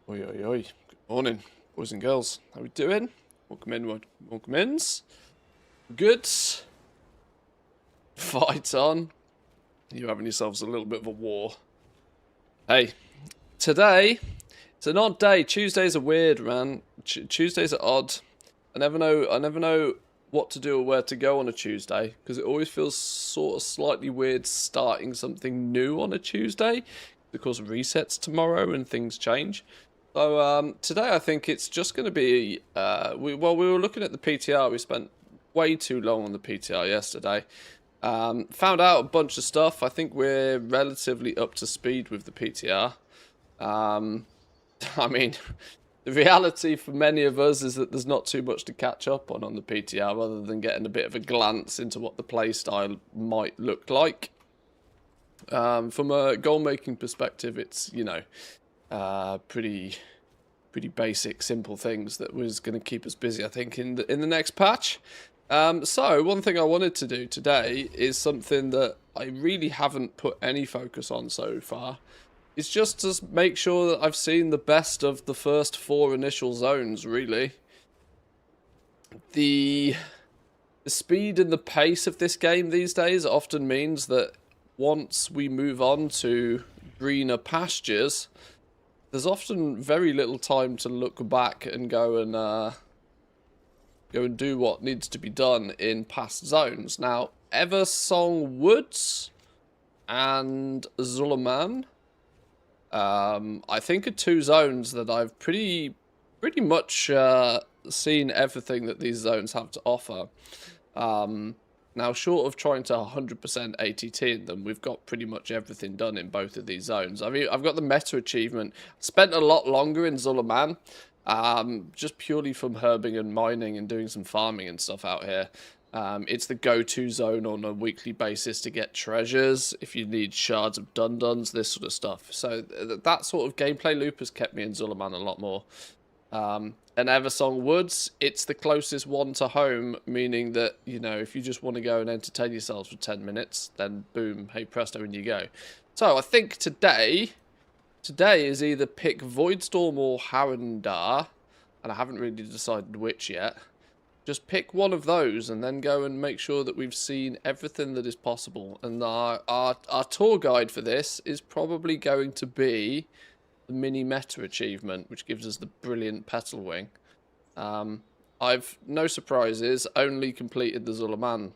Oi, oi, oi. Good morning, boys and girls. How we doing? Welcome in, welcome ins. Good. Fight on. You having yourselves a little bit of a war. Hey, today, it's an odd day. Tuesdays are weird, man. Tuesdays are odd. I never know what to do or where to go on a Tuesday, because it always feels sort of slightly weird starting something new on a Tuesday, because resets tomorrow and things change. So today I think it's just going to be, we were looking at the PTR. We spent way too long on the PTR yesterday. Found out a bunch of stuff. I think we're relatively up to speed with the PTR. I mean, the reality for many of us is that there's not too much to catch up on the PTR other than getting a bit of a glance into what the playstyle might look like. From a goal-making perspective, it's, you know, pretty basic, simple things that was going to keep us busy, I think, in the next patch. So one thing I wanted to do today is something that I really haven't put any focus on so far. It's just to make sure that I've seen the best of the first 4 initial zones, really. The speed and the pace of this game these days often means that once we move on to greener pastures, there's often very little time to look back and go and do what needs to be done in past zones. Now, Eversong Woods and Zuluman, I think are 2 zones that I've pretty much seen everything that these zones have to offer. Now, short of trying to 100% ATT in them, we've got pretty much everything done in both of these zones. I mean, I've got the meta achievement. Spent a lot longer in Zuluman, just purely from herbing and mining and doing some farming and stuff out here. It's the go-to zone on a weekly basis to get treasures, if you need shards of dun-duns, this sort of stuff. So that sort of gameplay loop has kept me in Zuluman a lot more. And Eversong Woods, it's the closest one to home, meaning that, you know, if you just want to go and entertain yourselves for 10 minutes, then boom, hey presto, and you go. So I think today is either pick Voidstorm or Harandar, and I haven't really decided which yet. Just pick one of those and then go and make sure that we've seen everything that is possible. And our tour guide for this is probably going to be the mini meta achievement, which gives us the brilliant petal wing. I've, no surprises, only completed the Zuluman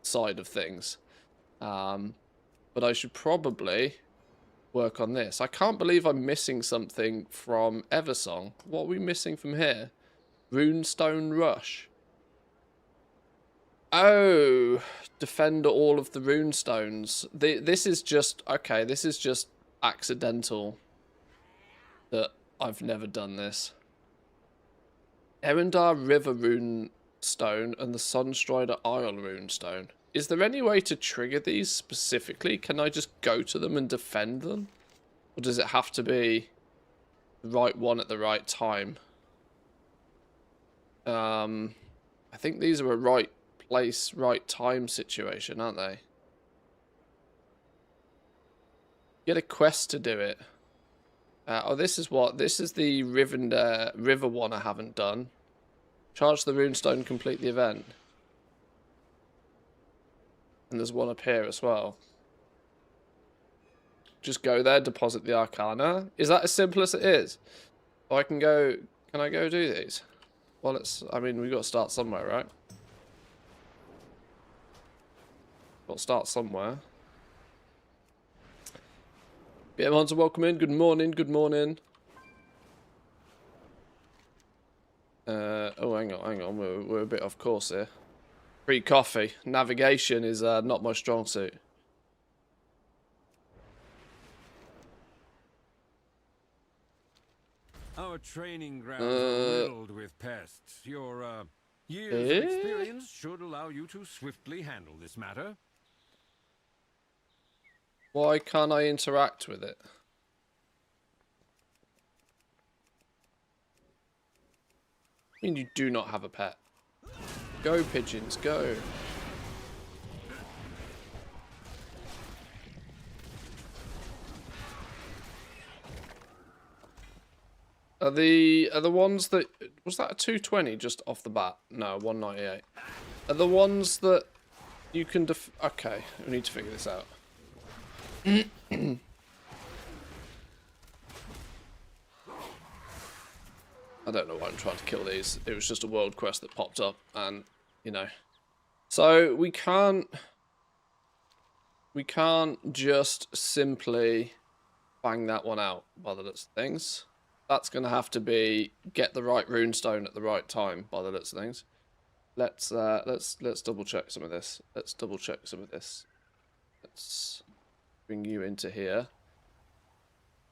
side of things. But I should probably work on this. I can't believe I'm missing something from Eversong. What are we missing from here? Runestone Rush. Oh, defend all of the runestones. This is just, okay, this is just accidental that I've never done this. Erindar River runestone and the Sunstrider Isle runestone. Is there any way to trigger these specifically? Can I just go to them and defend them? Or does it have to be the right one at the right time? I think these are a right place, right time situation, aren't they? Get a quest to do it. Oh, this is what? This is the river one I haven't done. Charge the runestone, complete the event. And there's one up here as well. Just go there, deposit the Arcana. Is that as simple as it is? Oh, I can go... Can I go do these? Well, I mean, we've got to start somewhere, right? Got to start somewhere. Get on to welcome in. Good morning, good morning. Oh, hang on. We're a bit off course here. Free coffee. Navigation is not my strong suit. Our training grounds are riddled with pests. Your years of experience should allow you to swiftly handle this matter. Why can't I interact with it? I mean, you do not have a pet. Go, pigeons, go. Are the ones that... Was that a 220 just off the bat? No, 198. Are the ones that you can okay, we need to figure this out. I don't know why I'm trying to kill these. It was just a world quest that popped up and, you know. So we can't just simply bang that one out by the looks of things. That's going to have to be get the right runestone at the right time by the looks of things. Let's double check some of this. Let's bring you into here.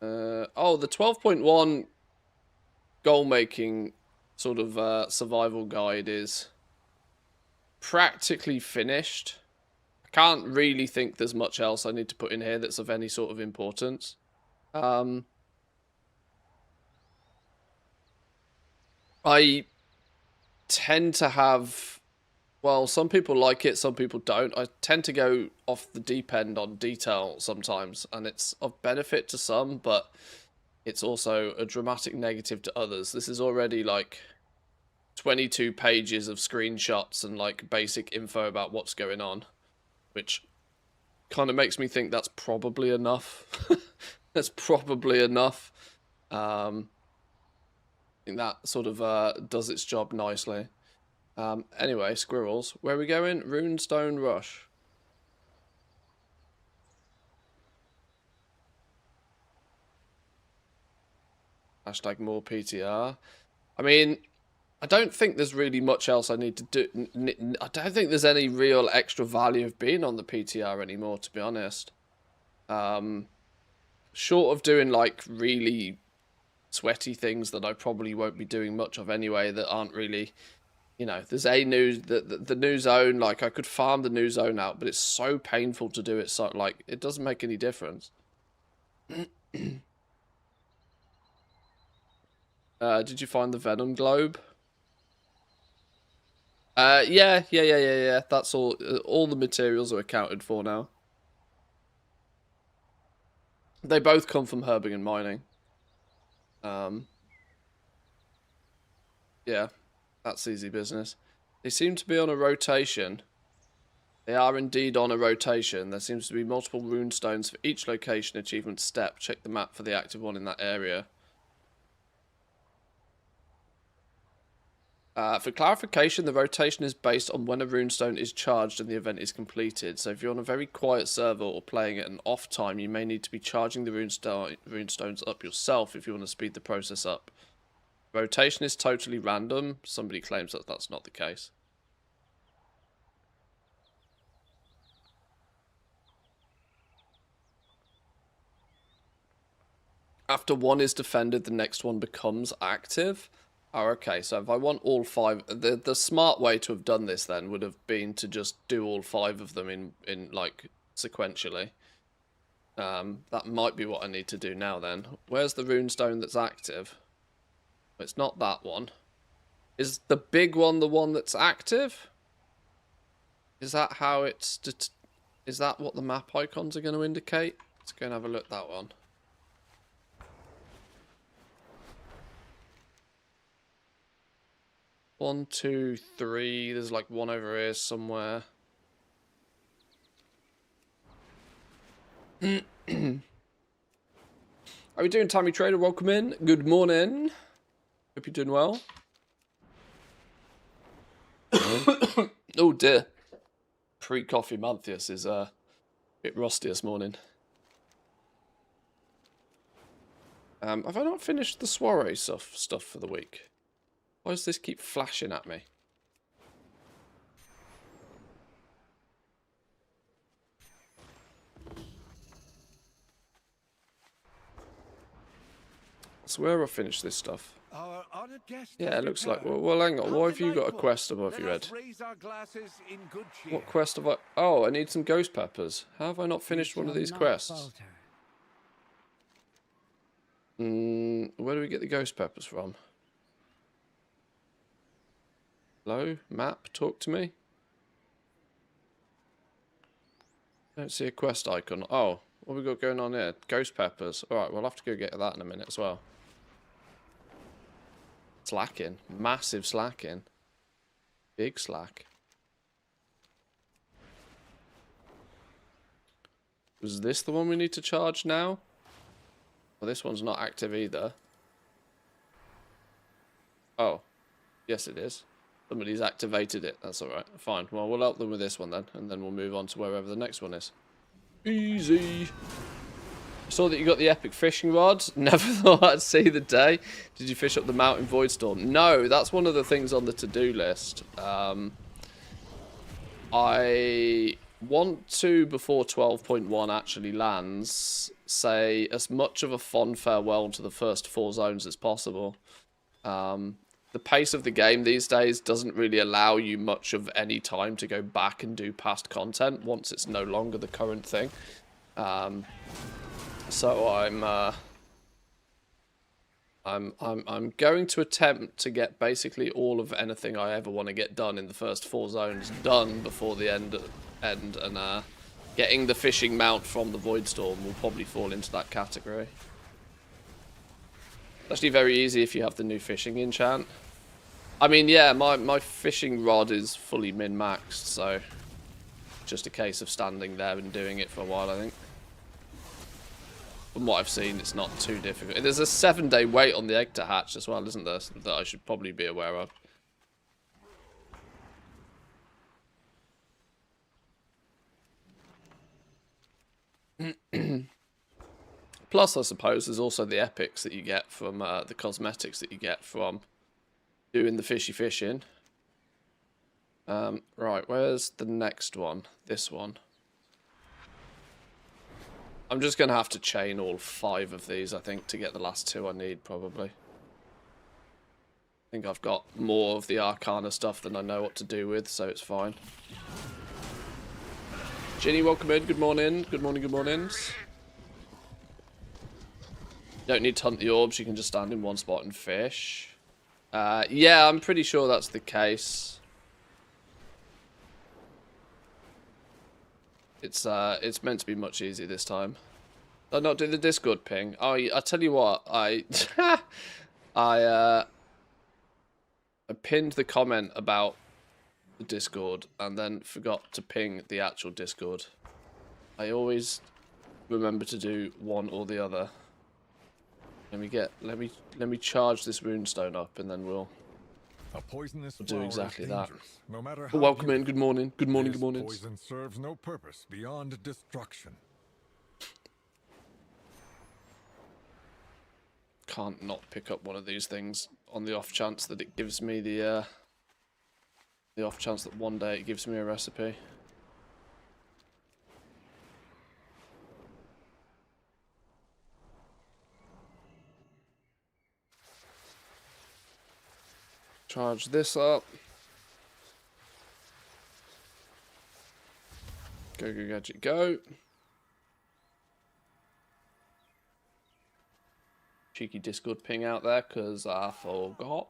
Oh, the 12.1 goal making sort of survival guide is practically finished. I can't really think there's much else I need to put in here that's of any sort of importance. I tend to have, well, some people like it, some people don't. I tend to go off the deep end on detail sometimes, and it's of benefit to some, but it's also a dramatic negative to others. This is already like 22 pages of screenshots and like basic info about what's going on, which kind of makes me think that's probably enough. That's probably enough. I think that sort of does its job nicely. Anyway, squirrels. Where are we going? Runestone Rush. Hashtag more PTR. I mean, I don't think there's really much else I need to do. I don't think there's any real extra value of being on the PTR anymore, to be honest. Short of doing like really sweaty things that I probably won't be doing much of anyway, that aren't really, you know, there's a the new zone. Like I could farm the new zone out, but it's so painful to do it. So like it doesn't make any difference. Did you find the Venom Globe? Yeah. That's all. All the materials are accounted for now. They both come from herbing and mining. Yeah, that's easy business. They seem to be on a rotation. They are indeed on a rotation. There seems to be multiple runestones for each location achievement step. Check the map for the active one in that area. For clarification, the rotation is based on when a runestone is charged and the event is completed. So if you're on a very quiet server or playing at an off time, you may need to be charging the runestones up yourself if you want to speed the process up. Rotation is totally random. Somebody claims that that's not the case. After one is defended, the next one becomes active. Oh, okay, so if I want all 5... The smart way to have done this, then, would have been to just do all 5 of them in like, sequentially. That might be what I need to do now, then. Where's the runestone that's active? It's not that one. Is the big one the one that's active? Is that how it's... Is that what the map icons are going to indicate? Let's go and have a look at that one. One, two, three. There's like one over here somewhere. How are we doing, Tommy Trader? Welcome in. Good morning. Hope you're doing well. Oh dear. Pre-coffee Manthius is a bit rusty this morning. Have I not finished the soiree stuff for the week? Why does this keep flashing at me? I swear I finished this stuff. Yeah, it looks like... Well, hang on. Why have you got a quest above your head? What quest have I... Oh, I need some ghost peppers. How have I not finished one of these quests? Where do we get the ghost peppers from? Hello? Map? Talk to me? I don't see a quest icon. Oh, what have we got going on here? Ghost peppers. Alright, we'll have to go get that in a minute as well. slacking. Massive slacking. Big slack. Was this the one we need to charge now? Well, this one's not active either. Oh. Yes, it is. Somebody's activated it. That's alright. Fine. Well, we'll help them with this one then. And then we'll move on to wherever the next one is. Easy. Saw that you got the epic fishing rod. Never thought I'd see the day. Did you fish up the mountain void storm? No, that's one of the things on the to-do list. I want to, before 12.1 actually lands, say as much of a fond farewell to the first 4 zones as possible. The pace of the game these days doesn't really allow you much of any time to go back and do past content once it's no longer the current thing. So I'm going to attempt to get basically all of anything I ever want to get done in the first 4 zones done before the end, and getting the fishing mount from the Void Storm will probably fall into that category. It's actually very easy if you have the new fishing enchant. I mean, yeah, my fishing rod is fully min-maxed, so just a case of standing there and doing it for a while, I think. From what I've seen, it's not too difficult. There's a 7-day wait on the egg to hatch as well, isn't there? That I should probably be aware of. Plus, I suppose, there's also the epics that you get from the cosmetics that you get from doing the fishy fishing. Right, where's the next one? This one. I'm just going to have to chain all 5 of these, I think, to get the last 2 I need, probably. I think I've got more of the Arcana stuff than I know what to do with, so it's fine. Ginny, welcome in. Good morning. Good morning, good mornings. You don't need to hunt the orbs, you can just stand in one spot and fish. Yeah, I'm pretty sure that's the case. It's meant to be much easier this time. I'll not do the Discord ping. Oh, I tell you what, I pinned the comment about the Discord and then forgot to ping the actual Discord. I always remember to do one or the other. Let me charge this runestone up and then we'll do exactly that. No matter Oh, welcome in. Good morning. Good morning. This Good morning. poison serves no purpose beyond destruction. Can't not pick up one of these things on the off chance that it gives me the off chance that one day it gives me a recipe. Charge this up. Go, go, gadget, go. Cheeky Discord ping out there, because I forgot.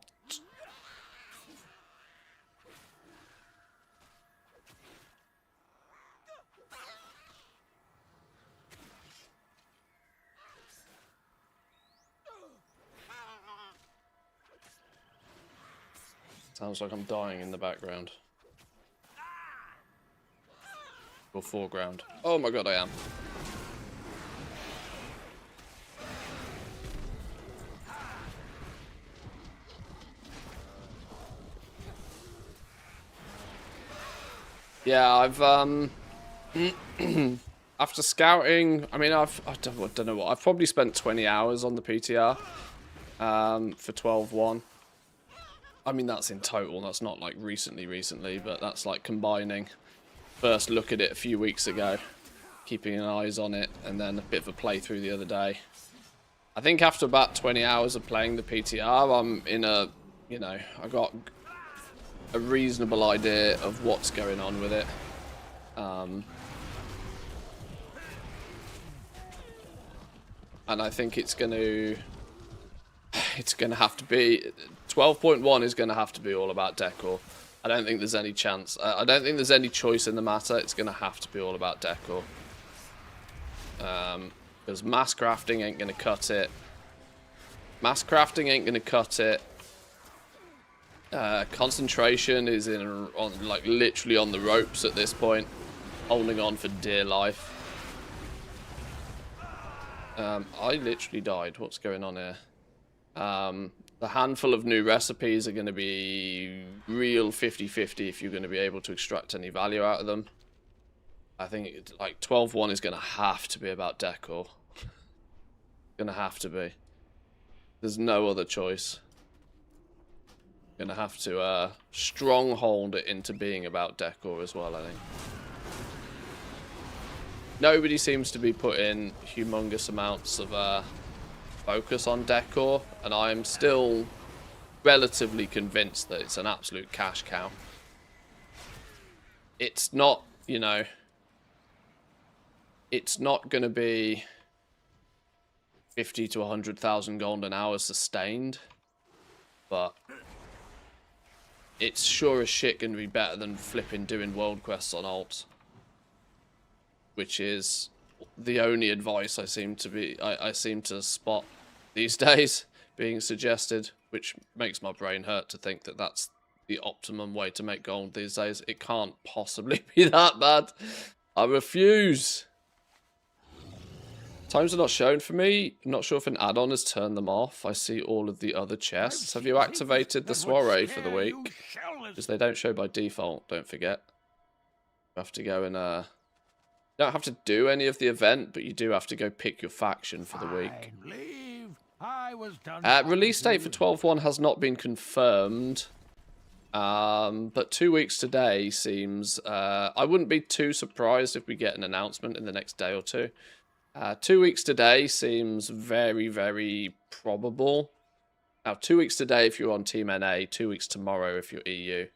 Sounds like I'm dying in the background. Or foreground. Oh my god, I am. Yeah, I've after scouting, I mean, I don't know what, I've probably spent 20 hours on the PTR for 12.1. I mean, that's in total, that's not like recently, but that's like combining first look at it a few weeks ago, keeping an eyes on it, and then a bit of a playthrough the other day. I think after about 20 hours of playing the PTR, I'm in a, you know, I got a reasonable idea of what's going on with it. And I think it's going to have to be 12.1 is going to have to be all about decor. I don't think there's any chance. I don't think there's any choice in the matter. It's going to have to be all about decor. Because mass crafting ain't going to cut it. Mass crafting ain't going to cut it. Concentration is like literally on the ropes at this point, holding on for dear life. I literally died. What's going on here? The handful of new recipes are going to be real 50-50 if you're going to be able to extract any value out of them. I think like 12.1 is going to have to be about decor. Going to have to be. There's no other choice. Going to have to stronghold it into being about decor as well, I think. Nobody seems to be putting humongous amounts of focus on decor, and I'm still relatively convinced that it's an absolute cash cow. It's not, you know, it's not going to be 50 to 100,000 golden hours sustained, but it's sure as shit going to be better than flipping doing world quests on alts, which is the only advice I seem to spot these days being suggested, which makes my brain hurt to think that that's the optimum way to make gold these days. It can't possibly be that bad. I refuse. Times are not shown for me. I'm not sure if an add-on has turned them off. I see all of the other chests. Have you activated the soiree for the week? Because they don't show by default, don't forget. You have to go and you don't have to do any of the event, but you do have to go pick your faction for the week. Release date for 12.1 has not been confirmed. But 2 weeks today seems... I wouldn't be too surprised if we get an announcement in the next day or two. 2 weeks today seems very, very probable. Now, 2 weeks today if you're on Team NA, 2 weeks tomorrow if you're EU.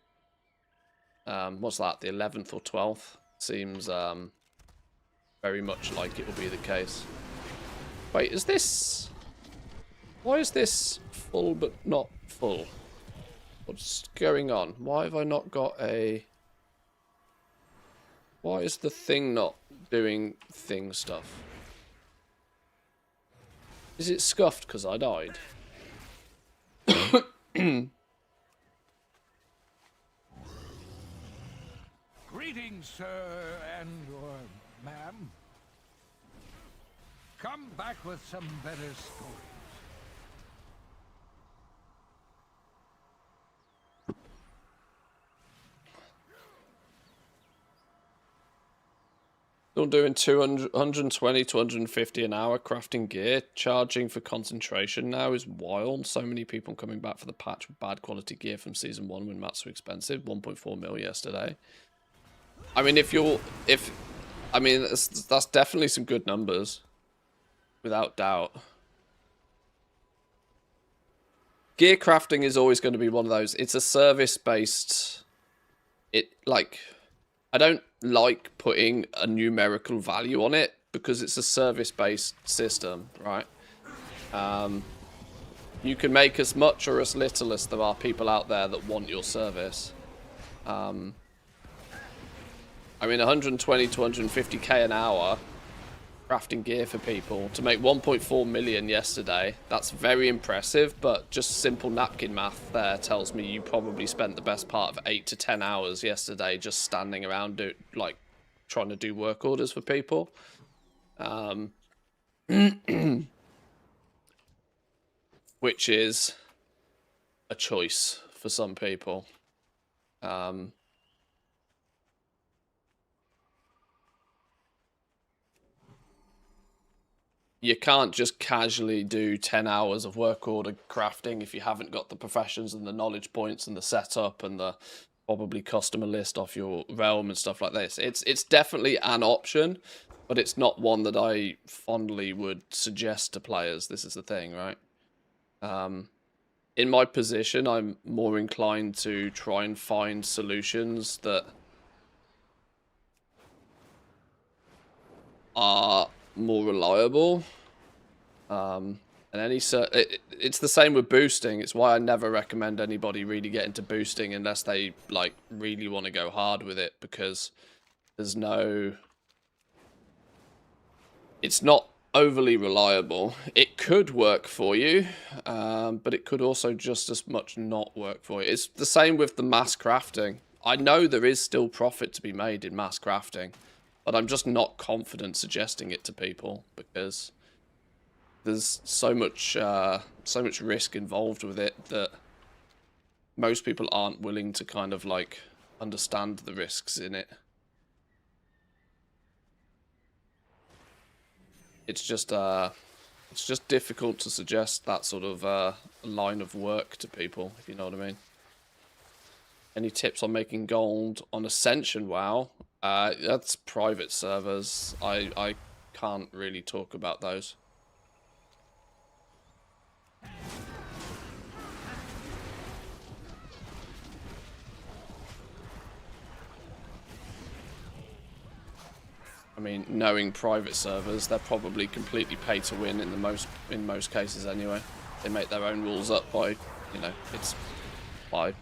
What's that, the 11th or 12th? Seems very much like it will be the case. Wait, is this... Why is this full but not full? What's going on? Why have I not got a... Why is the thing not doing thing stuff? Is it scuffed because I died? Greetings, sir and/or ma'am. Come back with some better stories. Still doing 120 to 150 an hour crafting gear. Charging for concentration now is wild. So many people coming back for the patch with bad quality gear from Season 1 when mats were expensive. 1.4 mil yesterday. I mean, that's definitely some good numbers. Without doubt. Gear crafting is always going to be one of those. It's a service-based... I don't like putting a numerical value on it because it's a service-based system, right? You can make as much or as little as there are people out there that want your service. I mean, 120 to 150k an hour crafting gear for people to make 1.4 million yesterday. That's very impressive, but just simple napkin math there tells me you probably spent the best part of 8 to 10 hours yesterday just standing around trying to do work orders for people. Which is a choice for some people. You can't just casually do 10 hours of work order crafting if you haven't got the professions and the knowledge points and the setup and the probably customer list off your realm and stuff like this. It's definitely an option, but it's not one that I fondly would suggest to players. This is the thing, right? In my position, I'm more inclined to try and find solutions that are more reliable. And it's the same with boosting. It's why I never recommend anybody really get into boosting unless they really want to go hard with it, because there's no... It's not overly reliable. It could work for you, but it could also just as much not work for you. It's the same with the mass crafting. I know there is still profit to be made in mass crafting, but I'm just not confident suggesting it to people because there's so much risk involved with it that most people aren't willing to kind of like understand the risks in it. It's just difficult to suggest that sort of line of work to people, if you know what I mean. Any tips on making gold on Ascension? WoW? That's private servers. I can't really talk about those. I mean, knowing private servers, they're probably completely pay to win in most cases anyway. They make their own rules up by, you know, it's by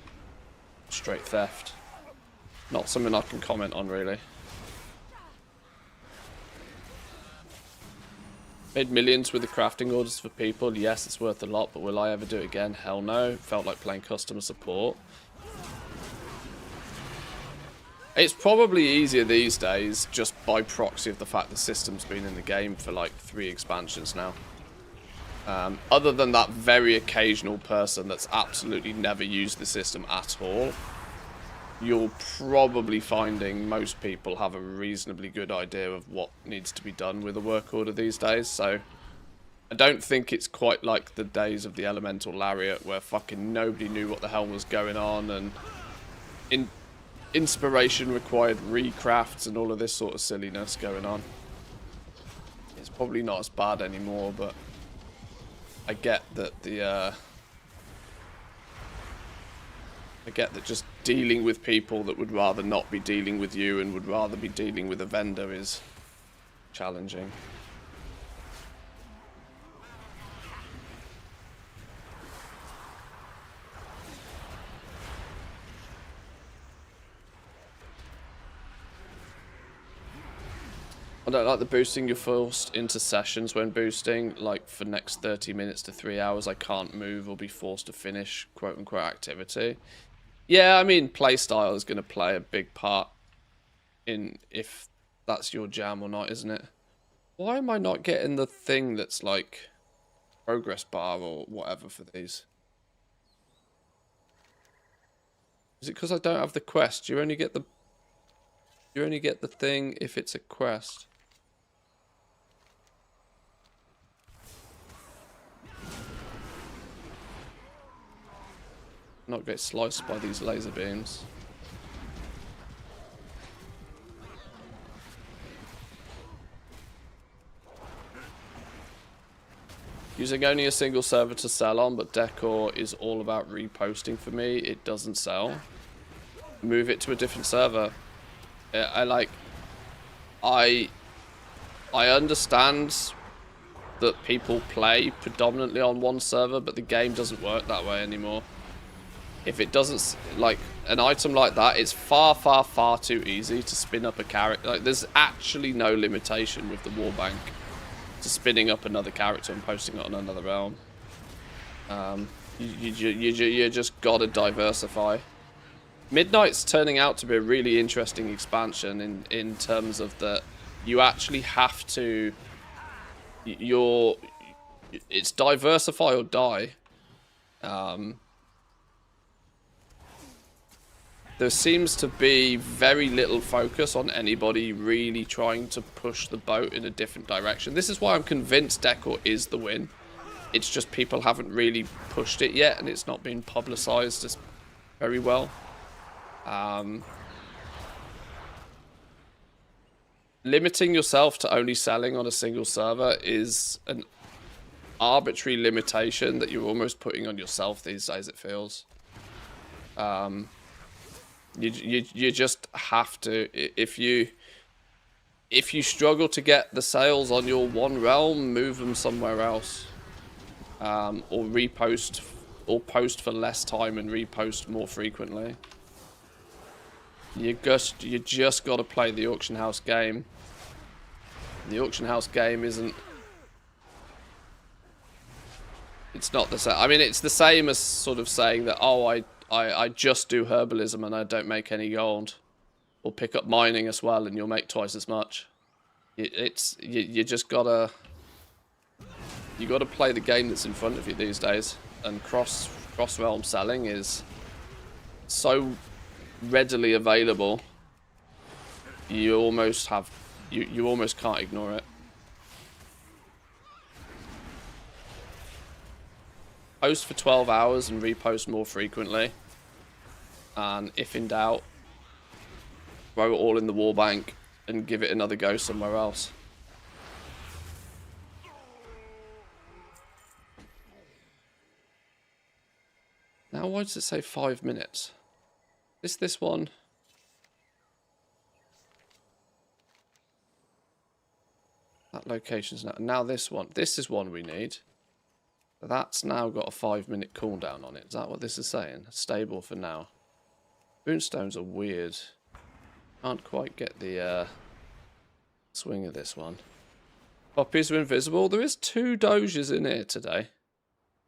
straight theft. Not something I can comment on really. Made millions with the crafting orders for people. Yes, it's worth a lot, but will I ever do it again? Hell no. Felt like playing customer support. It's probably easier these days just by proxy of the fact the system's been in the game for like 3 expansions now. Other than that very occasional person that's absolutely never used the system at all, you're probably finding most people have a reasonably good idea of what needs to be done with a work order these days. So I don't think it's quite like the days of the Elemental Lariat where fucking nobody knew what the hell was going on and inspiration required recrafts and all of this sort of silliness going on. It's probably not as bad anymore, but I get that I get that just dealing with people that would rather not be dealing with you and would rather be dealing with a vendor is challenging. I don't like the boosting. You're forced into sessions when boosting, like for next 30 minutes to 3 hours I can't move or be forced to finish quote-unquote activity. Yeah, I mean, playstyle is going to play a big part in if that's your jam or not, isn't it? Why am I not getting the thing that's like progress bar or whatever for these? Is it because I don't have the quest? You only get the thing if it's a quest. Not get sliced by these laser beams. Using only a single server to sell on, but Decor is all about reposting for me. It doesn't sell. Move it to a different server. I understand that people play predominantly on one server, but the game doesn't work that way anymore. If it doesn't, like, an item like that, it's far, far, far too easy to spin up a character. Like, there's actually no limitation with the Warbank to spinning up another character and posting it on another realm. You just gotta diversify. Midnight's turning out to be a really interesting expansion in terms of that you actually have to... It's diversify or die. There seems to be very little focus on anybody really trying to push the boat in a different direction. This is why I'm convinced Decor is the win. It's just people haven't really pushed it yet and it's not been publicized as very well. Limiting yourself to only selling on a single server is an arbitrary limitation that you're almost putting on yourself these days, it feels. You just have to, if you struggle to get the sales on your one realm, move them somewhere else, or repost, or post for less time and repost more frequently. You just got to play the auction house game. The auction house game isn't It's not the same. I mean, it's the same as sort of saying that, oh, I just do herbalism and I don't make any gold. Or pick up mining as well and you'll make twice as much. You just gotta... You gotta play the game that's in front of you these days. And cross-realm selling is so readily available. You almost have... You almost can't ignore it. Post for 12 hours and repost more frequently. And if in doubt, throw it all in the war bank and give it another go somewhere else. Now, why does it say 5 minutes? Is this one? That location's now this one. This is one we need. That's now got a 5-minute cooldown on it. Is that what this is saying? Stable for now. Moonstones are weird. Can't quite get the swing of this one. Poppies are invisible. There is 2 doges in here today.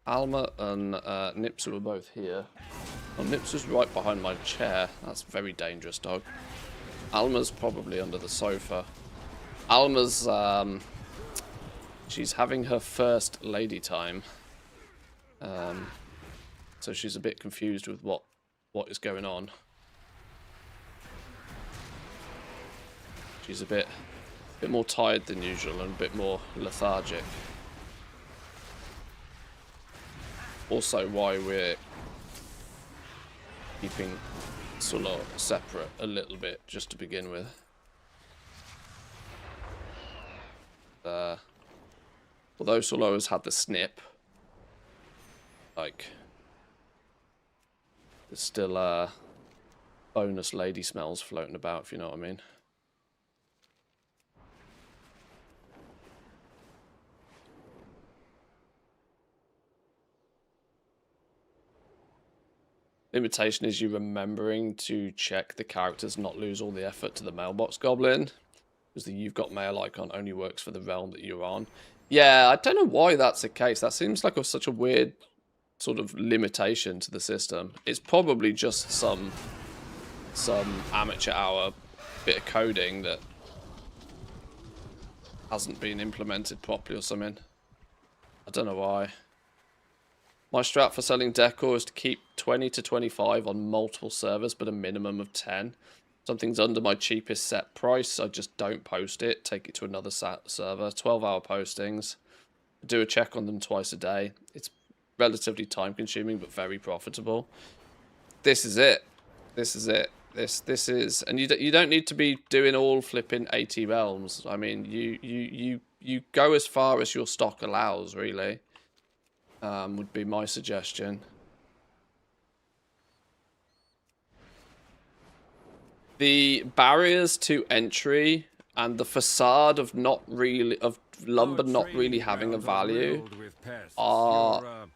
Alma and Nipsa were both here. Oh, Nipsa's right behind my chair. That's a very dangerous dog. Alma's probably under the sofa. Alma's she's having her first lady time. So she's a bit confused with what is going on. She's a bit more tired than usual and a bit more lethargic. Also why we're keeping Solo separate a little bit just to begin with. Although Solo has had the snip, like, there's still bonus lady smells floating about, if you know what I mean. Limitation is you remembering to check the characters, not lose all the effort to the mailbox goblin. Because the You've Got Mail icon only works for the realm that you're on. Yeah, I don't know why that's the case. That seems like such a weird sort of limitation to the system. It's probably just some amateur hour bit of coding that hasn't been implemented properly or something. I don't know why. My strat for selling decor is to keep 20 to 25 on multiple servers, but a minimum of 10. Something's under my cheapest set price, I just don't post it. Take it to another server. 12-hour postings. Do a check on them twice a day. It's relatively time-consuming, but very profitable. This is it. This is it. This is, and you don't need to be doing all flipping 80 realms. I mean, you go as far as your stock allows, really. Would be my suggestion. The barriers to entry and the facade of lumber not really having a value are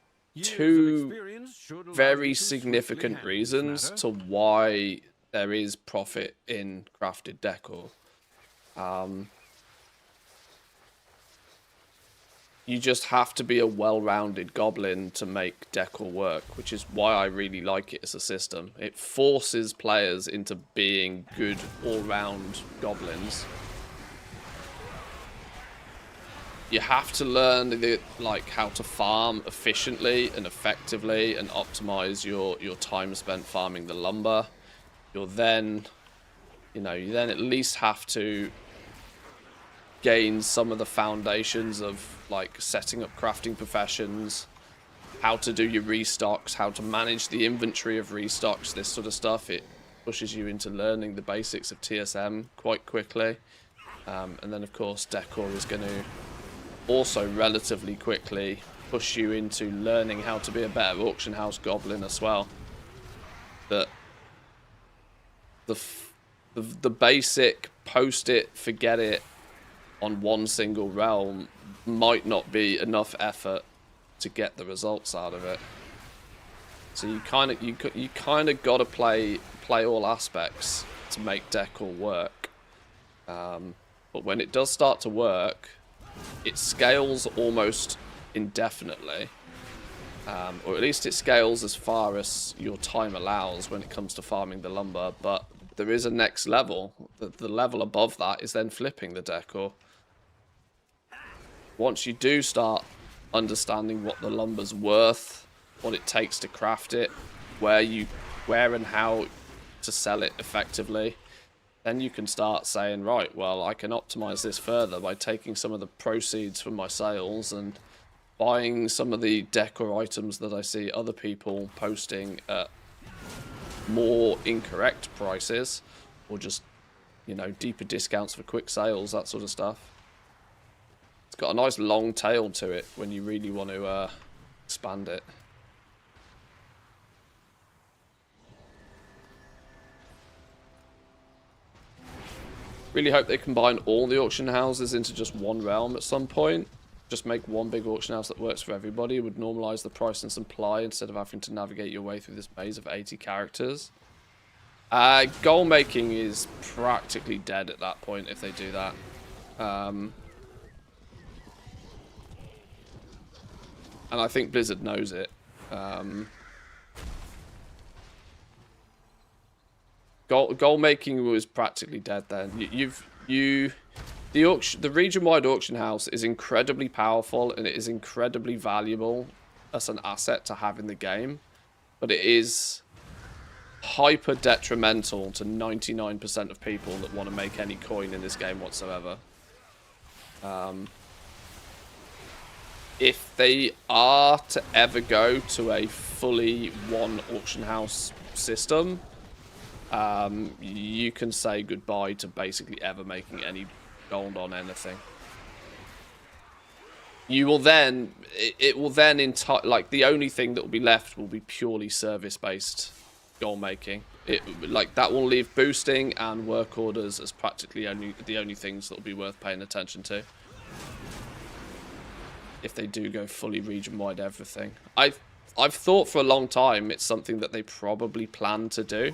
2 very significant reasons to why there is profit in crafted decor. You just have to be a well-rounded goblin to make decor work, which is why I really like it as a system. It forces players into being good all-round goblins. You have to learn how to farm efficiently and effectively and optimize your time spent farming the lumber. You then at least have to gain some of the foundations of like setting up crafting professions, how to do your restocks, how to manage the inventory of restocks, this sort of stuff. It pushes you into learning the basics of TSM quite quickly. And then of course decor is going to also relatively quickly push you into learning how to be a better auction house goblin as well. But the basic post it, forget it on one single realm might not be enough effort to get the results out of it. So you kind of got to play all aspects to make decor work. But when it does start to work, it scales almost indefinitely. Or at least it scales as far as your time allows when it comes to farming the lumber. But there is a next level. The level above that is then flipping the decor. Once you do start understanding what the lumber's worth, what it takes to craft it, where and how to sell it effectively, then you can start saying, right, well, I can optimize this further by taking some of the proceeds from my sales and buying some of the decor items that I see other people posting at more incorrect prices, or just, you know, deeper discounts for quick sales, that sort of stuff. It's got a nice long tail to it when you really want to expand it. Really hope they combine all the auction houses into just one realm at some point. Just make one big auction house that works for everybody. It would normalize the price and supply instead of having to navigate your way through this maze of 80 characters. Goal making is practically dead at that point if they do that. And I think Blizzard knows it. Goal making was practically dead then. The region-wide auction house is incredibly powerful and it is incredibly valuable as an asset to have in the game, but it is hyper detrimental to 99% of people that want to make any coin in this game whatsoever. If they are to ever go to a fully one auction house system, you can say goodbye to basically ever making any gold on anything. You will then, it will then like the only thing that will be left will be purely service-based gold making. Like that will leave boosting and work orders as practically the only things that will be worth paying attention to. If they do go fully region-wide everything. I've thought for a long time it's something that they probably plan to do.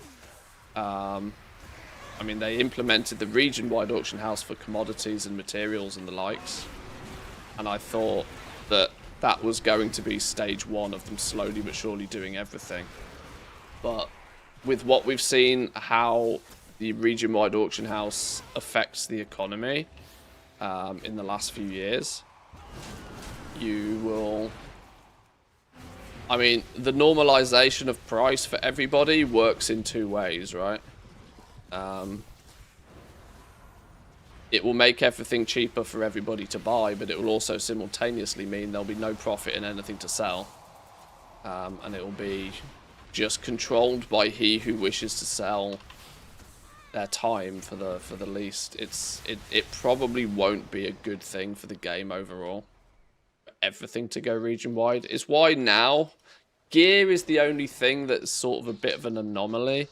I mean, they implemented the region-wide auction house for commodities and materials and the likes. And I thought that that was going to be stage one of them slowly but surely doing everything. But with what we've seen, how the region-wide auction house affects the economy in the last few years, you will... I mean, the normalization of price for everybody works in two ways, right? It will make everything cheaper for everybody to buy, but it will also simultaneously mean there'll be no profit in anything to sell. And it will be just controlled by he who wishes to sell their time for the least. It probably won't be a good thing for the game overall. Everything to go region wide. It's why now gear is the only thing that's sort of a bit of an anomaly.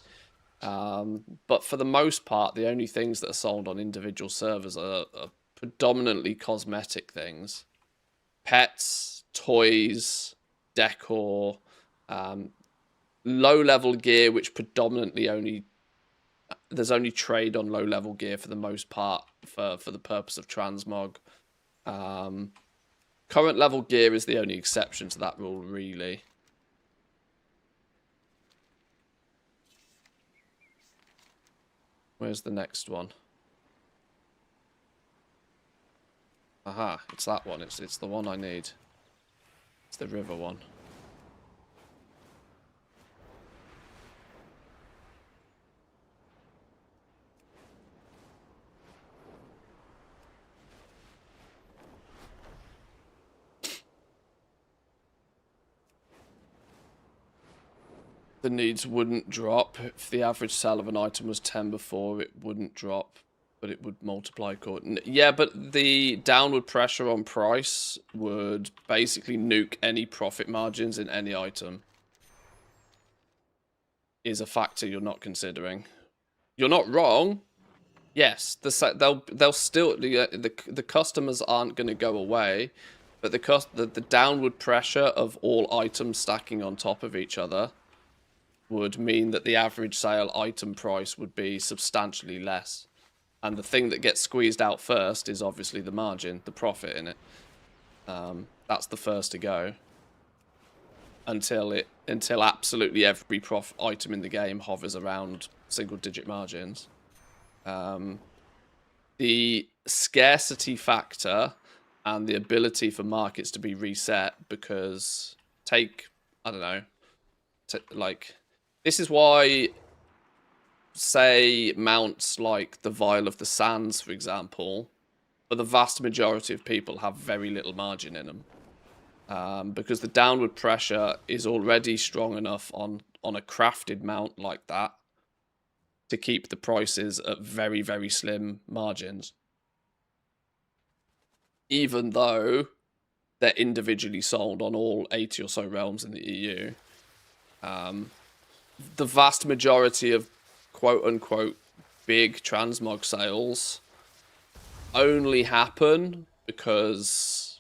But for the most part, the only things that are sold on individual servers are predominantly cosmetic things. Pets, toys, decor, low-level gear, which predominantly only... There's only trade on low-level gear for the most part for the purpose of transmog. Current level gear is the only exception to that rule, really. Where's the next one? Aha, it's that one. It's the one I need. It's the river one. The needs wouldn't drop. If the average sale of an item was 10 before, it wouldn't drop, but it would multiply accordingly. Yeah, but the downward pressure on price would basically nuke any profit margins in any item. Is a factor you're not considering. You're not wrong. Yes, they'll still the customers aren't going to go away, but the downward pressure of all items stacking on top of each other would mean that the average sale item price would be substantially less. And the thing that gets squeezed out first is obviously the margin, the profit in it. That's the first to go. until absolutely every item in the game hovers around single-digit margins. The scarcity factor and the ability for markets to be reset, because I don't know, like, this is why, say, mounts like the Vial of the Sands, for example, for the vast majority of people have very little margin in them. Because the downward pressure is already strong enough on a crafted mount like that to keep the prices at very, very slim margins. Even though they're individually sold on all 80 or so realms in the EU. The vast majority of quote-unquote big transmog sales only happen because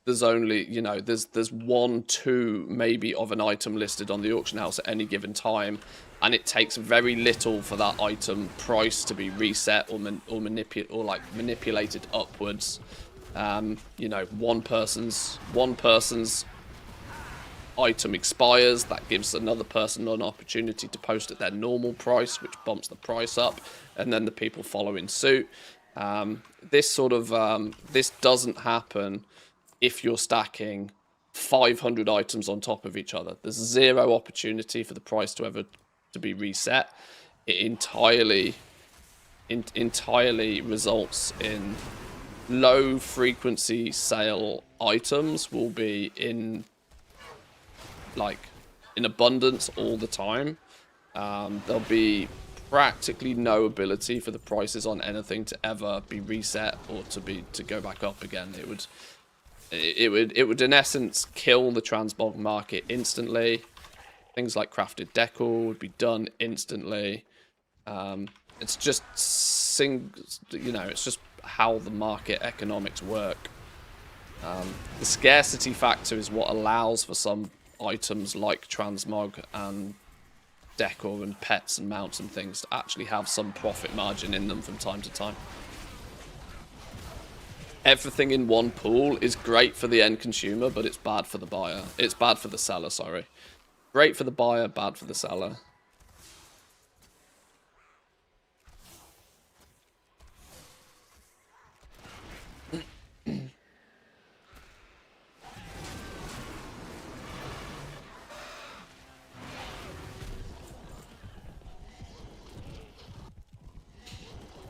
there's only, you know, there's 1, 2 maybe of an item listed on the auction house at any given time, and it takes very little for that item price to be reset or manipulated upwards. You know, one person's item expires, that gives another person an opportunity to post at their normal price, which bumps the price up, and then the people follow in suit. This doesn't happen if you're stacking 500 items on top of each other. There's zero opportunity for the price to be reset. It entirely results in low frequency sale items will be in abundance all the time. There'll be practically no ability for the prices on anything to ever be reset or to go back up again. It would in essence kill the transmog market instantly. Things like crafted decor would be done instantly. It's just it's just how the market economics work. The scarcity factor is what allows for some items like transmog and decor and pets and mounts and things to actually have some profit margin in them from time to time. Everything in one pool is great for the end consumer, but it's bad for the buyer. It's bad for the seller, sorry. Great for the buyer, bad for the seller.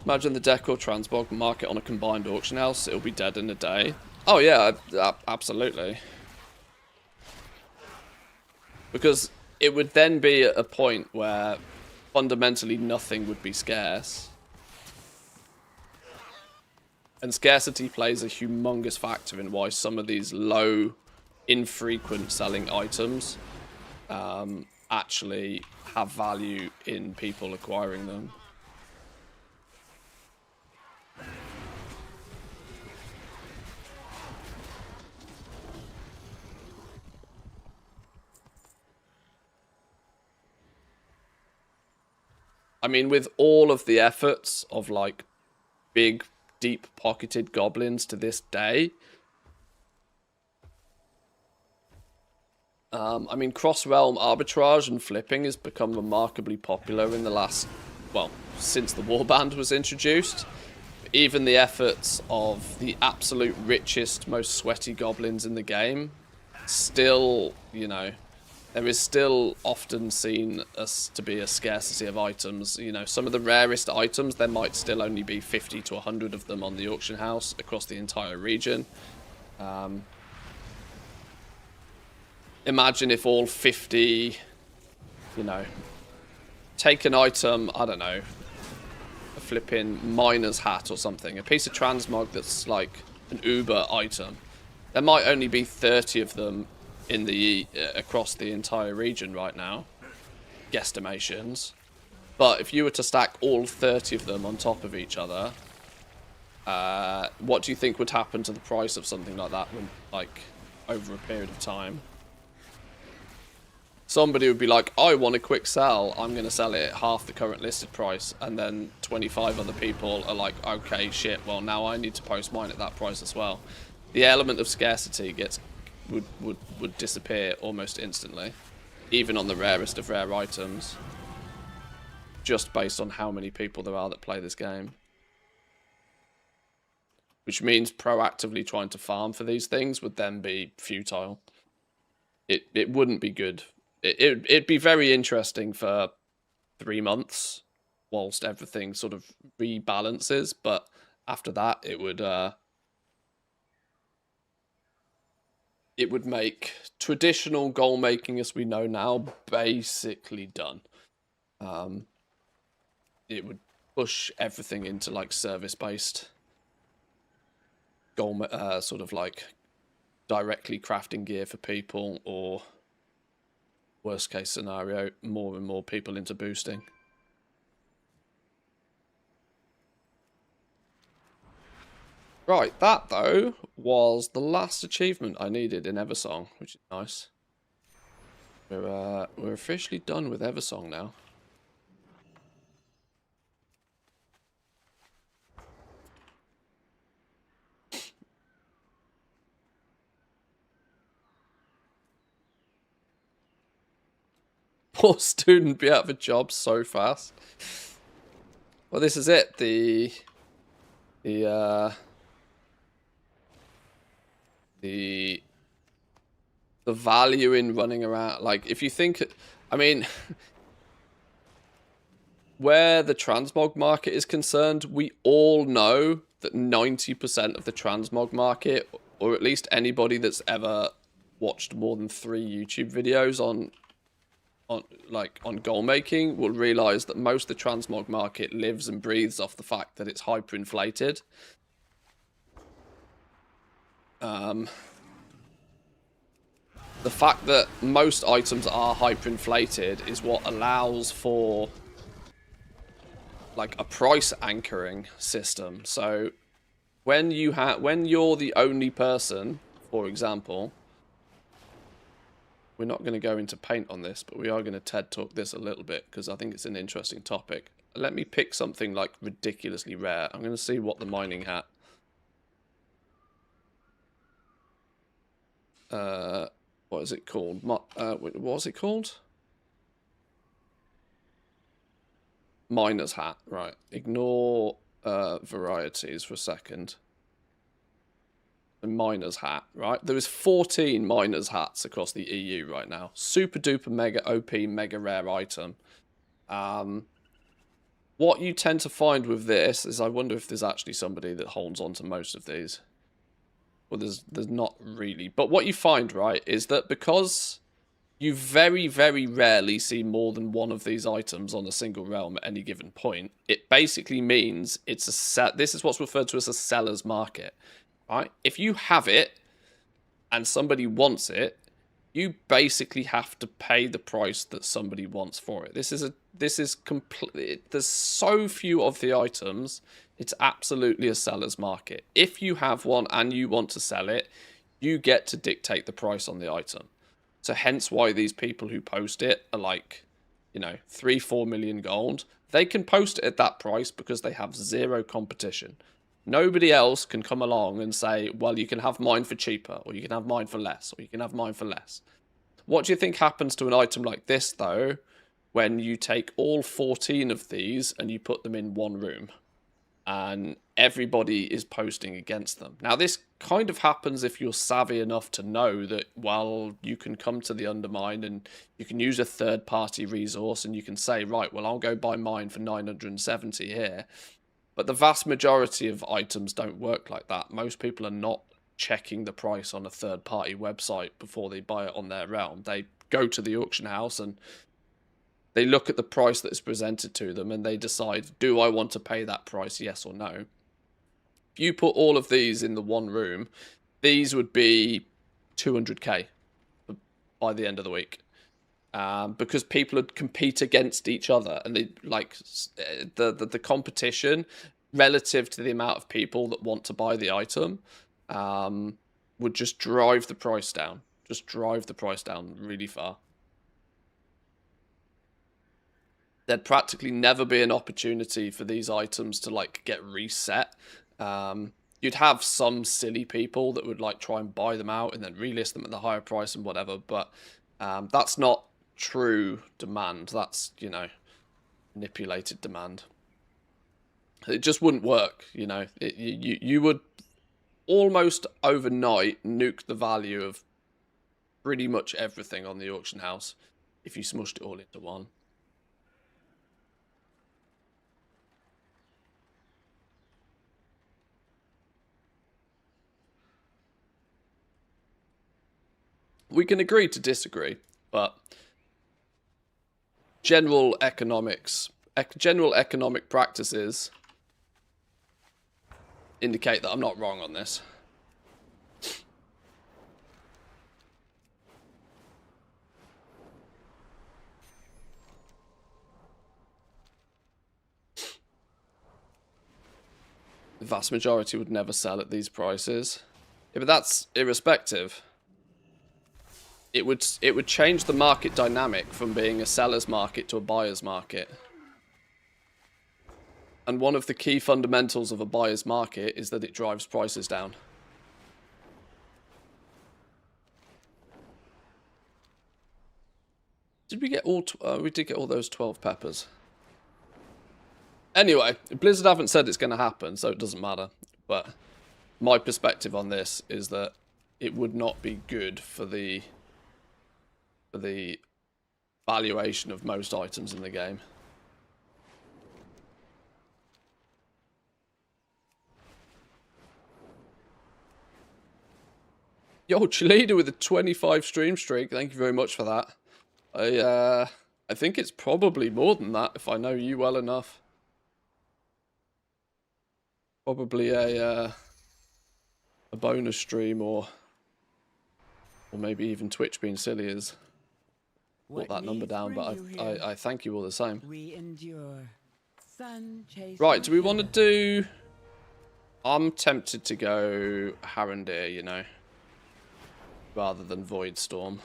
Imagine the decor transmog market on a combined auction house. It'll be dead in a day. Oh yeah, absolutely. Because it would then be at a point where fundamentally nothing would be scarce. And scarcity plays a humongous factor in why some of these low, infrequent selling items actually have value in people acquiring them. I mean, with all of the efforts of, like, big, deep-pocketed goblins to this day, I mean, cross-realm arbitrage and flipping has become remarkably popular in the last, well, since the warband was introduced. Even the efforts of the absolute richest, most sweaty goblins in the game, still, you know, there is still often seen as to be a scarcity of items. You know, some of the rarest items, there might still only be 50 to 100 of them on the auction house across the entire region. Imagine if all 50, you know, take an item, I don't know, a flipping miner's hat or something, a piece of transmog that's like an Uber item. There might only be 30 of them in the across the entire region right now, guesstimations. But if you were to stack all 30 of them on top of each other, what do you think would happen to the price of something like that when, like, over a period of time? Somebody would be like, I want a quick sell, I'm going to sell it at half the current listed price, and then 25 other people are like, okay, shit, well, now I need to post mine at that price as well. The element of scarcity gets would disappear almost instantly, even on the rarest of rare items, just based on how many people there are that play this game. Which means proactively trying to farm for these things would then be futile. It wouldn't be good. It'd be very interesting for 3 months whilst everything sort of rebalances, but after that it would make traditional goal making as we know now basically done. It would push everything into like service based goal, sort of like directly crafting gear for people, or worst case scenario, more and more people into boosting. Right, that though was the last achievement I needed in Eversong, which is nice. We're officially done with Eversong now. Poor student be out of a job so fast. Well, this is it. The value in running around, like, if you think, I mean, where the transmog market is concerned, we all know that 90% of the transmog market, or at least anybody that's ever watched more than 3 YouTube videos on goal making, will realize that most of the transmog market lives and breathes off the fact that it's hyperinflated. The fact that most items are hyperinflated is what allows for like a price anchoring system. So when you're the only person, for example, we're not going to go into paint on this, but we are going to TED talk this a little bit because I think it's an interesting topic. Let me pick something like ridiculously rare. I'm going to see what the mining hat. What is it called? What was it called? Miner's hat, right. Ignore varieties for a second. The miner's hat, right? There is 14 miner's hats across the EU right now. Super duper mega OP mega rare item. What you tend to find with this is, I wonder if there's actually somebody that holds on to most of these. Well, there's not really. But what you find, right, is that because you very, very rarely see more than one of these items on a single realm at any given point, it basically means it's this is what's referred to as a seller's market, right? If you have it and somebody wants it, you basically have to pay the price that somebody wants for it. This is complete. There's so few of the items. It's absolutely a seller's market. If you have one and you want to sell it, you get to dictate the price on the item. So hence why these people who post it are like, 3-4 million gold. They can post it at that price because they have zero competition. Nobody else can come along and say, well, you can have mine for cheaper, or you can have mine for less, or you can have mine for less. What do you think happens to an item like this, though, when you take all 14 of these and you put them in one room and everybody is posting against them? Now, this kind of happens if you're savvy enough to know that, well, you can come to the Undermine and you can use a third-party resource and you can say, right, well, I'll go buy mine for 970 here. But the vast majority of items don't work like that. Most people are not checking the price on a third-party website before they buy it on their realm. They go to the auction house and they look at the price that is presented to them and they decide, do I want to pay that price, yes or no? If you put all of these in the one room, these would be 200k by the end of the week. Because people would compete against each other, and they like the competition relative to the amount of people that want to buy the item would just drive the price down. Just drive the price down really far. There'd practically never be an opportunity for these items to like get reset. you'd have some silly people that would like try and buy them out and then relist them at the higher price and whatever, but that's not true demand. That's, you know, manipulated demand. It just wouldn't work, you know. You would almost overnight nuke the value of pretty much everything on the auction house if you smushed it all into one. We can agree to disagree, but general economic practices indicate that I'm not wrong on this. The vast majority would never sell at these prices. Yeah, but that's irrespective. It would change the market dynamic from being a seller's market to a buyer's market. And one of the key fundamentals of a buyer's market is that it drives prices down. Did we get all... we did get all those 12 peppers. Anyway, Blizzard haven't said it's going to happen, so it doesn't matter. But my perspective on this is that it would not be good for the valuation of most items in the game. Yo, Chalida with a 25 stream streak. Thank you very much for that. I think it's probably more than that if I know you well enough. Probably a bonus stream or maybe even Twitch being silly is brought that number down, but I thank you all the same. We endure. Right, do we want to do... I'm tempted to go Harandir, you know, rather than Voidstorm.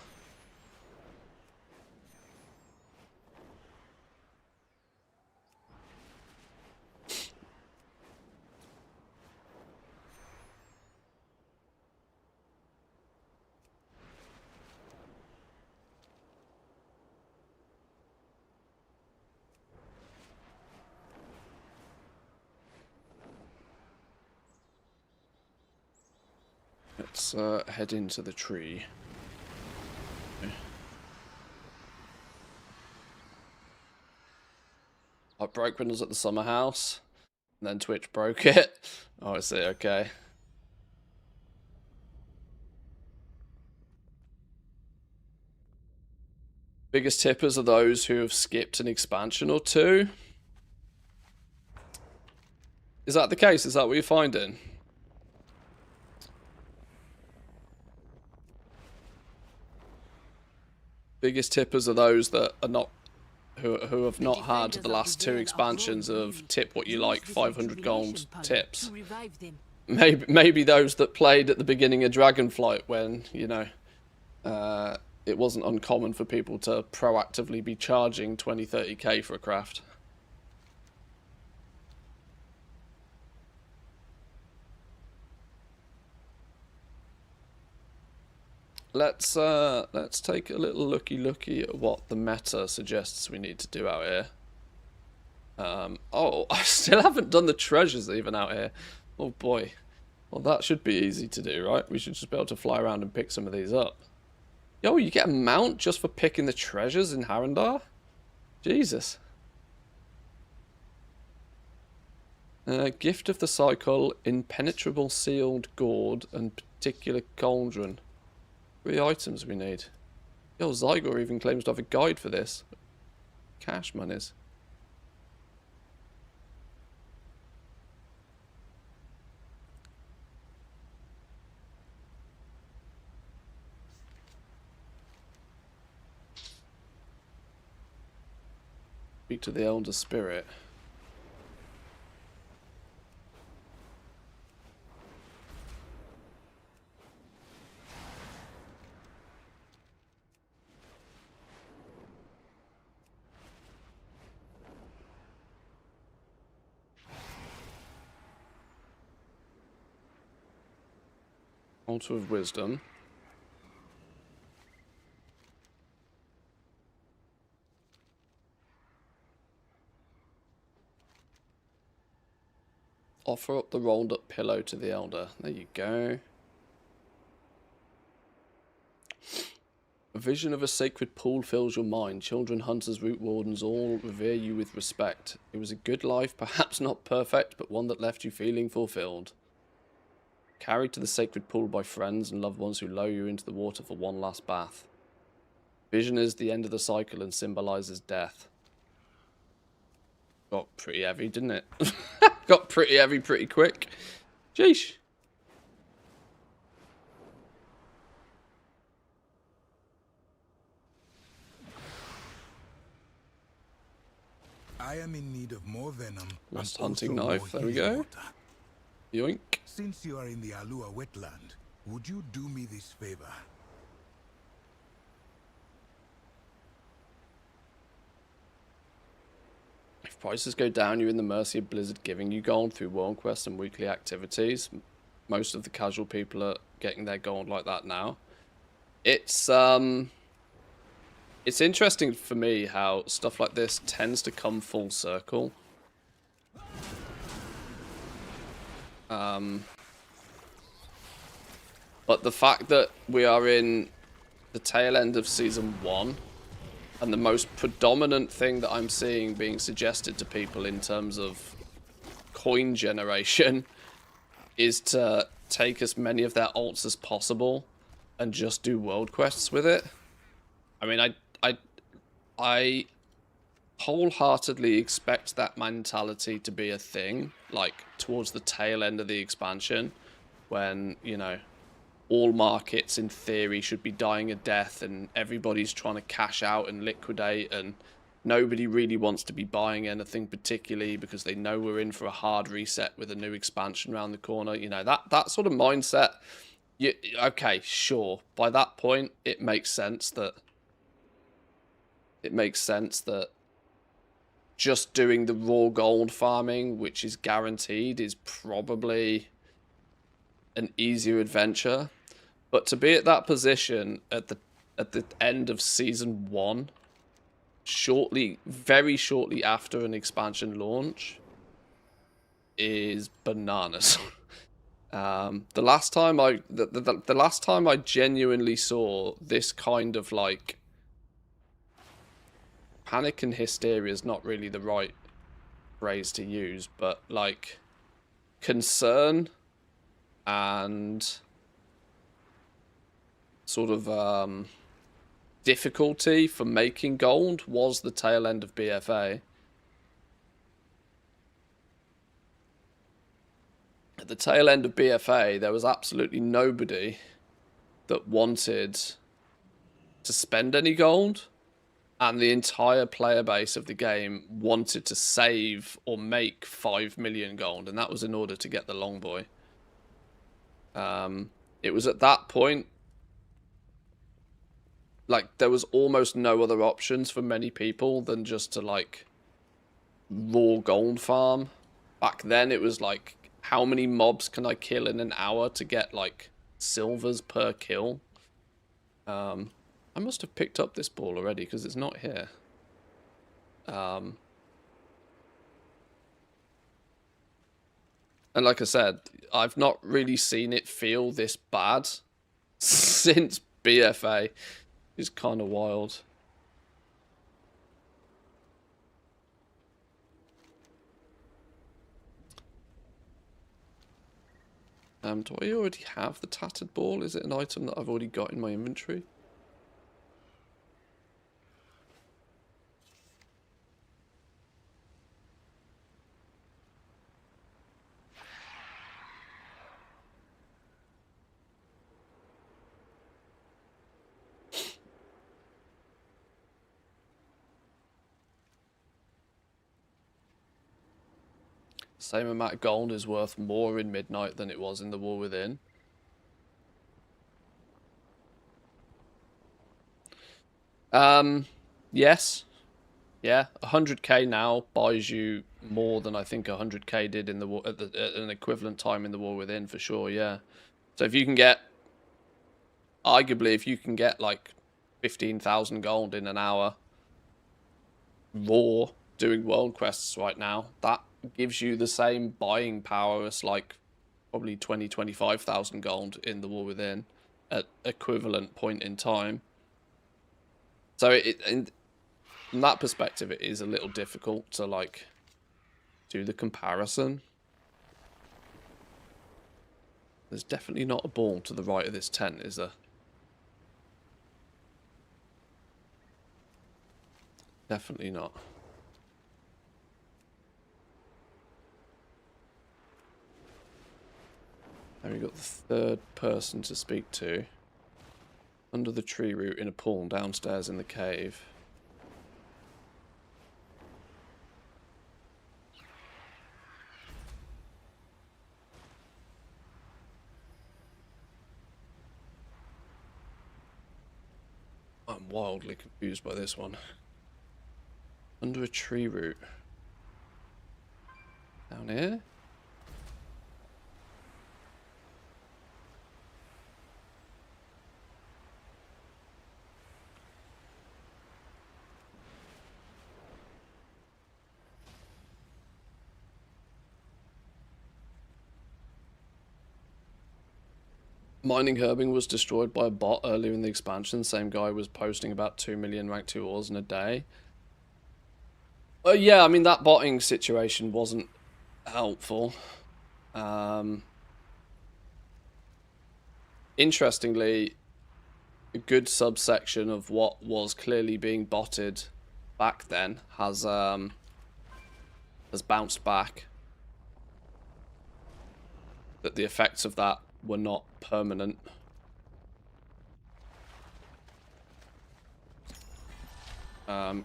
Let's head into the tree. Okay. I broke Windows at the summer house, and then Twitch broke it. Oh, I see, okay. Biggest tippers are those who have skipped an expansion or two. Is that the case? Is that what you're finding? Biggest tippers are those that are not, who have not had the last two expansions of tip what you like 500 gold tips. Maybe those that played at the beginning of Dragonflight when, you know, it wasn't uncommon for people to proactively be charging 20-30k for a craft. Let's take a little looky at what the meta suggests we need to do out here. Oh, I still haven't done the treasures even out here. Oh boy. Well, that should be easy to do, right? We should just be able to fly around and pick some of these up. Yo, you get a mount just for picking the treasures in Harandar? Jesus. Gift of the Cycle, Impenetrable Sealed Gourd, and Particular Cauldron. 3 items we need. Yo, Zygor even claims to have a guide for this. Cash monies. Speak to the Elder Spirit. Altar of Wisdom. Offer up the rolled up pillow to the elder. There you go. A vision of a sacred pool fills your mind. Children, hunters, root wardens all revere you with respect. It was a good life, perhaps not perfect, but one that left you feeling fulfilled. Carried to the sacred pool by friends and loved ones who lower you into the water for one last bath. Vision is the end of the cycle and symbolizes death. Got pretty heavy, didn't it? Got pretty heavy pretty quick. Sheesh. I am in need of more venom. Lost and hunting also knife. more There we healing go. water. Yoink. Since you are in the Alua wetland, would you do me this favor? If prices go down, you're in the mercy of Blizzard giving you gold through world quests and weekly activities. Most of the casual people are getting their gold like that now. It's interesting for me how stuff like this tends to come full circle. But the fact that we are in the tail end of Season 1, and the most predominant thing that I'm seeing being suggested to people in terms of coin generation is to take as many of their alts as possible and just do world quests with it. I mean, I wholeheartedly expect that mentality to be a thing, like towards the tail end of the expansion, when, you know, all markets in theory should be dying a death and everybody's trying to cash out and liquidate and nobody really wants to be buying anything particularly because they know we're in for a hard reset with a new expansion around the corner. You know, that sort of mindset, okay, sure. By that point, it makes sense that just doing the raw gold farming, which is guaranteed, is probably an easier adventure. But to be at that position at the end of Season 1, very shortly after an expansion launch, is bananas. The last time I genuinely saw this kind of, like, panic and hysteria is not really the right phrase to use, but like concern and sort of difficulty for making gold was the tail end of BFA. At the tail end of BFA, there was absolutely nobody that wanted to spend any gold, and the entire player base of the game wanted to save or make 5 million gold, and that was in order to get the Longboy. It was at that point, like, there was almost no other options for many people than just to, like, raw gold farm. Back then, it was like, how many mobs can I kill in an hour to get, like, silvers per kill? I must have picked up this ball already because it's not here. And like I said, I've not really seen it feel this bad since BFA. It's kind of wild. Do I already have the tattered ball? Is it an item that I've already got in my inventory? Same amount of gold is worth more in Midnight than it was in the War Within. Yes. Yeah, 100k now buys you more than I think 100k did in the war, at an equivalent time in the War Within, for sure, yeah. So if you can get arguably, if you can get like 15,000 gold in an hour raw doing world quests right now, that gives you the same buying power as like probably 25,000 gold in the War Within at equivalent point in time. So from that perspective, it is a little difficult to like do the comparison. There's definitely not a ball to the right of this tent, is there? Definitely not. And we got the third person to speak to. Under the tree root in a pool downstairs in the cave. I'm wildly confused by this one. Under a tree root. Down here? Mining Herbing was destroyed by a bot earlier in the expansion. Same guy was posting about 2 million rank 2 ores in a day. Yeah, I mean, that botting situation wasn't helpful. Interestingly, a good subsection of what was clearly being botted back then has bounced back. That the effects of that were not permanent.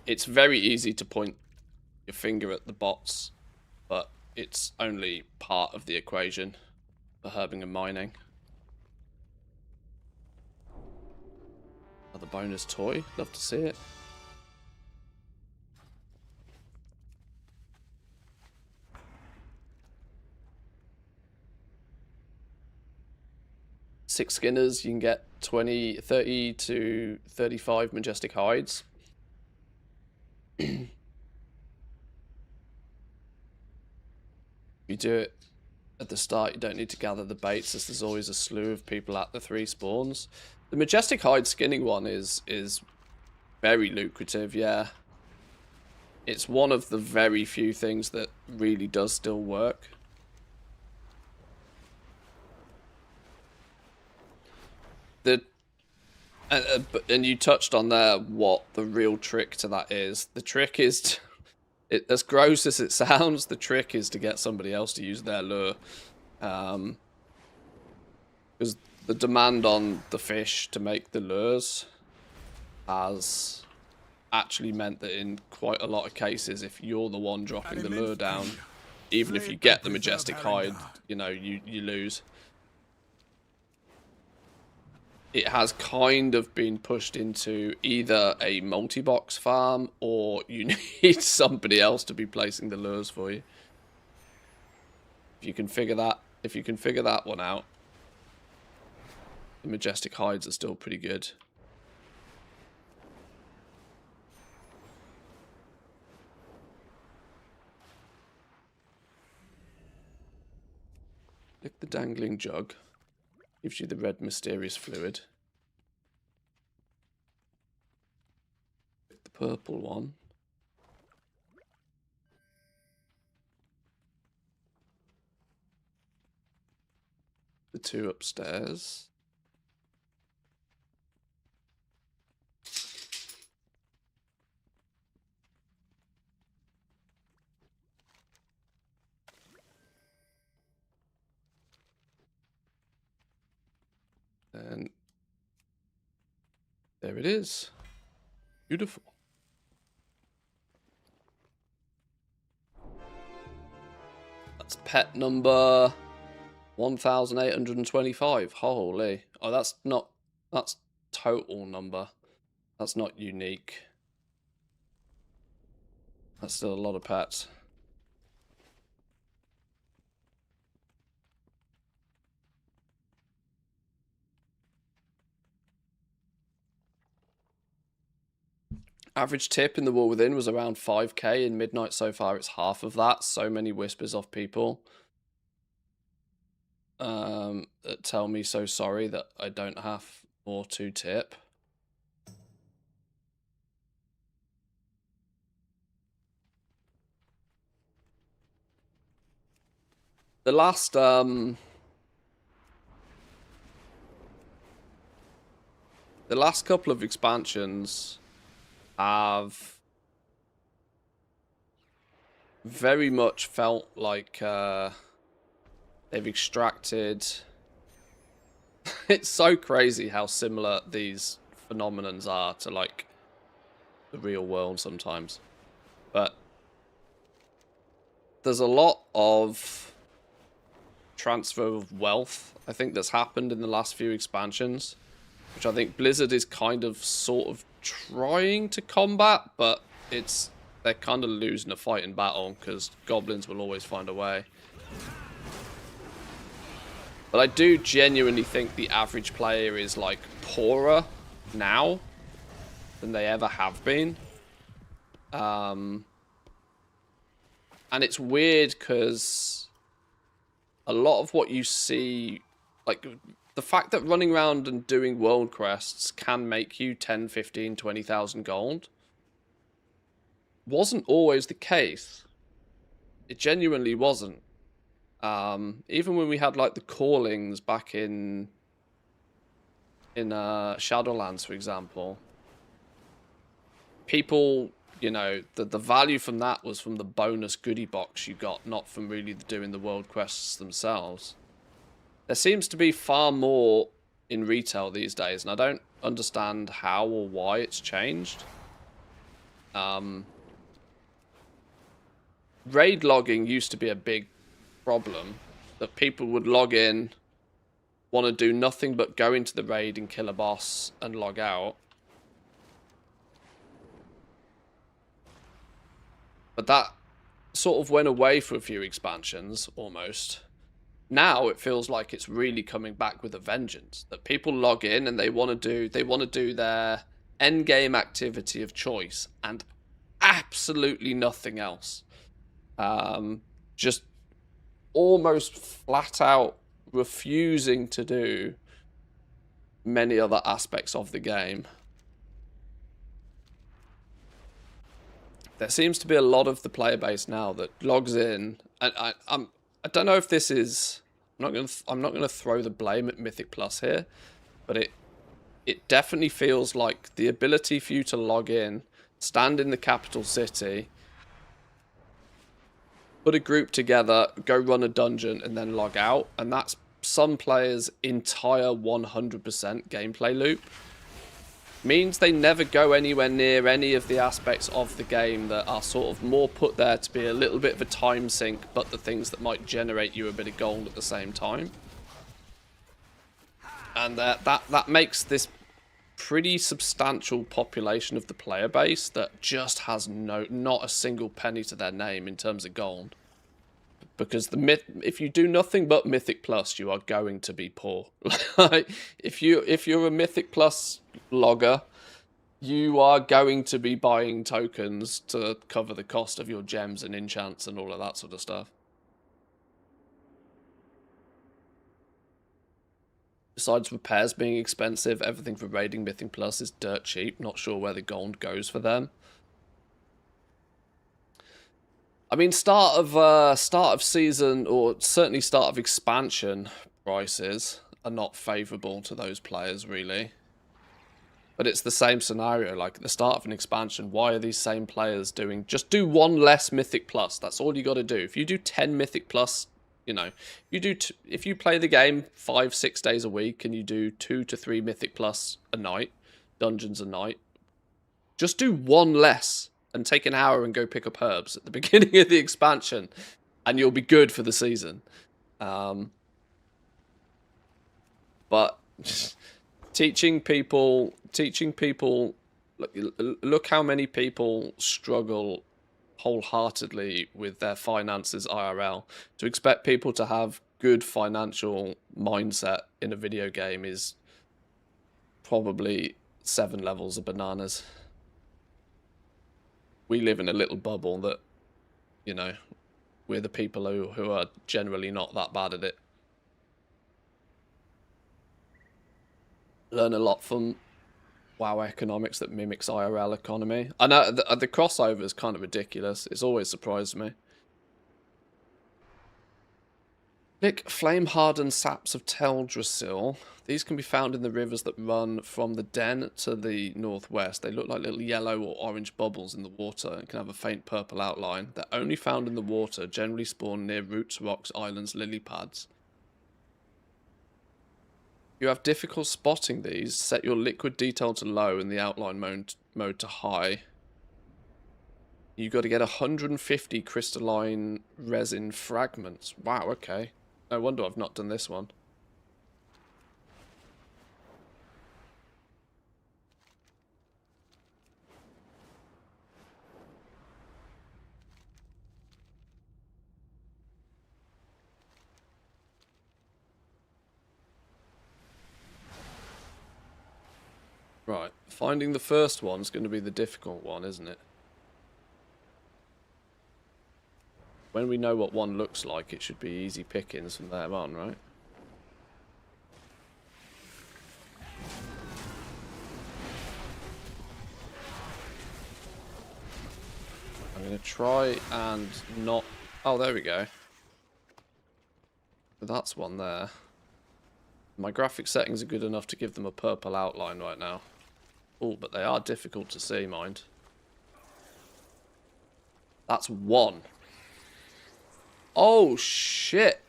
It's very easy to point your finger at the bots, but it's only part of the equation for herbing and mining. Another bonus toy, love to see it. Six skinners, you can get 30 to 35 majestic hides. You do it at the start, you don't need to gather the baits, as there's always a slew of people at the 3 spawns. The majestic hide skinning one is very lucrative, yeah. It's one of the very few things that really does still work. And you touched on there what the real trick to that is. The trick is, as gross as it sounds, the trick is to get somebody else to use their lure. Because the demand on the fish to make the lures has actually meant that in quite a lot of cases, if you're the one dropping the lure down, even if you get the majestic hide, you know, you lose. It has kind of been pushed into either a multi-box farm or you need somebody else to be placing the lures for you. If you can figure that one out, the majestic hides are still pretty good. Lick the dangling jug. Gives you the red mysterious fluid. The purple one. The 2 upstairs. And there it is. Beautiful. That's pet number 1,825. Holy. Oh, that's total number. That's not unique. That's still a lot of pets. Average tip in the War Within was around 5k. In Midnight so far, it's half of that. So many whispers off people that tell me so sorry that I don't have more to tip. The last couple of expansions have very much felt like they've extracted. It's so crazy how similar these phenomenons are to like the real world sometimes, but there's a lot of transfer of wealth, I think, that's happened in the last few expansions, which I think Blizzard is kind of sort of trying to combat, but they're kind of losing a fight in battle because goblins will always find a way. But I do genuinely think the average player is like poorer now than they ever have been. And it's weird because a lot of what you see, like the fact that running around and doing world quests can make you 10, 15, 20,000 gold wasn't always the case. It genuinely wasn't. Even when we had like the callings back in Shadowlands, for example, people, you know, the value from that was from the bonus goodie box you got, not from really doing the world quests themselves. There seems to be far more in retail these days, and I don't understand how or why it's changed. Raid logging used to be a big problem, that people would log in, want to do nothing but go into the raid and kill a boss and log out. But that sort of went away for a few expansions, almost. Now it feels like it's really coming back with a vengeance. That people log in and they want to do their end game activity of choice and absolutely nothing else. Just almost flat out refusing to do many other aspects of the game. There seems to be a lot of the player base now that logs in, and I don't know if this is. I'm not gonna throw the blame at Mythic Plus here, but it definitely feels like the ability for you to log in, stand in the capital city, put a group together, go run a dungeon, and then log out, and that's some players' entire 100% gameplay loop. Means they never go anywhere near any of the aspects of the game that are sort of more put there to be a little bit of a time sink, but the things that might generate you a bit of gold at the same time. And that makes this pretty substantial population of the player base that just has not a single penny to their name in terms of gold. Because if you do nothing but Mythic Plus, you are going to be poor. if you're a Mythic Plus logger, you are going to be buying tokens to cover the cost of your gems and enchants and all of that sort of stuff. Besides repairs being expensive, everything for raiding Mythic Plus is dirt cheap. Not sure where the gold goes for them. I mean, start of season, or certainly start of expansion prices are not favourable to those players, really. But it's the same scenario. Like at the start of an expansion, why are these same players doing? Just do one less Mythic Plus. That's all you got to do. If you do 10 Mythic Plus, you know, if you play the game 5-6 days a week and you do 2 to 3 Mythic Plus a night, dungeons a night, just do one less. And take an hour and go pick up herbs at the beginning of the expansion, and you'll be good for the season. But teaching people, look how many people struggle wholeheartedly with their finances IRL. To expect people to have good financial mindset in a video game is probably 7 levels of bananas. we live in a little bubble that, you know, we're the people who are generally not that bad at it. Learn a lot from WoW economics that mimics IRL economy. I know the crossover is kind of ridiculous. It's always surprised me. Thick flame-hardened saps of Teldrassil. These can be found in the rivers that run from the den to the northwest. They look like little yellow or orange bubbles in the water and can have a faint purple outline. They're only found in the water, generally spawn near roots, rocks, islands, lily pads. You have difficult spotting these. Set your liquid detail to low and the outline mode to high. You got to get 150 crystalline resin fragments. Wow, okay. No wonder I've not done this one. Right, finding the first one's going to be the difficult one, isn't it? When we know what one looks like, it should be easy pickings from there on, right? I'm going to try and not... Oh, there we go. That's one there. My graphic settings are good enough to give them a purple outline right now. Oh, but they are difficult to see, mind. That's one. Oh, shit.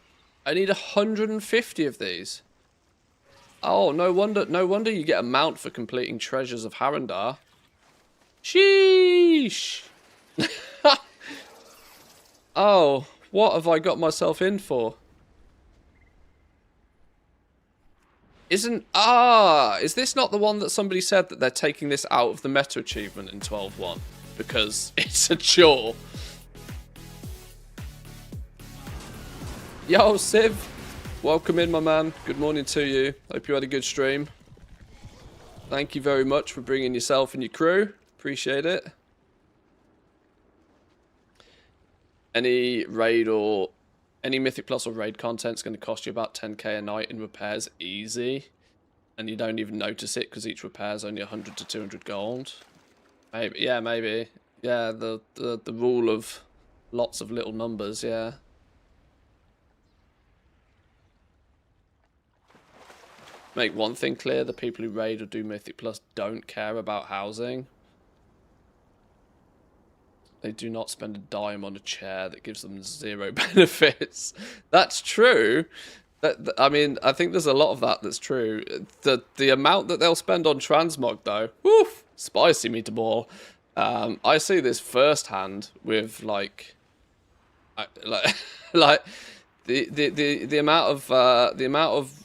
I need 150 of these. Oh, no wonder you get a mount for completing Treasures of Harrendar. Sheesh. Oh, what have I got myself in for? Is this not the one that somebody said that they're taking this out of the meta achievement in 12.1? Because it's a chore. Yo, Civ. Welcome in, my man. Good morning to you. Hope you had a good stream. Thank you very much for bringing yourself and your crew. Appreciate it. Any raid or... Any Mythic Plus or raid content's going to cost you about 10k a night in repairs, easy. And you don't even notice it because each repair is only 100 to 200 gold. Maybe, yeah, maybe. Yeah, the rule of lots of little numbers, yeah. Make one thing clear, the people who raid or do Mythic Plus don't care about housing. They do not spend a dime on a chair that gives them 0 benefits. That's true. I mean, I think there's a lot of that's true. The amount that they'll spend on transmog, though, woof, spicy meatball. I see this firsthand with like the amount of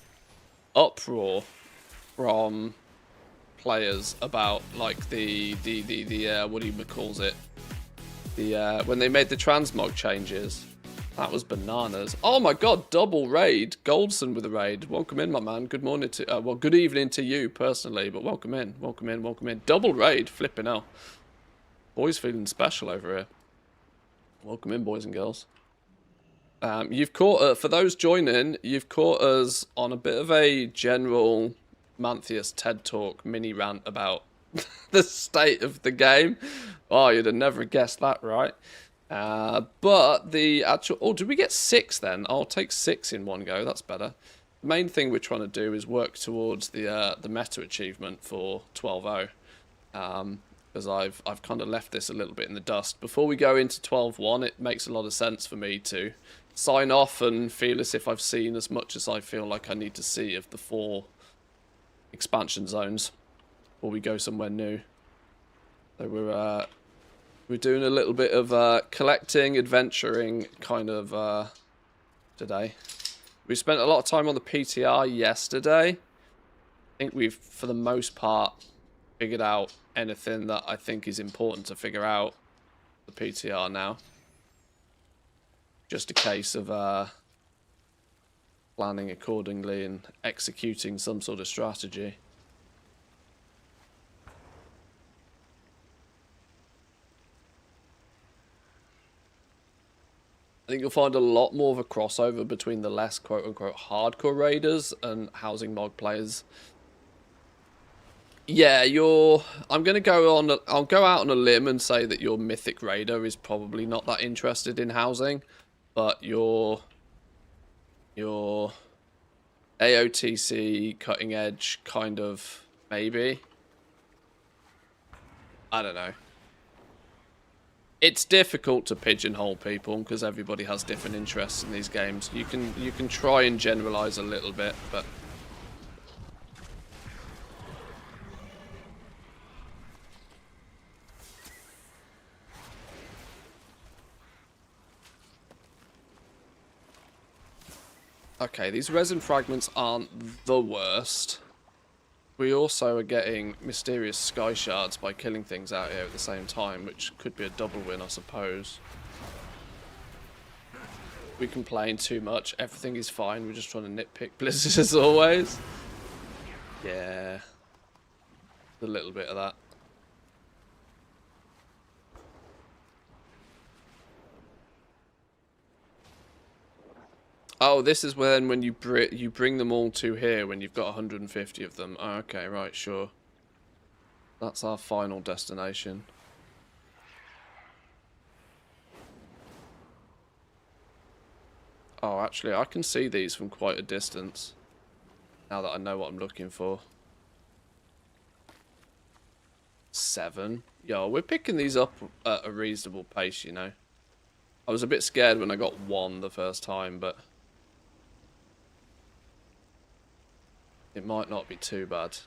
uproar from players about like the what do you calls it? When they made the transmog changes, that was bananas. Oh my god, double raid. Goldson with a raid. Welcome in, my man. Good morning to, well, good evening to you personally, but welcome in, welcome in, welcome in. Double raid, flipping hell. Boys feeling special over here. Welcome in, boys and girls. You've caught, for those joining, you've caught us on a bit of a general Manthias TED Talk mini rant about the state of the game. Oh, you'd have never guessed that, right? But the actual... Oh, did we get 6 then? I'll take 6 in one go. That's better. The main thing we're trying to do is work towards the meta achievement for 12.0. Because I've kind of left this a little bit in the dust. Before we go into 12.1, it makes a lot of sense for me to sign off and feel as if I've seen as much as I feel like I need to see of the 4 expansion zones. Or we go somewhere new. So we're doing a little bit of collecting, adventuring kind of today. We spent a lot of time on the PTR yesterday. I think we've, for the most part, figured out anything that I think is important to figure out the PTR now. Just a case of planning accordingly and executing some sort of strategy. I think you'll find a lot more of a crossover between the less quote-unquote hardcore raiders and housing mod players. Yeah, I'm gonna I'll go out on a limb and say that your mythic raider is probably not that interested in housing, but your AOTC cutting edge kind of maybe. I don't know. It's difficult to pigeonhole people because everybody has different interests in these games. You can try and generalize a little bit, but okay, these resin fragments aren't the worst. We also are getting mysterious sky shards by killing things out here at the same time, which could be a double win, I suppose. We complain too much. Everything is fine. We're just trying to nitpick blizzards as always. Yeah. A little bit of that. Oh, this is when you bring them all to here when you've got 150 of them. Oh, okay, right, sure. That's our final destination. Oh, actually, I can see these from quite a distance. Now that I know what I'm looking for. 7. Yo, we're picking these up at a reasonable pace, you know. I was a bit scared when I got 1 the first time, but it might not be too bad.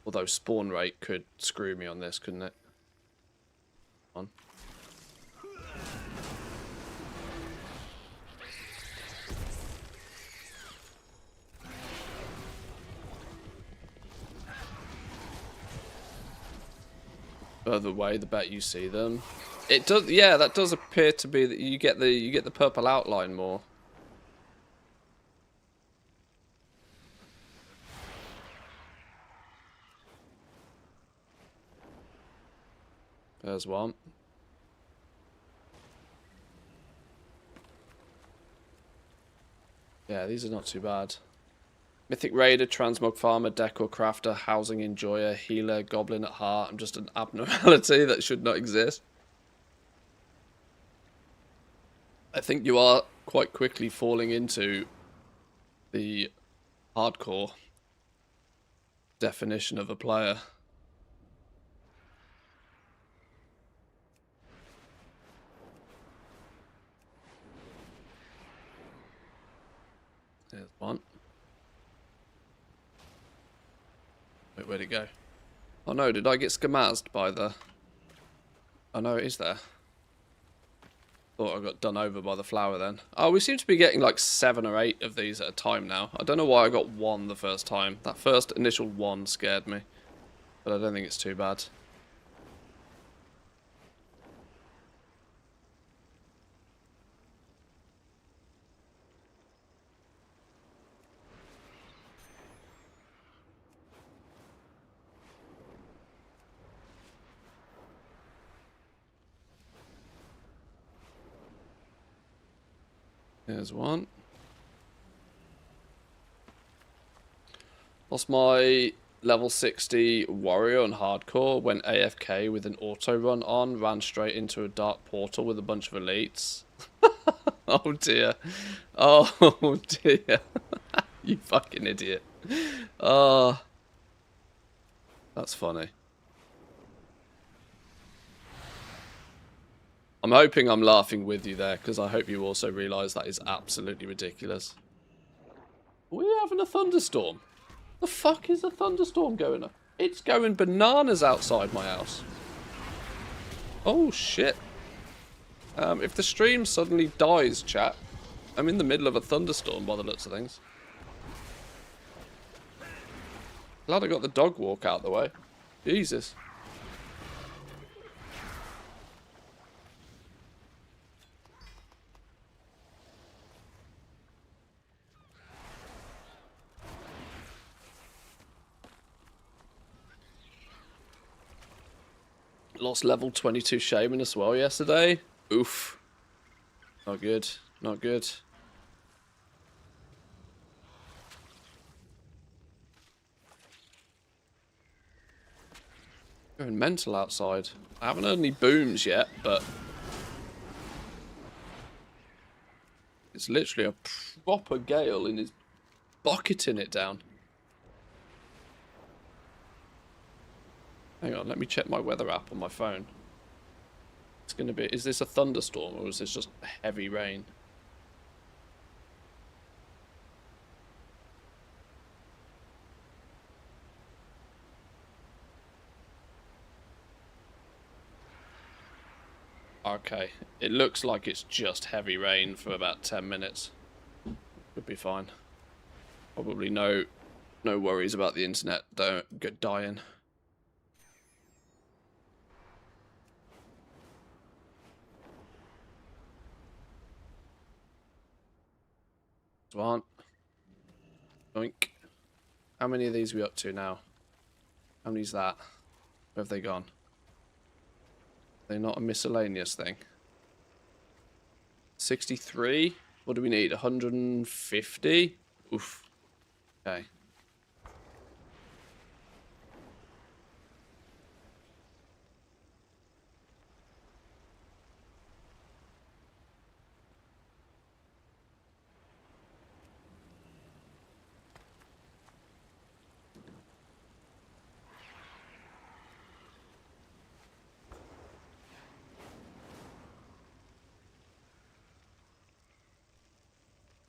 Although spawn rate could screw me on this, couldn't it? Come on. Further away, the better you see them. It does, yeah. That does appear to be that you get the purple outline more. There's one. Yeah, these are not too bad. Mythic Raider, Transmog Farmer, Decor Crafter, Housing Enjoyer, Healer, Goblin at Heart. I'm just an abnormality that should not exist. I think you are quite quickly falling into the hardcore definition of a player. There's one. Wait, where'd it go? Oh no, did I get skamazed by the... Oh no, it is there. Thought I got done over by the flower then. Oh, we seem to be getting like 7 or 8 of these at a time now. I don't know why I got 1 the first time. That first initial 1 scared me. But I don't think it's too bad. Here's one. Lost my level 60 warrior on hardcore, went AFK with an auto run on, ran straight into a dark portal with a bunch of elites. Oh dear. Oh dear. You fucking idiot. Oh. That's funny. I'm hoping I'm laughing with you there, because I hope you also realise that is absolutely ridiculous. Are we having a thunderstorm? The fuck is a thunderstorm going on? It's going bananas outside my house. Oh shit. If the stream suddenly dies, chat, I'm in the middle of a thunderstorm by the looks of things. Glad I got the dog walk out the way. Jesus. Lost level 22 Shaman as well yesterday. Oof. Not good. Not good. Going mental outside. I haven't heard any booms yet, but it's literally a proper gale and it's bucketing it down. Hang on, let me check my weather app on my phone. It's going to be... Is this a thunderstorm or is this just heavy rain? Okay, it looks like it's just heavy rain for about 10 minutes. Could be fine. Probably no worries about the internet don't get dying. Swan. Doink. How many of these are we up to now? How many's that? Where have they gone? They're not a miscellaneous thing. 63? What do we need? 150? Oof. Okay.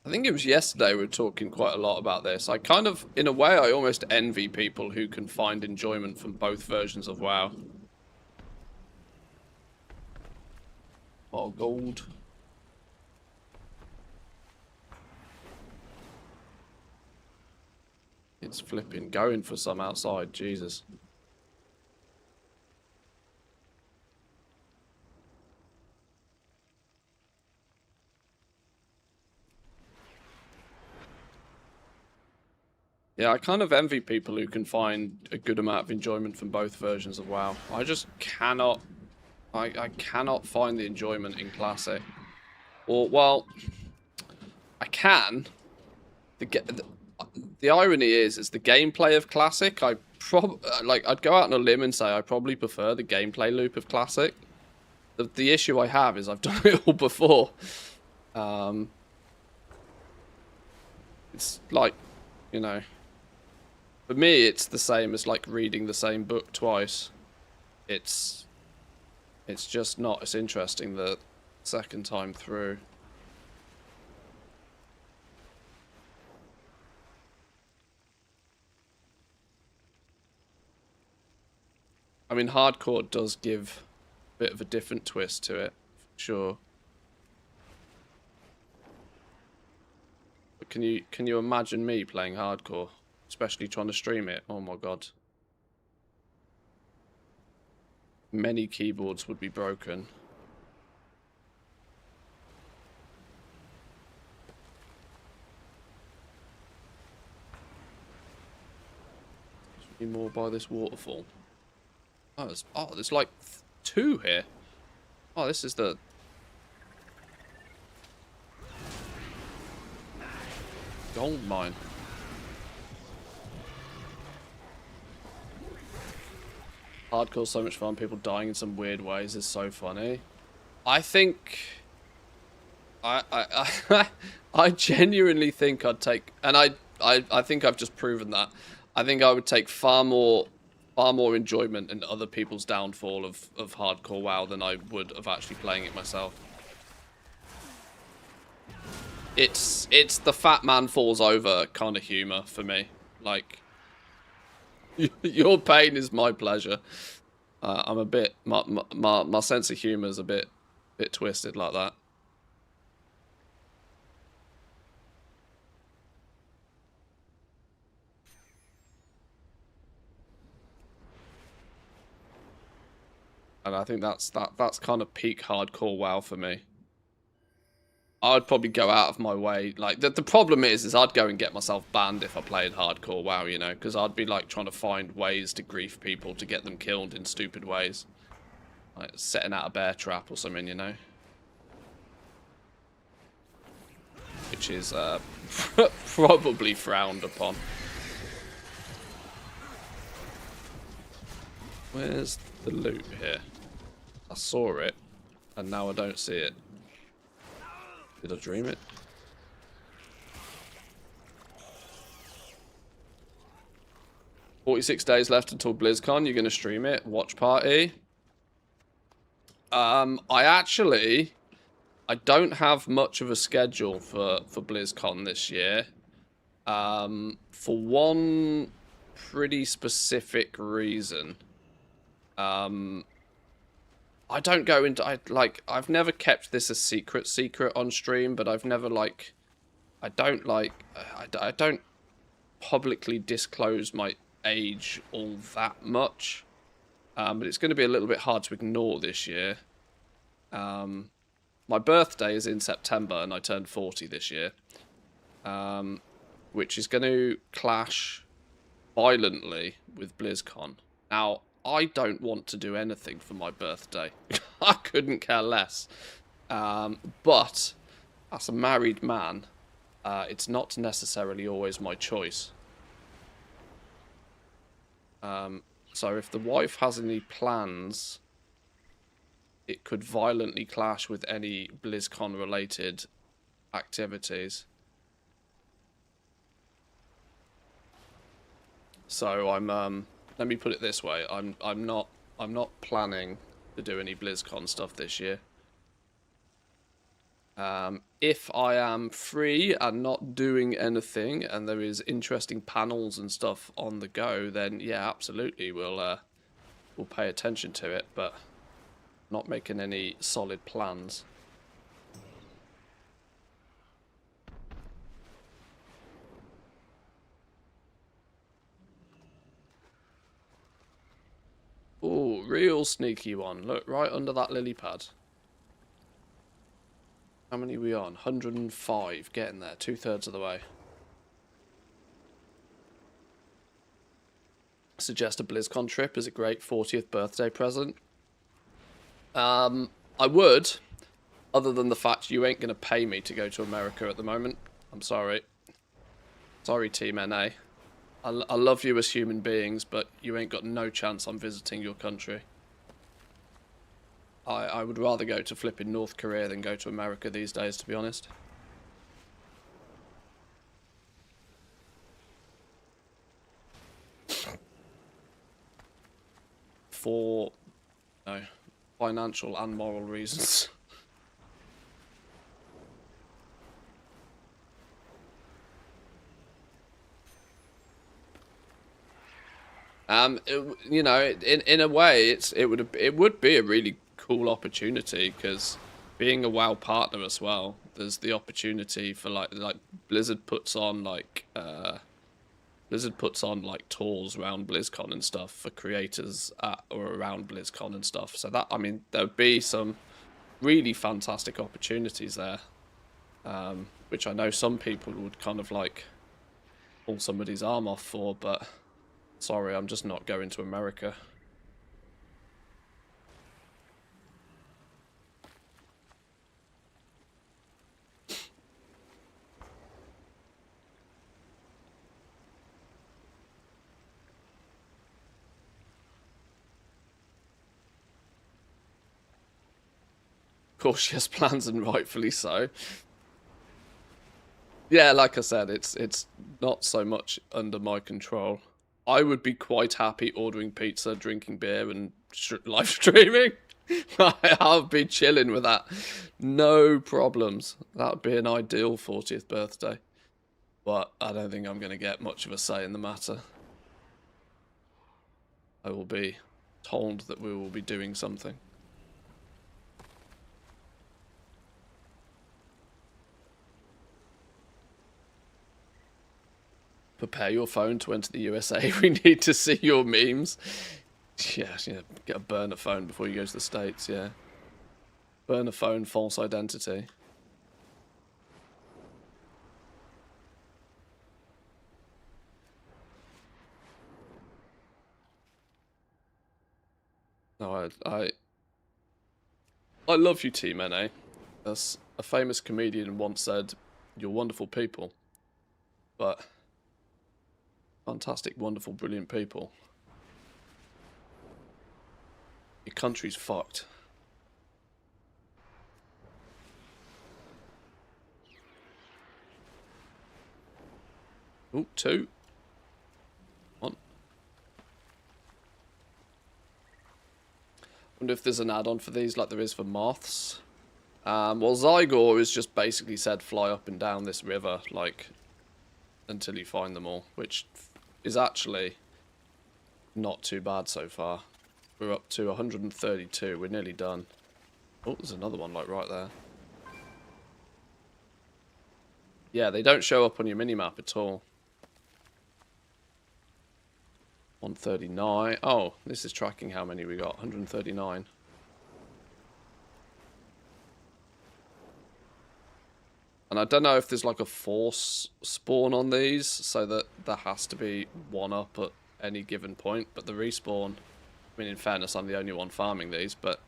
I think it was yesterday we were talking quite a lot about this. I kind of, in a way, I almost envy people who can find enjoyment from both versions of WoW. Oh, gold. It's flipping going for some outside, Jesus. Yeah, I kind of envy people who can find a good amount of enjoyment from both versions of WoW. I just cannot... I cannot find the enjoyment in Classic. Or, well... I can. The irony is the gameplay of Classic, I'd go out on a limb and say I probably prefer the gameplay loop of Classic. The issue I have is I've done it all before. It's like, you know... For me, it's the same as like reading the same book twice. It's just not as interesting the second time through. I mean, hardcore does give a bit of a different twist to it, for sure. But can you imagine me playing hardcore? Especially trying to stream it. Oh my god. Many keyboards would be broken. Any more by this waterfall? Oh, there's like 2 here. Oh, this is the... gold mine. Hardcore's so much fun. People dying in some weird ways is so funny. I think... I genuinely think I'd take... And I think I've just proven that. I think I would take far more enjoyment in other people's downfall of hardcore WoW than I would of actually playing it myself. It's the fat man falls over kind of humor for me. Like... Your pain is my pleasure. I'm a bit... My sense of humour is a bit twisted like that. And I think that's kind of peak hardcore WoW for me. I'd probably go out of my way. Like the problem is I'd go and get myself banned if I played hardcore WoW, you know, because I'd be like trying to find ways to grief people to get them killed in stupid ways, like setting out a bear trap or something, you know. which is probably frowned upon. Where's the loot here? I saw it, and now I don't see it. Did I dream it? "46 days left until BlizzCon. You're going to stream it? Watch party?" I don't have much of a schedule for BlizzCon this year. For one pretty specific reason. I don't go into... I've never kept this a secret on stream, but I've never, I don't publicly disclose my age all that much. But it's going to be a little bit hard to ignore this year. My birthday is in September, and I turned 40 this year. Which is going to clash violently with BlizzCon. Now, I don't want to do anything for my birthday. I couldn't care less. But, as a married man, it's not necessarily always my choice. So if the wife has any plans, it could violently clash with any BlizzCon-related activities. So I'm let me put it this way, I'm not planning to do any BlizzCon stuff this year. If I am free and not doing anything and there is interesting panels and stuff on the go, then yeah, absolutely we'll pay attention to it, but not making any solid plans. Ooh, real sneaky one. Look, right under that lily pad. How many are we on? 105. Getting there. 2/3 of the way. Suggest a BlizzCon trip as a great 40th birthday present. I would, other than the fact you ain't going to pay me to go to America at the moment. I'm sorry. Sorry, Team NA. I love you as human beings, but you ain't got no chance on visiting your country. I would rather go to flipping North Korea than go to America these days, to be honest. For, no, financial and moral reasons. You know, in a way, it would be a really cool opportunity, because being a WoW partner as well, there's the opportunity for like Blizzard puts on like tours around BlizzCon and stuff for creators at or around BlizzCon and stuff. So that, I mean, there would be some really fantastic opportunities there, which I know some people would kind of like pull somebody's arm off for, but sorry, I'm just not going to America. Of course she has plans, and rightfully so. Yeah, like I said, it's not so much under my control. I would be quite happy ordering pizza, drinking beer, and live streaming. I'll be chilling with that. No problems. That would be an ideal 40th birthday. But I don't think I'm going to get much of a say in the matter. I will be told that we will be doing something. Prepare your phone to enter the USA. We need to see your memes. Yeah, get a burner phone before you go to the States, yeah. Burner phone, false identity. No, I love you, Team NA. As a famous comedian once said, you're wonderful people. But fantastic, wonderful, brilliant people. Your country's fucked. Ooh, 2. One. Wonder if there's an add-on for these like there is for moths. Well, Zygor is just basically said fly up and down this river, like, until you find them all, which is actually not too bad so far. We're up to 132. We're nearly done. Oh, there's another one, like, right there. Yeah, they don't show up on your minimap at all. 139. Oh, this is tracking how many we got. 139. And I don't know if there's like a force spawn on these, so that there has to be one up at any given point. But the respawn, I mean, in fairness, I'm the only one farming these, but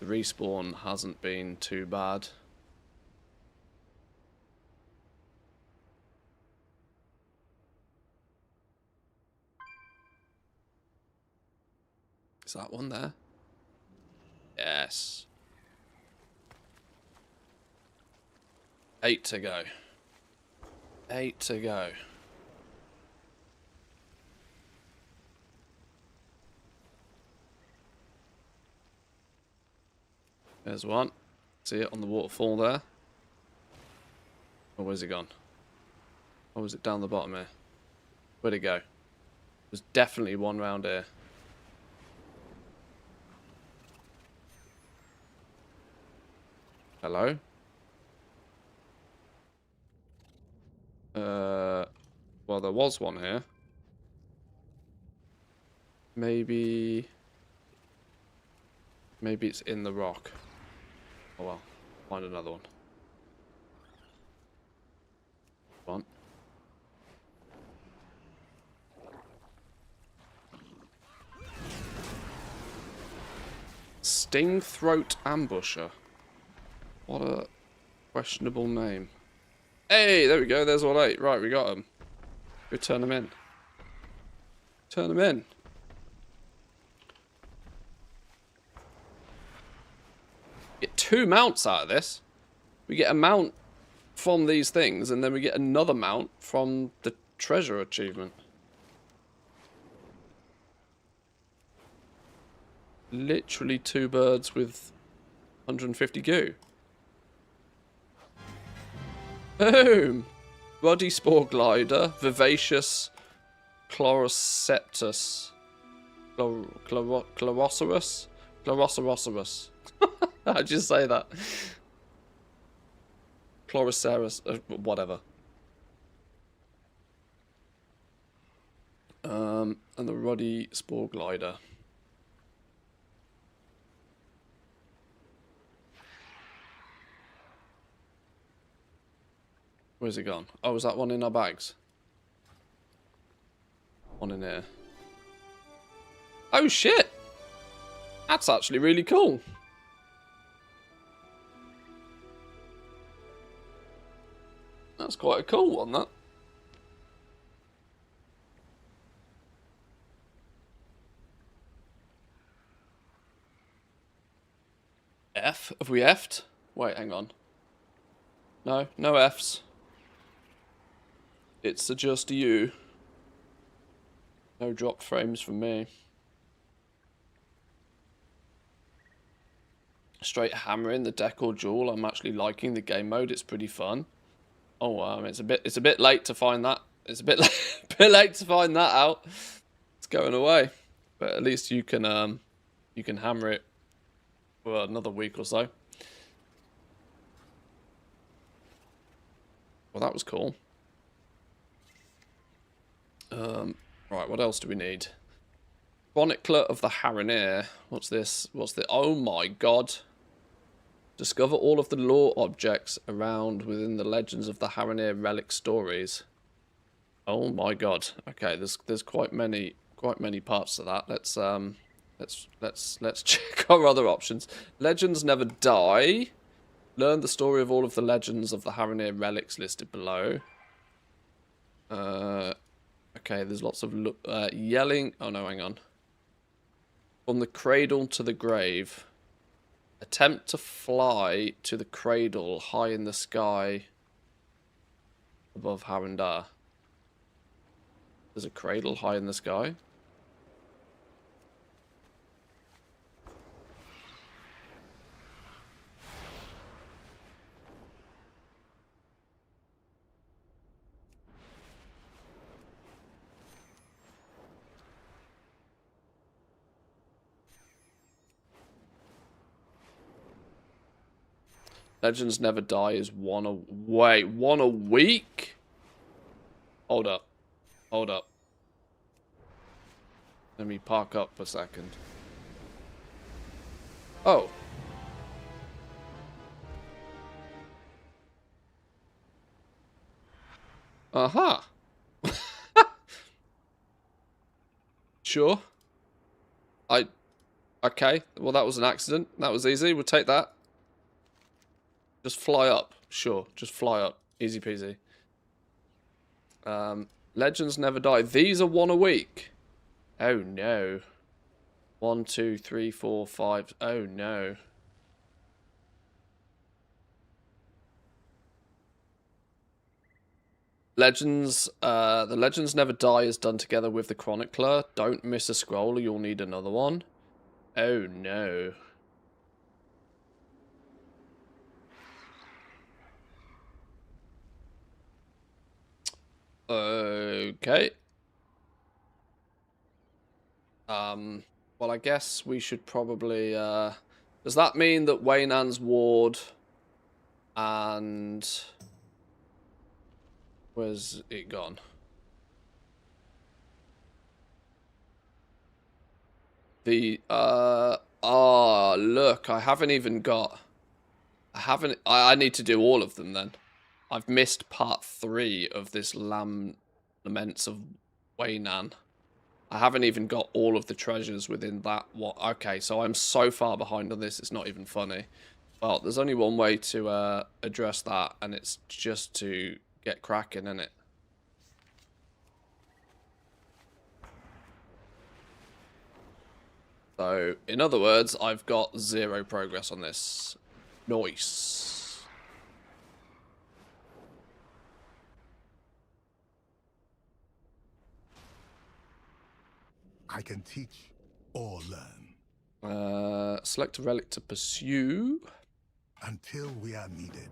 the respawn hasn't been too bad. Is that one there? Yes. 8 to go. 8 to go. There's one. See it on the waterfall there. Oh, where's it gone? Or was it down the bottom here? Where'd it go? There's definitely one round here. Hello? Well, there was one here. Maybe it's in the rock. Oh well, find another one. One. Stingthroat Ambusher. What a questionable name. Hey, there we go. There's all 8. Right, we got them. Go turn them in. Turn them in. Get 2 mounts out of this. We get a mount from these things, and then we get another mount from the treasure achievement. Literally 2 birds with 150 goo. Boom! Ruddy Spore Glider, Vivacious Chloroceptus, Chlorocerus? Chlorocerocerus. How'd you say that? Chlorocerus, whatever. And the Ruddy Spore Glider. Where's it gone? Oh, is that one in our bags? One in here. Oh shit! That's actually really cool. That's quite a cool one, that. F? Have we F'd? Wait, hang on. No, no F's. It's just you. No dropped frames from me. Straight hammering the deck or jewel. I'm actually liking the game mode. It's pretty fun. Oh wow, it's a bit late to find that. It's a bit late to find that out. It's going away, but at least you can hammer it for another week or so. Well, that was cool. Right, what else do we need? Chronicler of the Harroneer. What's this? What's the? Oh my god. Discover all of the lore objects around within the legends of the Harroneer relic stories. Oh my god. Okay, there's quite many parts to that. Let's check our other options. Legends never die. Learn the story of all of the legends of the Haranir relics listed below. Okay, there's lots of yelling. Oh no, hang on. From the cradle to the grave. Attempt to fly to the cradle high in the sky above Harandar. There's a cradle high in the sky. Legends Never Die is one a... Wait, one a week? Hold up. Hold up. Let me park up a second. Oh. Uh-huh. Sure. Okay. Well, that was an accident. That was easy. We'll take that. Just fly up. Sure. Just fly up. Easy peasy. Legends Never Die. These are one a week. Oh, no. 1, 2, 3, 4, 5. Oh, no. Legends, the Legends Never Die is done together with the Chronicler. Don't miss a scroll or you'll need another one. Oh, no. Okay. Well, I guess we should probably, does that mean that Waynan's Ward and... Where's it gone? The, look, I haven't even got... I need to do all of them then. I've missed part 3 of this Laments of Waynan. I haven't even got all of the treasures within that. What? Okay, so I'm so far behind on this, it's not even funny. Well, there's only one way to address that, and it's just to get cracking, innit? So, in other words, I've got 0 progress on this. Nice. I can teach or learn. Select a relic to pursue. Until we are needed.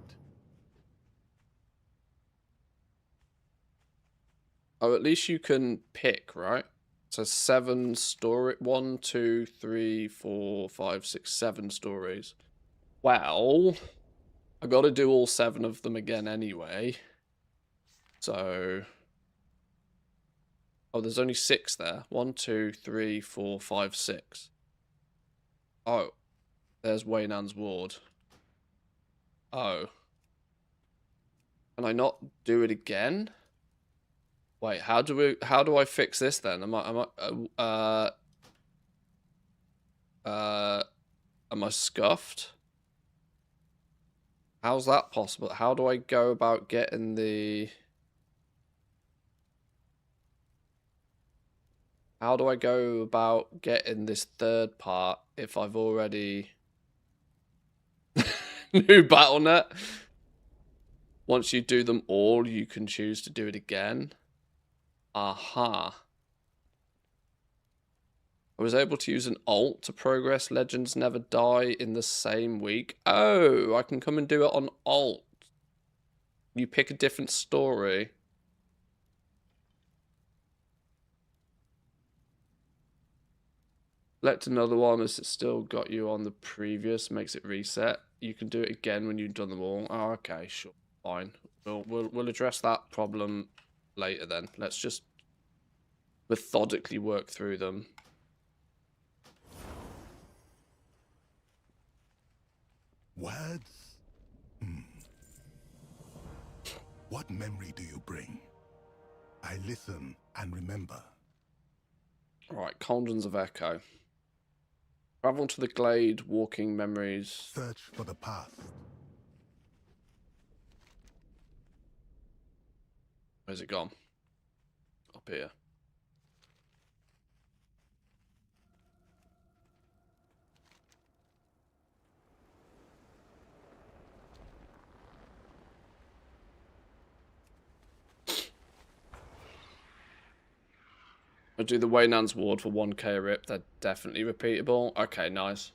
Oh, at least you can pick, right? So 7 story. 1, 2, 3, 4, 5, 6, 7 stories. Well, I got to do all 7 of them again anyway. So, oh, there's only 6 there. 1, 2, 3, 4, 5, 6. Oh, there's Waynan's Ward. Oh, can I not do it again? Wait, how do I fix this then? Am I scuffed? How's that possible? How do I go about getting the... How do I go about getting this 3rd part if I've already... New BattleNet? Once you do them all, you can choose to do it again. Aha. I was able to use an alt to progress Legends Never Die in the same week. Oh, I can come and do it on alt. You pick a different story. Select another one as it's still got you on the previous, makes it reset. You can do it again when you've done them all. Oh, okay, sure, fine. We'll address that problem later then. Let's just methodically work through them. Words? What memory do you bring? I listen and remember. Alright, Cauldrons of Echo. Travel to the glade, walking memories. Search for the past. Where's it gone? Up here. I'll do the Waynan's Ward for 1k a rip. They're definitely repeatable. Okay, nice.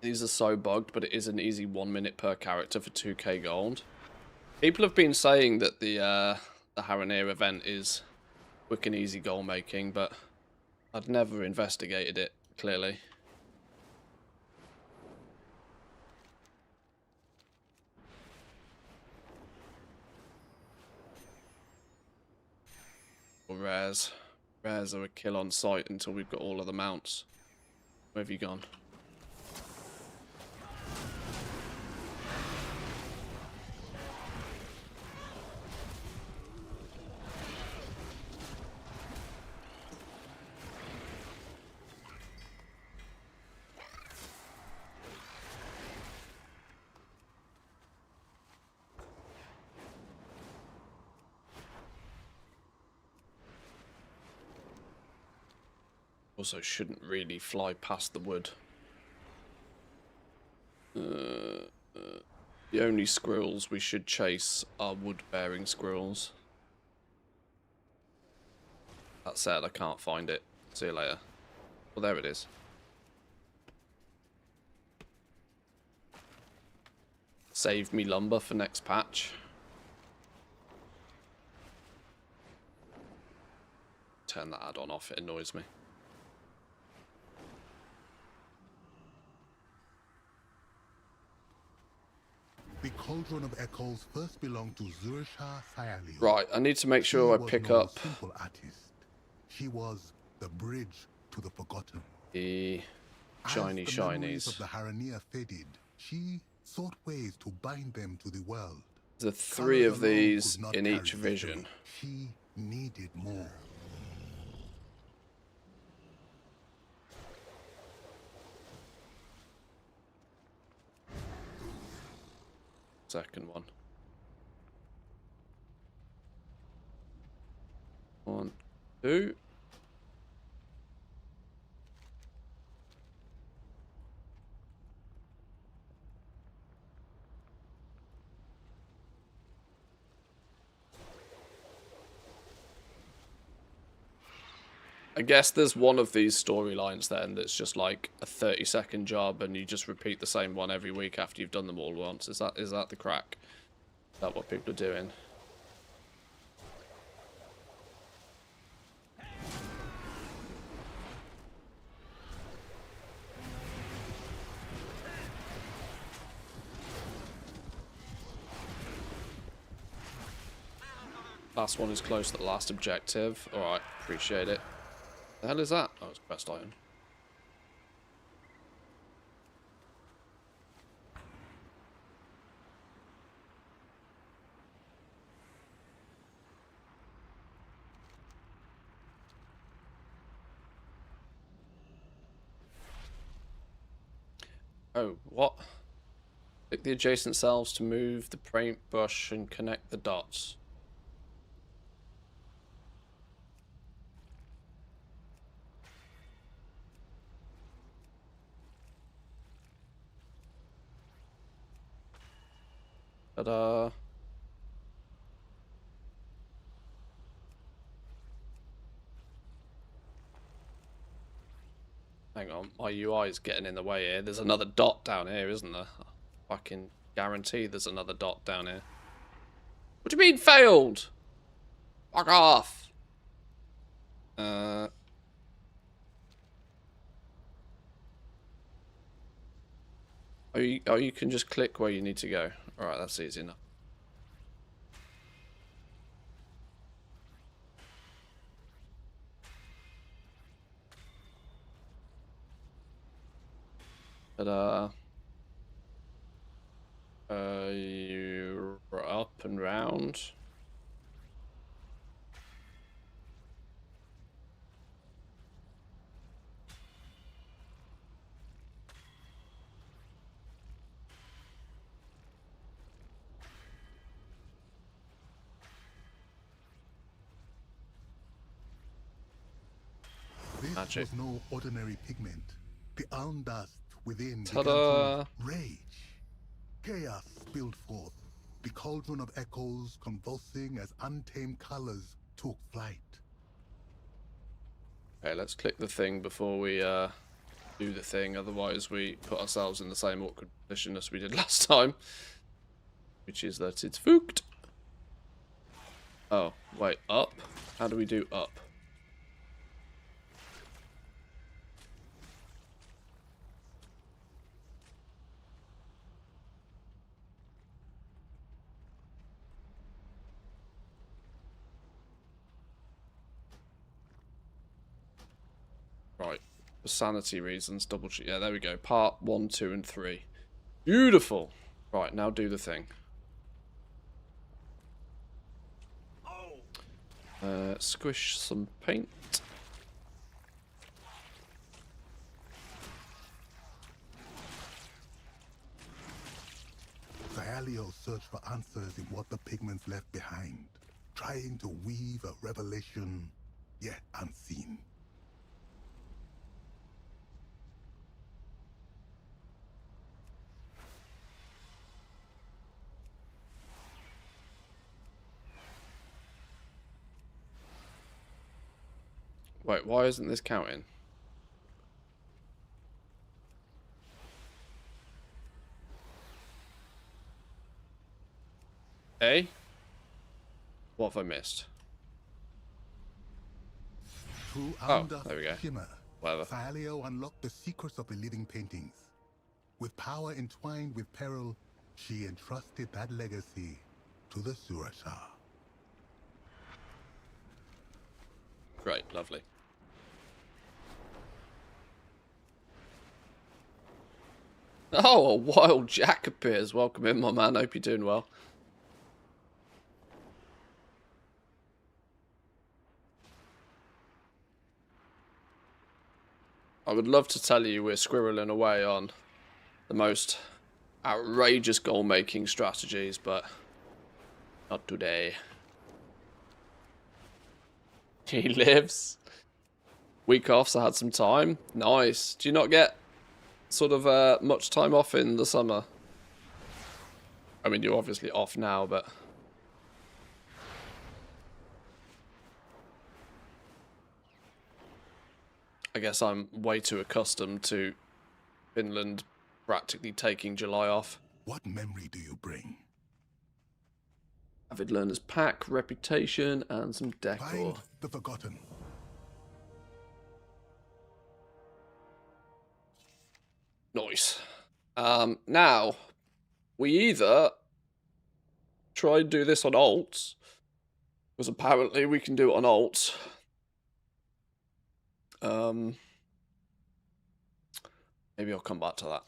These are so bugged, but it is an easy 1 minute per character for 2k gold. People have been saying that the Haranir event is quick and easy goal making, but I'd never investigated it, clearly. Or rares. Rares are a kill on sight until we've got all of the mounts. Where have you gone? Also shouldn't really fly past the wood. The only squirrels we should chase are wood-bearing squirrels. That said, I can't find it. See you later. Well, there it is. Save me lumber for next patch. Turn that add-on off, it annoys me. The Cauldron of Echoes first belonged to Zurishar Sayali. Right, I need to make sure I pick up a simple artist. She was the bridge to the forgotten. the shiny As the memories shinies. of the Haranir faded, she sought ways to bind them to the world. There's 3 of Colors alone these could not in carry each the vision. story. She needed more. Second one. 1, 2. I guess there's one of these storylines then that's just like a 30-second job and you just repeat the same one every week after you've done them all once. Is that the crack? Is that what people are doing? Last one is close to the last objective. Alright, appreciate it. The hell is that? Oh, it's quest iron. Oh, what? Click the adjacent cells to move the paintbrush and connect the dots. Ta-da. Hang on, my UI is getting in the way here. There's another dot down here, isn't there? I fucking guarantee there's another dot down here. What do you mean failed? Fuck off. Oh, you can just click where you need to go. Alright, that's easy enough. Ta-da. You're up and round. Magic. was no ordinary pigment. The dust within began Ta-da! to rage. Chaos spilled forth, the cauldron of echoes convulsing as untamed colors took flight. Okay, let's click the thing before we do the thing, otherwise we put ourselves in the same awkward position as we did last time. Which is that it's fooked. Oh, wait, up? How do we do up? Right, for sanity reasons, double check. Yeah, there we go. Part 1, 2, and 3. Beautiful. Right, now do the thing. Squish some paint. Thalio searched for answers in what the pigments left behind, trying to weave a revelation yet unseen. Wait, why isn't this counting? Eh? What have I missed? Through Oh, there we go. shimmer, Whatever. Thalio unlocked the secrets of the living paintings. With power entwined with peril, she entrusted that legacy to the Surasha. Great, lovely. Oh, a wild Jack appears. Welcome in, my man. Hope you're doing well. I would love to tell you we're squirreling away on the most outrageous goal-making strategies, but not today. He lives. Week off, so I had some time. Nice. Do you not get sort of much time off in the summer? I mean, you're obviously off now, but... I guess I'm way too accustomed to Finland practically taking July off. What memory do you bring? Avid Learner's Pack, Reputation, and some decor. Find the forgotten. Nice. Now, we either try and do this on alts, because apparently we can do it on alts. Maybe I'll come back to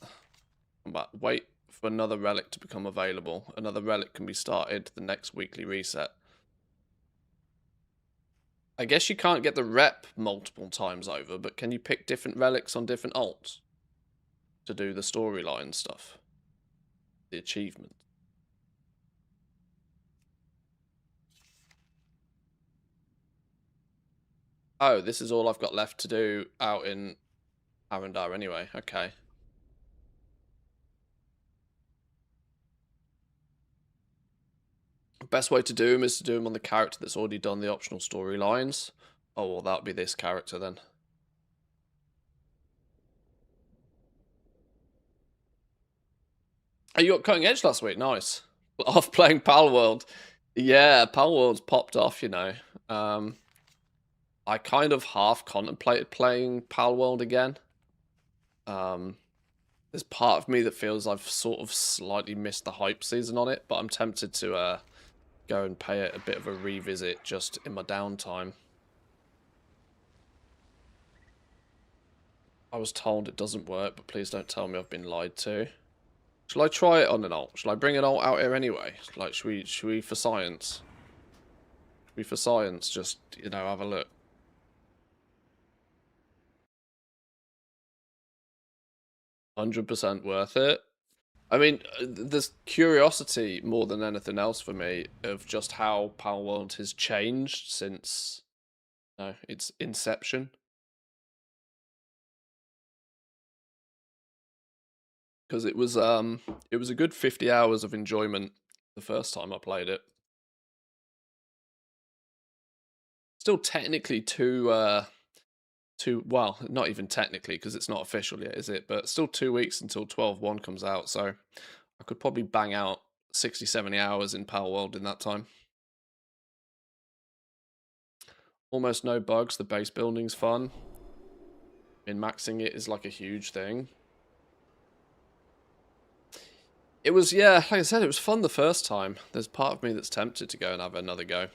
that. Wait for another relic to become available. Another relic can be started the next weekly reset. I guess you can't get the rep multiple times over, but can you pick different relics on different alts to do the storyline stuff? The achievement. Oh, this is all I've got left to do out in Arendar anyway. Okay. Best way to do them is to do them on the character that's already done the optional storylines. Oh, well, that would be this character then. Oh, you got Cutting Edge last week? Nice. Off playing Pal World. Yeah, Pal World's popped off, you know. I kind of half contemplated playing Pal World again. There's part of me that feels I've sort of slightly missed the hype season on it, but I'm tempted to go and pay it a bit of a revisit just in my downtime. I was told it doesn't work, but please don't tell me I've been lied to. Shall I try it on an alt? Shall I bring an alt out here anyway? Like, should we for science? Should we for science just, you know, have a look? %100% worth it. I mean, there's curiosity more than anything else for me of just how Pal World has changed since, its inception. because it was a good 50 hours of enjoyment the first time I played it. Still technically well, not even technically because it's not official yet, is it? But still 2 weeks until 12.1 comes out, so I could probably bang out 60, 70 hours in Pal World in that time. Almost no bugs. The base building's fun. Min-maxing it is like a huge thing. It was, yeah, like I said, it was fun the first time. There's part of me that's tempted to go and have another go.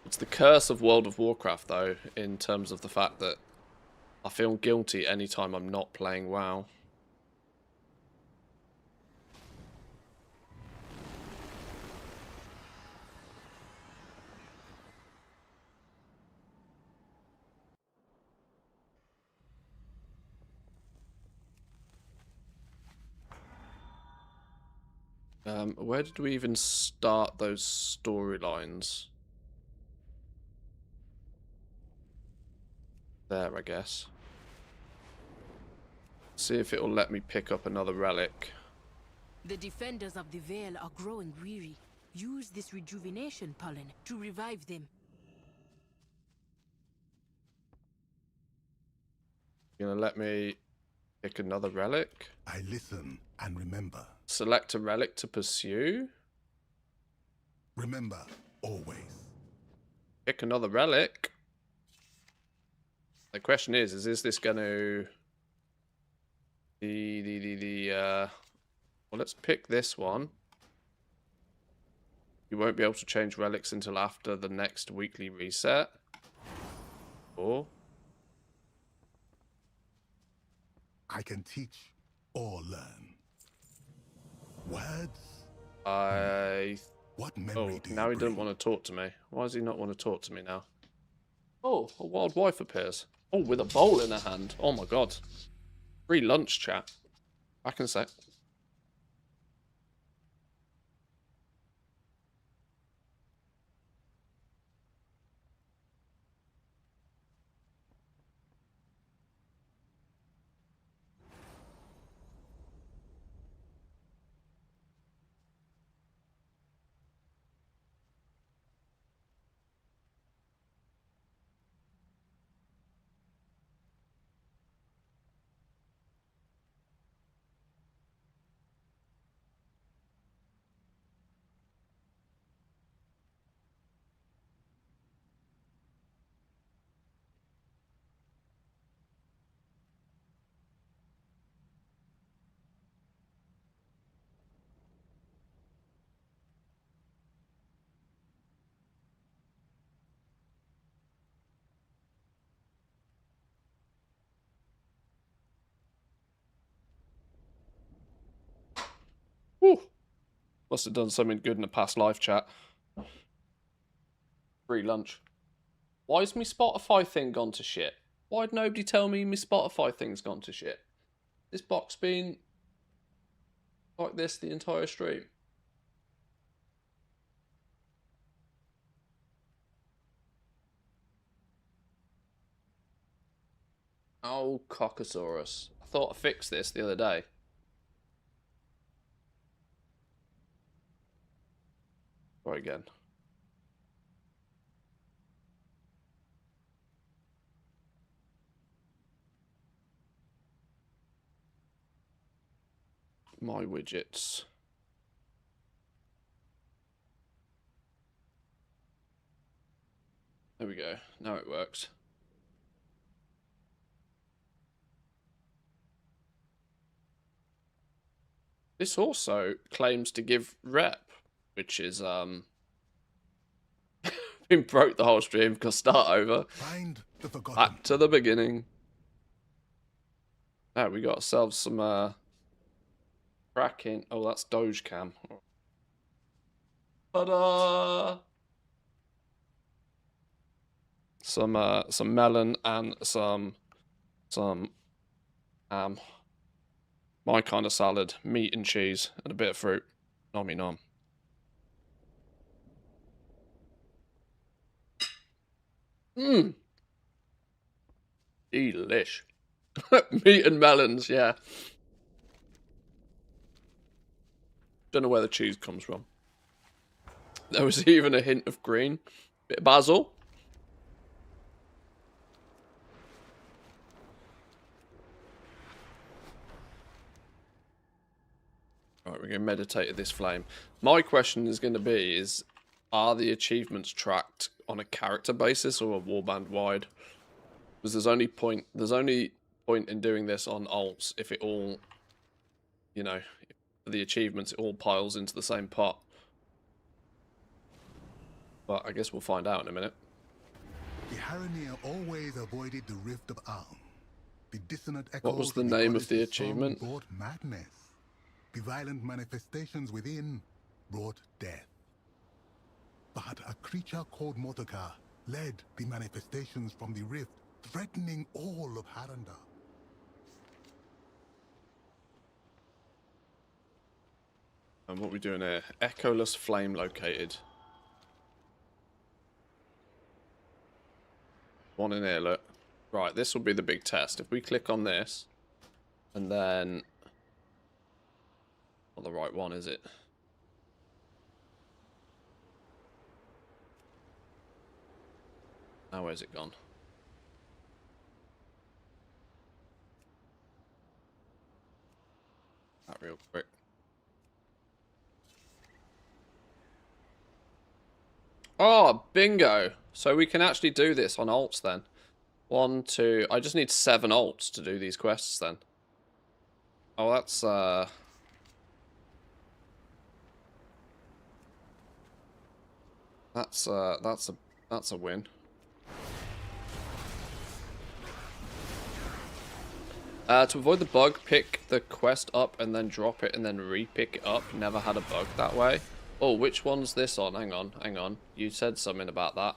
It's the curse of World of Warcraft, though, in terms of the fact that I feel guilty anytime I'm not playing WoW. Where did we even start those storylines? There, I guess. See if it'll let me pick up another relic. The defenders of the Vale are growing weary. Use this rejuvenation pollen to revive them. You gonna let me pick another relic? I listen and remember. Select a relic to pursue? Remember, always. Pick another relic? The question is this going to... Well, let's pick this one. You won't be able to change relics until after the next weekly reset. Or... I can teach or learn. Words? What memory do now you he doesn't want to talk to me. Why does he not want to talk to me now? Oh, a wild wife appears. Oh, with a bowl in her hand. Oh my god. Free lunch, chat. Back in a sec. Whew. Must have done something good in a past life, chat. Free lunch. Why is my Spotify thing gone to shit? Why'd nobody tell me my Spotify thing's gone to shit? This box been like this the entire stream. Oh, Cockosaurus. I thought I fixed this the other day. Try again. My widgets. There we go. Now it works. This also claims to give rep, which is been broke the whole stream because start over. Find the forgotten. Back to the beginning. Now we got ourselves some cracking. Oh, that's Doge Cam. Ta-da! Some melon and some my kind of salad, meat and cheese, and a bit of fruit. Nommy nom. Mmm. Delish. Meat and melons, yeah. Don't know where the cheese comes from. There was even a hint of green. Bit of basil. Right, we're going to meditate at this flame. My question is going to be, are the achievements tracked on a character basis or a warband wide? Because there's only point in doing this on alts if it all, you know, for the achievements, it all piles into the same pot. But I guess we'll find out in a minute. The Haranir always avoided the Rift of Alm. The dissonant echoes What was the of name of the goddess's song achievement? brought madness. The violent manifestations within brought death. But a creature called Mordecai led the manifestations from the rift, threatening all of Haranda. And what are we doing here? Echoless flame located. One in here, look. Right, this will be the big test. If we click on this, and then... Not the right one, is it? Now where's it gone? That real quick. Oh, bingo! So we can actually do this on alts then. 1, 2... I just need 7 alts to do these quests then. Oh, that's a win. To avoid the bug, pick the quest up and then drop it and then re-pick it up. Never had a bug that way. Oh, which one's this on? Hang on. You said something about that.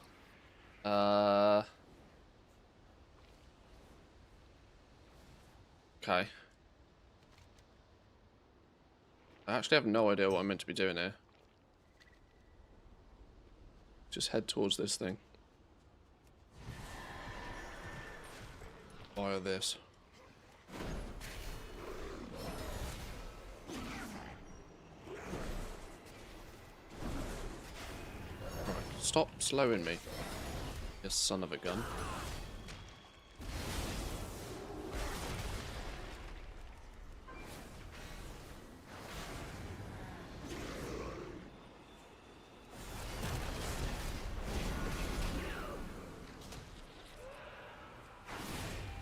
Okay. I actually have no idea what I'm meant to be doing here. Just head towards this thing. Fire this. Right, stop slowing me, you son of a gun.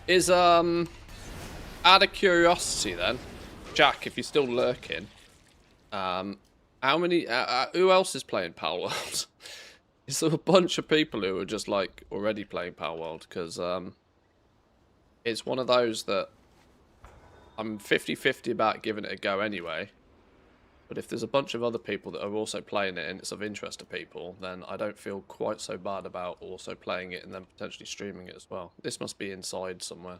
Is, out of curiosity then, Jack, if you're still lurking, how many, who else is playing Power World? Is there a bunch of people who are just, like, already playing Power World? Because, it's one of those that I'm 50-50 about giving it a go anyway. But if there's a bunch of other people that are also playing it and it's of interest to people, then I don't feel quite so bad about also playing it and then potentially streaming it as well. This must be inside somewhere.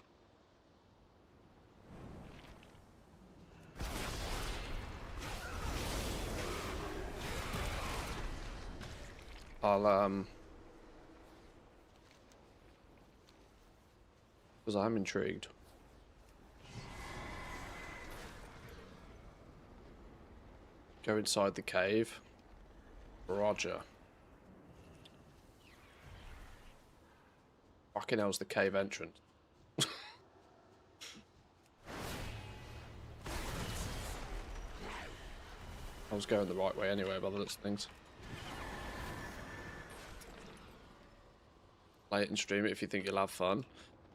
I'll, because I'm intrigued. Go inside the cave. Roger. Fucking hell's the cave entrance. I was going the right way anyway by the looks of things. Play it and stream it if you think you'll have fun.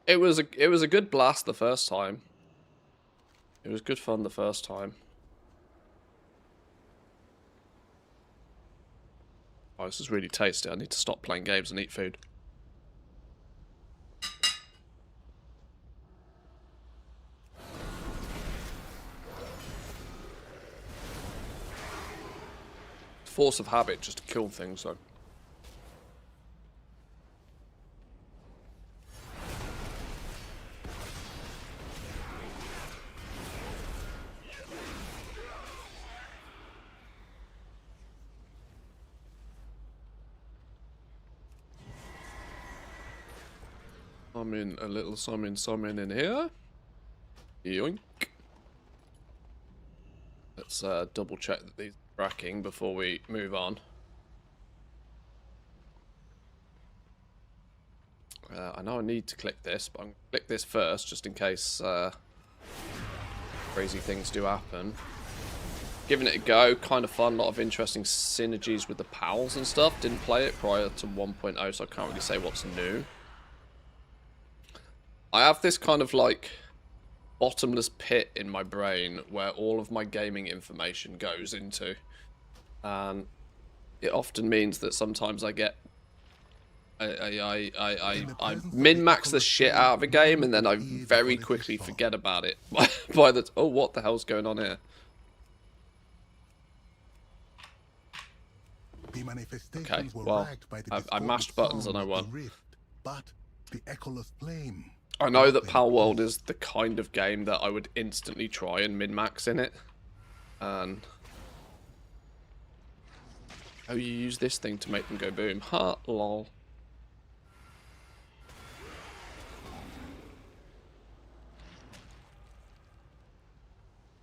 It was a good blast the first time. It was good fun the first time. Oh, this is really tasty. I need to stop playing games and eat food. Force of habit just to kill things, though. I'm in a little summon in here. Yoink. Let's double check that these are tracking before we move on. I know I need to click this, but I'm going to click this first just in case crazy things do happen. Giving it a go, kind of fun, a lot of interesting synergies with the pals and stuff. Didn't play it prior to 1.0, so I can't really say what's new. I have this kind of like bottomless pit in my brain where all of my gaming information goes into. And it often means that sometimes I get I min-max the shit out of a game and then I very quickly forget about it by the oh, what the hell's going on here? Okay, well, I mashed buttons and I won. But the echoless flame. I know that Pal World is the kind of game that I would instantly try and min-max in it. And oh, you use this thing to make them go boom. Ha, lol.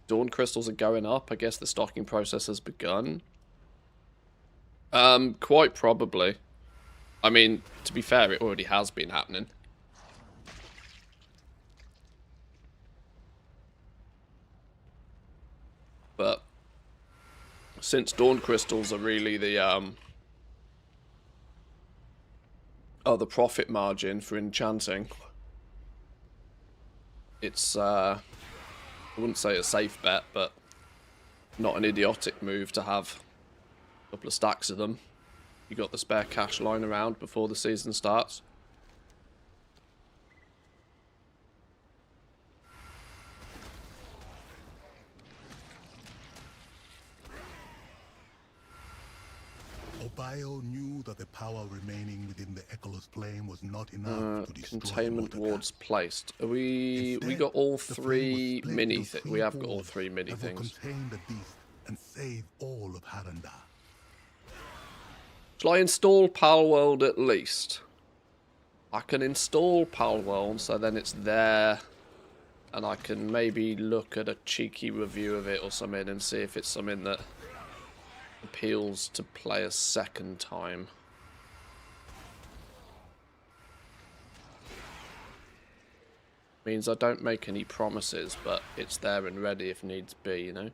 Dawn crystals are going up. I guess the stocking process has begun. Quite probably. I mean, to be fair, it already has been happening. But since Dawn crystals are really the profit margin for enchanting, it's I wouldn't say a safe bet, but not an idiotic move to have a couple of stacks of them. You got the spare cash lying around before the season starts. Obio knew that the power remaining within the echoless flame was not enough to destroy Containment Mordecai. wards placed. Are we Instead, got all the flame was three split mini into things. three We have got all wards three mini that will things. contain the beast and save all of Haranda. Shall I install Pal World at least? I can install Pal World, so then it's there, and I can maybe look at a cheeky review of it or something and see if it's something that appeals to play a second time. Means I don't make any promises, but it's there and ready if needs be, you know?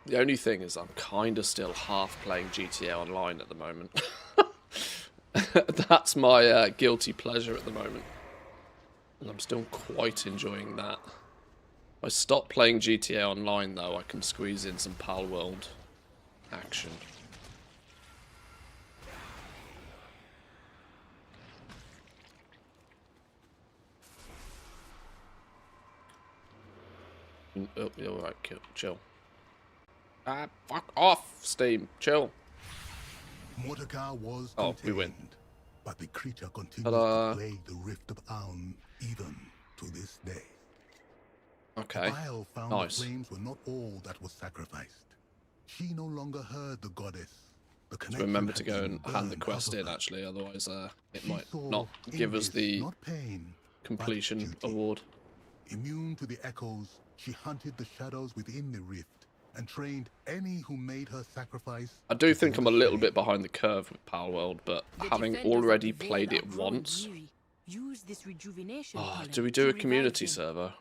The only thing is I'm kind of still half playing GTA Online at the moment. That's my guilty pleasure at the moment. And I'm still quite enjoying that. If I stop playing GTA Online, though, I can squeeze in some Pal World action. Oh, yeah, alright, chill. Ah, fuck off, Steam. Chill. Mordecai was Oh, contained, we win. but the creature continues Ta-da. to plague the Rift of Aun even to this day. Okay. Bile found Nice. the flames were not all that was sacrificed. She no longer heard the goddess. The So connection remember had to go been and hand the burned quest out of in, her. actually, otherwise it She might saw not in give us this the not pain, but completion duty. award. Immune to the echoes, she hunted the shadows within the rift and trained any who made her sacrifice. I do to think do I'm a the little same. bit behind the curve with Pal World, but The having defenders of already the Vale played are it growing once... weary. Use this rejuvenation Oh, pollen do we to do a revive community them. server?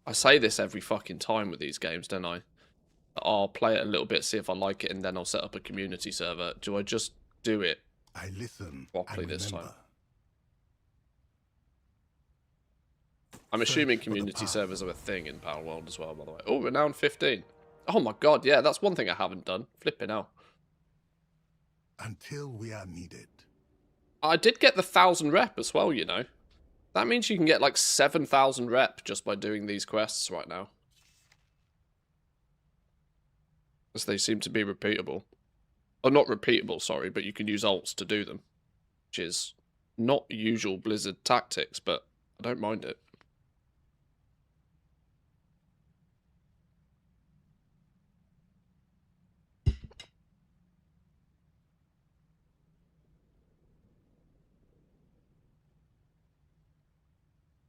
I say this every fucking time with these games, don't I? I'll play it a little bit, see if I like it, and then I'll set up a community server. Do I just do it I listen properly and this remember. time? I'm Search assuming for the community path. servers are a thing in Pal World as well, by the way. Oh, Renown 15. Oh my god, yeah, that's one thing I haven't done. Flipping out. Until we are needed. I did get the 1,000 rep as well, you know. That means you can get like 7,000 rep just by doing these quests right now. As they seem to be repeatable. Or not repeatable, sorry, but you can use ults to do them. Which is not usual Blizzard tactics, but I don't mind it.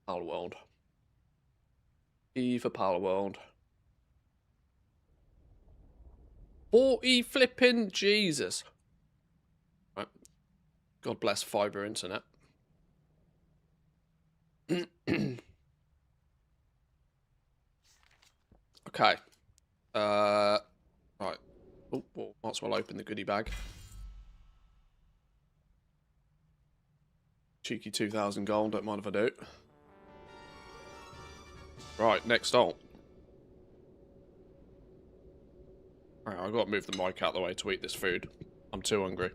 Pal World. E for Pal World. 40 flipping Jesus. Right. God bless fiber internet. Okay. Right. Oh, well, might as well open the goodie bag. Cheeky 2,000 gold, don't mind if I do. Right, next alt. Right, I've got to move the mic out of the way to eat this food. I'm too hungry.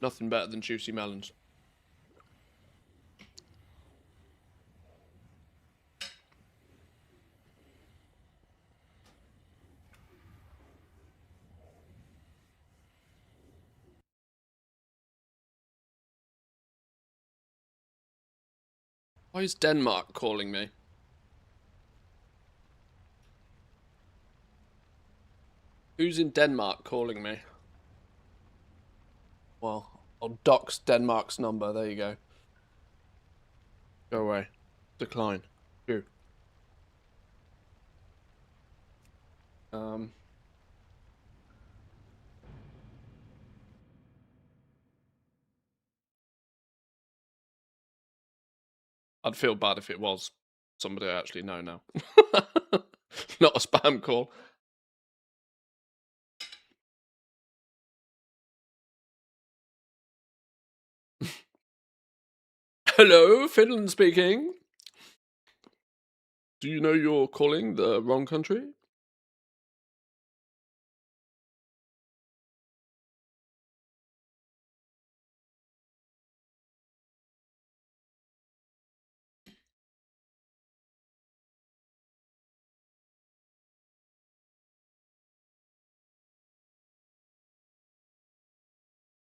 Nothing better than juicy melons. Why is Denmark calling me? Who's in Denmark calling me? Well, I'll dox Denmark's number. There you go. Go away. Decline. Phew. I'd feel bad if it was somebody I actually know now. Not a spam call. Hello, Finland speaking. Do you know you're calling the wrong country?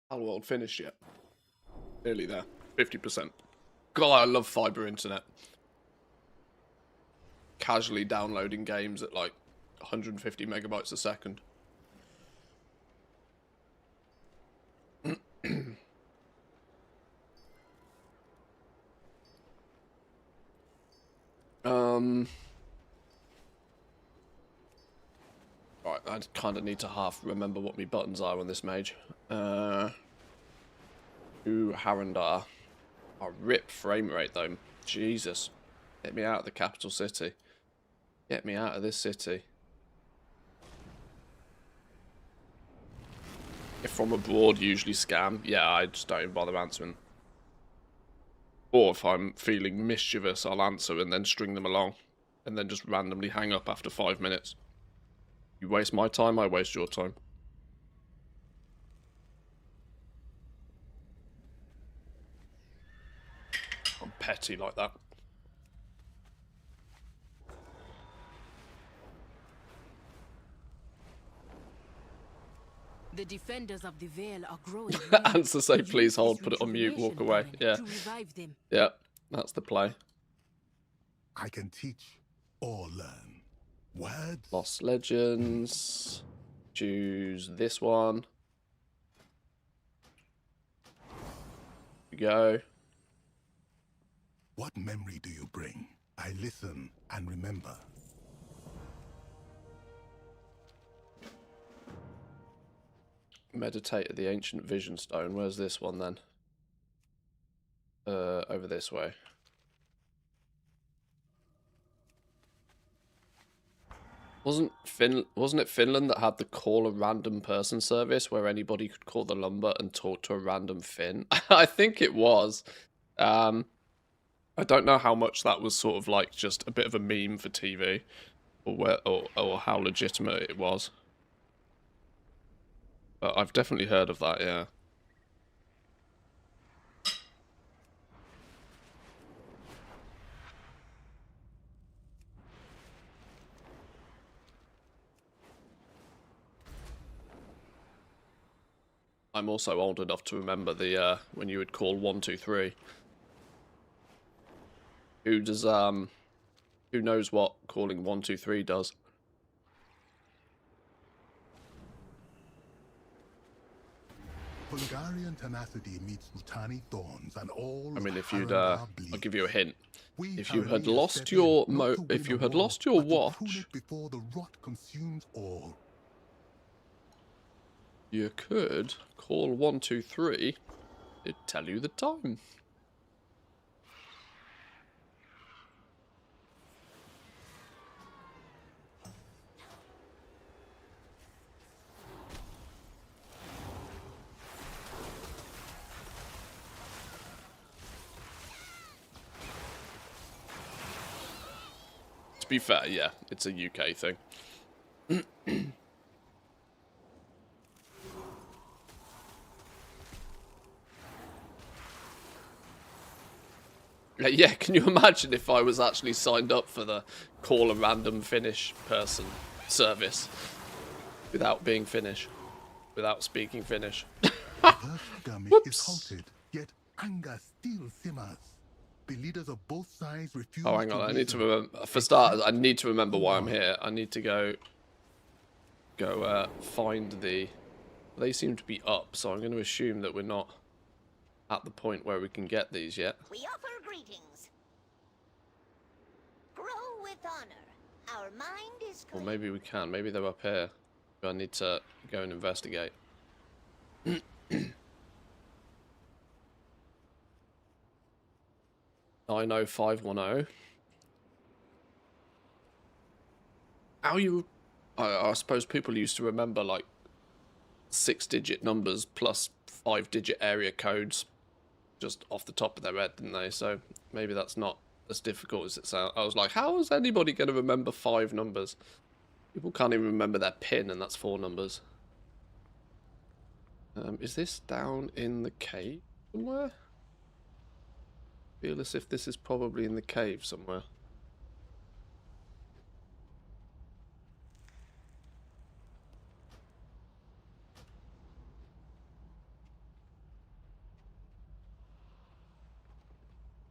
Hello, world finished yet? Nearly there. 50%. God, I love fiber internet. Casually downloading games at like 150 megabytes a second. Right, I kind of need to half remember what my buttons are on this mage. Harandar. Oh, rip frame rate though. Jesus. Get me out of the capital city. Get me out of this city. If from abroad, usually scam. Yeah, I just don't even bother answering. Or if I'm feeling mischievous, I'll answer and then string them along. And then just randomly hang up after 5 minutes. You waste my time, I waste your time. I'm petty like that. The defenders of the Vale are growing. Answer say please hold, put it on mute, walk away. Yeah. To revive them. Yeah, that's the play. I can teach or learn. Words? Lost Legends. Choose this one. Here we go. What memory do you bring? I listen and remember. Meditate at the Ancient Vision Stone. Where's this one then? Over this way. Wasn't it Finland that had the call a random person service where anybody could call the number and talk to a random Finn? I think it was. I don't know how much that was sort of like just a bit of a meme for TV, or how legitimate it was. But I've definitely heard of that, yeah. I'm also old enough to remember the when you would call 123. Who does who knows what calling 123 does? Bulgarian tenacity meets Rutani thorns and all. I mean, if you'd Harandar I'll give you a hint. We If you had hurriedly lost step your in, not to if win you a had war, lost your but to prune watch, it before the rot consumes all. you could call 123. It'd tell you the time. To be fair, yeah, it's a UK thing. Yeah, can you imagine if I was actually signed up for the call a random Finnish person service without being Finnish, without speaking Finnish? The skirmish is Whoops. halted, yet anger still simmers. The leaders of both sides refuse Oh, hang on, I need to reason. remember. For starters, I need to remember why I'm here. I need to go find the. They seem to be up, so I'm going to assume that we're not at the point where we can get these yet. We offer greetings. Grow with honor. Our mind is Or clear. maybe we can. Maybe they're up here. I need to go and investigate. 90510. How you... I suppose people used to remember, like, 6-digit numbers plus 5-digit area codes just off the top of their head, didn't they? So maybe that's not as difficult as it sounds. I was like, how is anybody going to remember 5 numbers? People can't even remember their PIN, and that's 4 numbers. Is this down in the cave somewhere? Feel as if this is probably in the cave somewhere.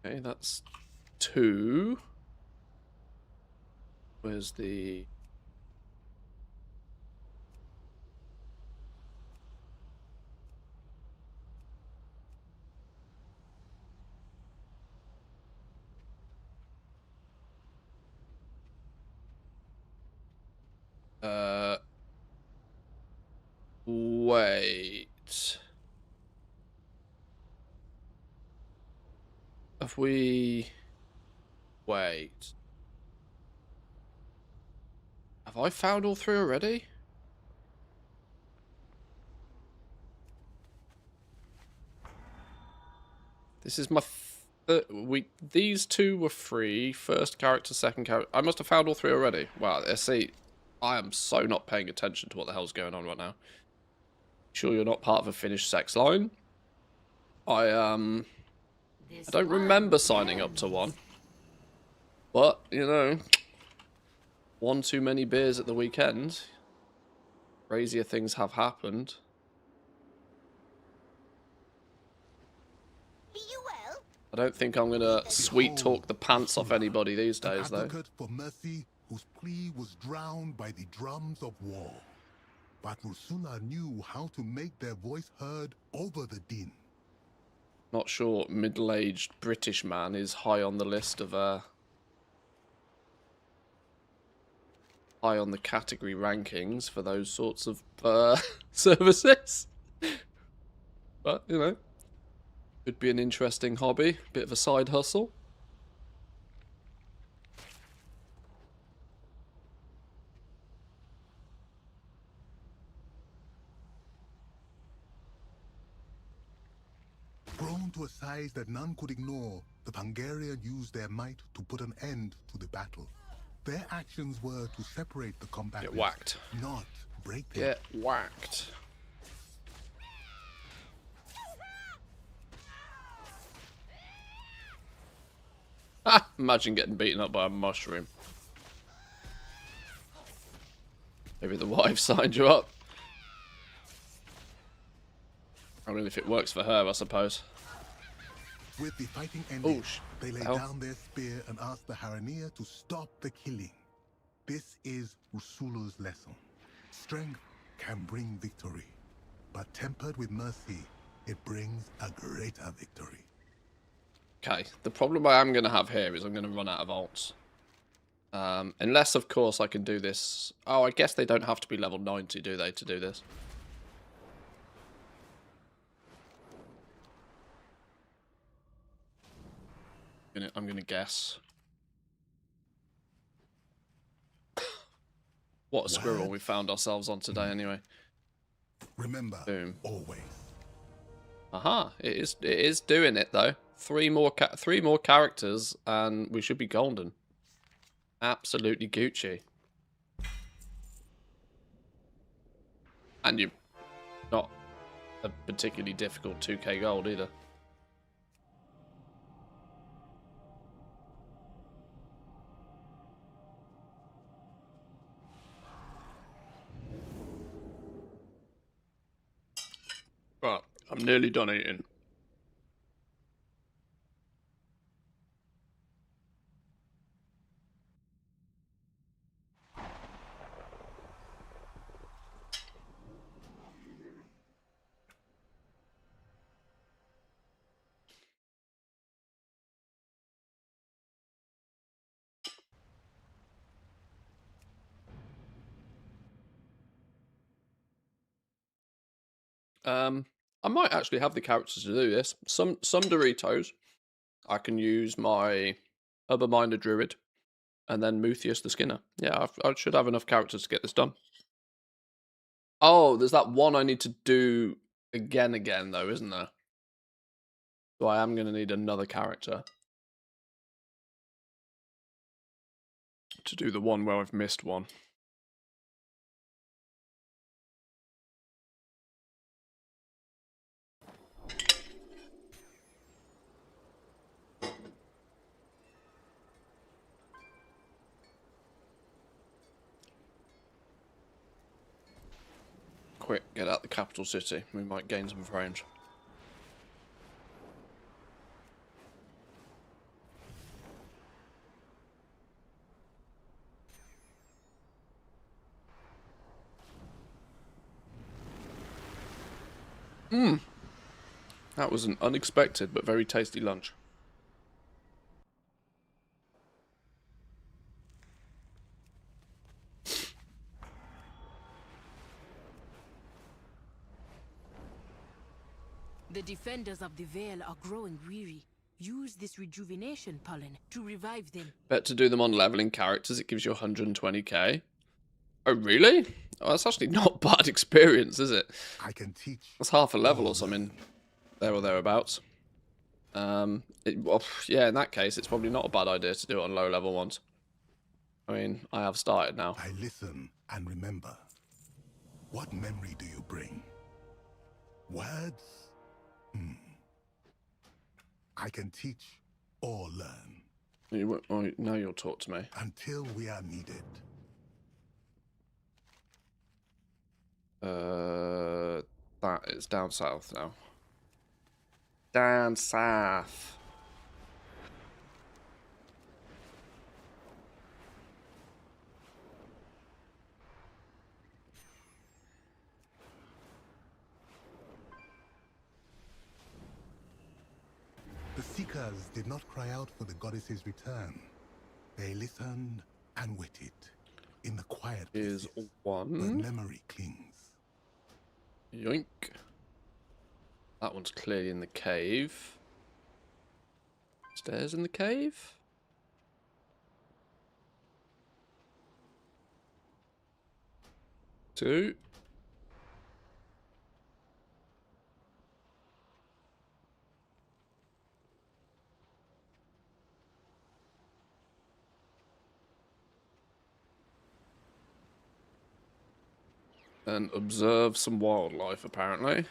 Okay, that's 2. Where's the... Wait. Have we... Wait. Have I found all 3 already? This is my... These 2 were free. First character, second character. I must have found all 3 already. Wow, see, I am so not paying attention to what the hell's going on right now. Sure you're not part of a Finnish sex line? I don't remember signing up to one. But, you know, one too many beers at the weekend. Crazier things have happened. Be you well? I don't think I'm gonna sweet talk the pants off anybody these An days, though. advocate for mercy whose plea was drowned by the drums of war. But Ursula knew how to make their voice heard over the din. Not sure middle-aged British man is high on the list of high on the category rankings for those sorts of services. But, you know, could be an interesting hobby, bit of a side hustle. Grown to a size that none could ignore, the Hungarians used their might to put an end to the battle. Their actions were to separate the combatants, Get whacked. not break them. Get whacked. Ah, imagine getting beaten up by a mushroom. Maybe the wife signed you up. I mean, if it works for her, I suppose. With the fighting ended, they lay hell. down their spear and asked the Haranir to stop the killing. This is Rusulu's lesson. Strength can bring victory, but tempered with mercy, it brings a greater victory. Okay, the problem I am going to have here is I'm going to run out of alts. Unless, of course, I can do this. Oh, I guess they don't have to be level 90, do they, to do this? I'm gonna guess. What a squirrel we found ourselves on today, anyway. Remember, Boom. always. Aha! It is doing it though. Three more characters, and we should be golden. Absolutely Gucci. And you're not a particularly difficult 2k gold either. Right, I'm nearly done eating. I might actually have the characters to do this. Some Doritos, I can use my Herberminder Druid, and then Muthius the Skinner. Yeah, I should have enough characters to get this done. Oh, there's that one I need to do again though, isn't there? So I am going to need another character to do the one where I've missed one. Quick, get out the capital city. We might gain some frames. That was an unexpected but very tasty lunch. The defenders of the Vale are growing weary. Use this rejuvenation pollen to revive them. Bet to do them on leveling characters, it gives you 120k. Oh, really? Oh, that's actually not bad experience, is it? I can teach. That's half a level or something. There or thereabouts. Well, yeah, in that case, it's probably not a bad idea to do it on low level ones. I mean, I have started now. I listen and remember. What memory do you bring? Words? I can teach or learn. Now you'll talk to me. Until we are needed. That is down south now. Down south. The Seekers did not cry out for the goddess's return. They listened and waited. In the quiet Is places, one. where memory clings. Yoink. That one's clearly in the cave. Stairs in the cave? Two. And observe some wildlife, apparently.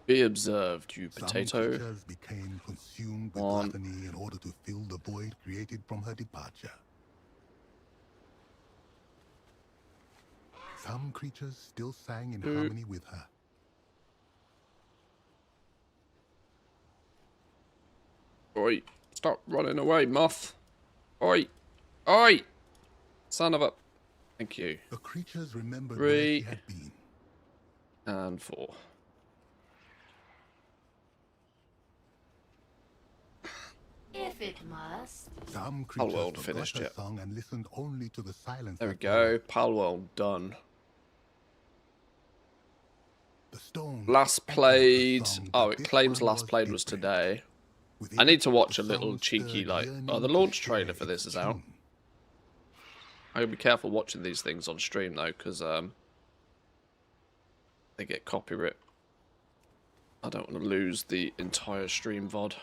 Be observed, you potato. Some creatures became consumed with gluttony in order to fill the void created from her departure. Some creatures still sang in harmony with her. Oi, stop running away, moth. Oi, oi, son of a... Thank you. The creatures remembered 3 where she had been. and 4. If it must. Some creatures World forgot finished her it. song and listened only to the silence. There we that go. followed. Palworld done. The stone Last echoed the played... song Oh, that it this claims one last played different. was today. Within I need to it, watch the a little song cheeky, stirred like... yearning Oh, the to launch share trailer for this its is out. tune. I gotta be careful watching these things on stream, though, because, they get copyright. I don't want to lose the entire stream VOD.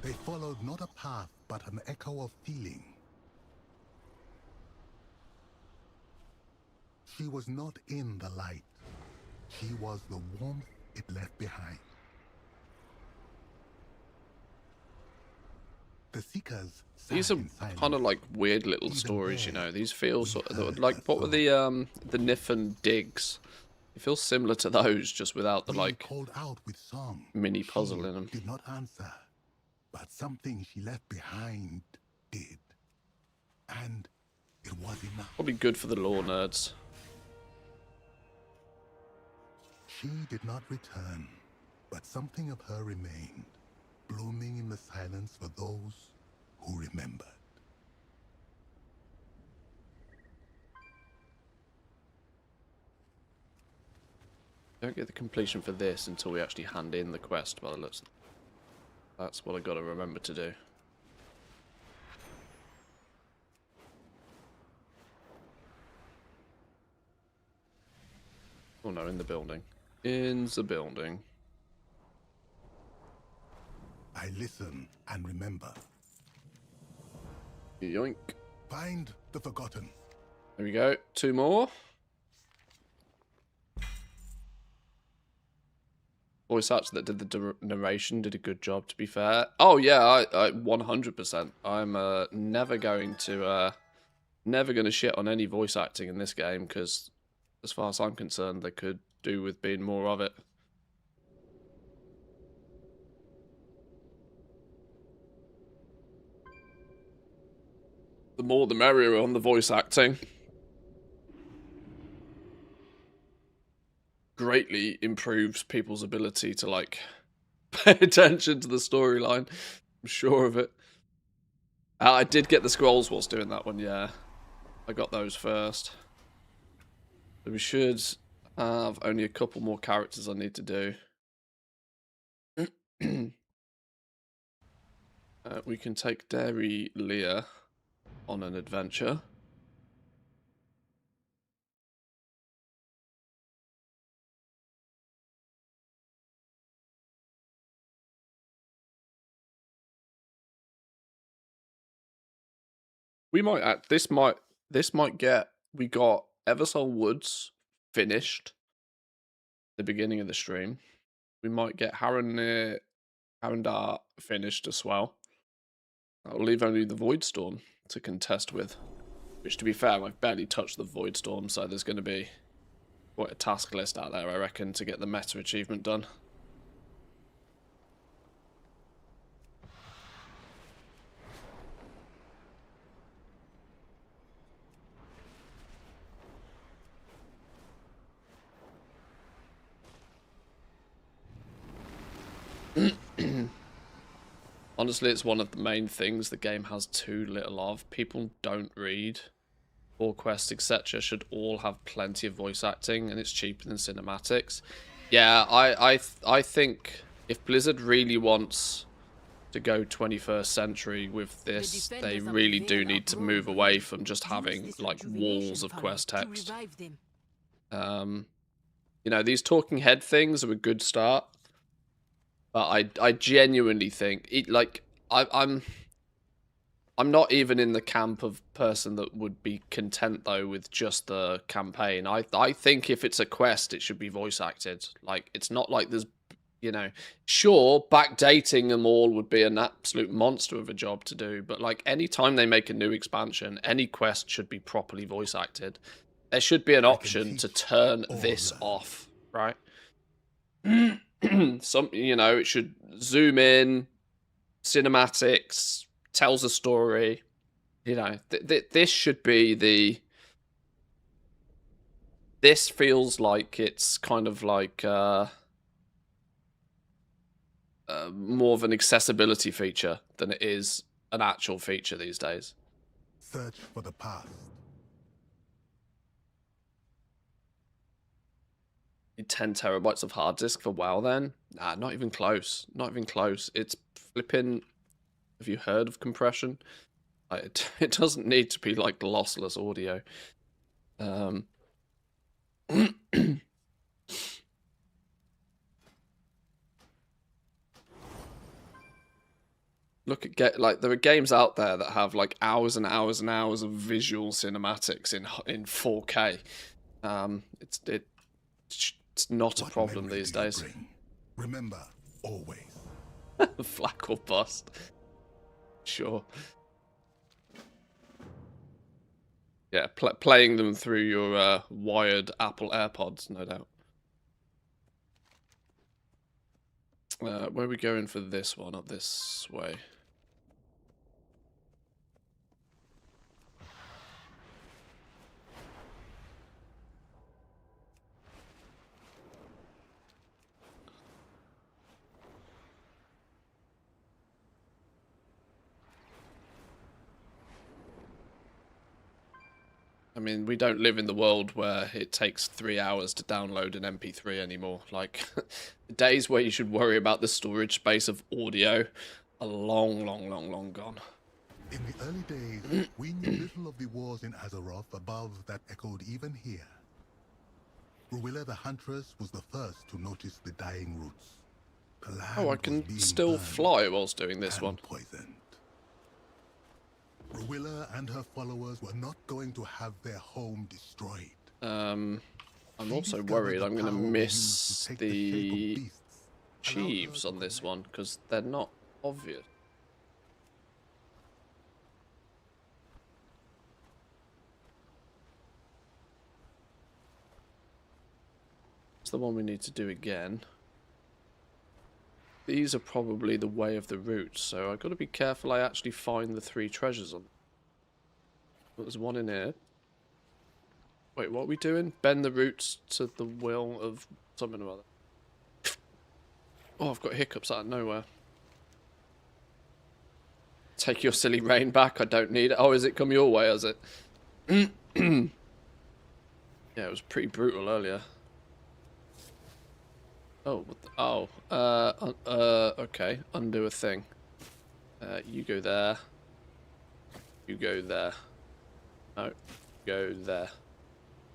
They followed not a path, but an echo of feeling. She was not in the light. She was the warmth it left behind. The seekers These sat are in silence. kind of like weird little Even stories, you there, know. These feel sort we of heard like, her what were the Niffen digs? It feels similar to those, just without the Being like called out with song. mini She puzzle in them. did not answer, but something she left behind did. And it was enough. Probably good for the lore nerds. She did not return, but something of her remained, blooming in the silence for those who remembered. Don't get the completion for this until we actually hand in the quest by the looks. That's what I got to remember to do. Oh no, in the building. In the building. I listen and remember. Yoink. Find the forgotten. There we go. 2 more. Voice actor that did the narration did a good job, to be fair. Oh yeah, I 100%. I'm never going to shit on any voice acting in this game, because as far as I'm concerned, they could do with being more of it. The more the merrier on the voice acting. Greatly improves people's ability to, like, pay attention to the storyline. I'm sure of it. I did get the scrolls whilst doing that one, yeah. I got those first. So we should have only a couple more characters I need to do. We can take Dairy Leah on an adventure. We might act. This might get. We got Eversoul Woods finished. The beginning of the stream. We might get Harandar finished as well. I'll leave only the Voidstorm to contest with. Which, to be fair, I've barely touched the Voidstorm, so there's going to be quite a task list out there, I reckon, to get the meta achievement done. Honestly, it's one of the main things the game has too little of. People don't read. All quests, etc. should all have plenty of voice acting, and it's cheaper than cinematics. Yeah, I think if Blizzard really wants to go 21st century with this, they really do need to move away from just having like walls of quest text. You know, these talking head things are a good start. But I genuinely think it, like I'm not even in the camp of person that would be content though with just the campaign. I think if it's a quest, it should be voice acted. Like, it's not like there's you know, sure, backdating them all would be an absolute monster of a job to do, but like anytime they make a new expansion, any quest should be properly voice acted. There should be an option to turn this off, right? You know, it should zoom in, cinematics, tells a story. You know, this should be the. This feels like it's kind of like more of an accessibility feature than it is an actual feature these days. Search for the past. Need 10 terabytes of hard disk for WoW then? Nah, not even close. Not even close. It's flipping. Have you heard of compression? It doesn't need to be like lossless audio. Look at there are games out there that have like hours and hours and hours of visual cinematics in 4K. It's not a problem these days. Remember, always. Flak or bust. Sure. Yeah, playing them through your wired Apple AirPods, no doubt. Where are we going for this one? Up this way. I mean, we don't live in the world where it takes 3 hours to download an MP3 anymore. Like, the days where you should worry about the storage space of audio are long, long, long, long gone. In the early days, we knew little of the wars in Azeroth above that echoed even here. Ruilla the Huntress was the first to notice the dying roots. The land I can still fly whilst doing this one. Poisoned. Ruilla and her followers were not going to have their home destroyed. I'm also worried I'm going to miss the Chiefs on this one, because they're not obvious. It's the one we need to do again. These are probably the way of the route, so I've got to be careful I actually find the 3 treasures on. There's one in here. Wait, what are we doing? Bend the roots to the will of something or other. Oh, I've got hiccups out of nowhere. Take your silly rain back, I don't need it. Oh, has it come your way, has it? Yeah, it was pretty brutal earlier. Oh, what the, okay. Undo a thing. You go there. You go there. No, go there.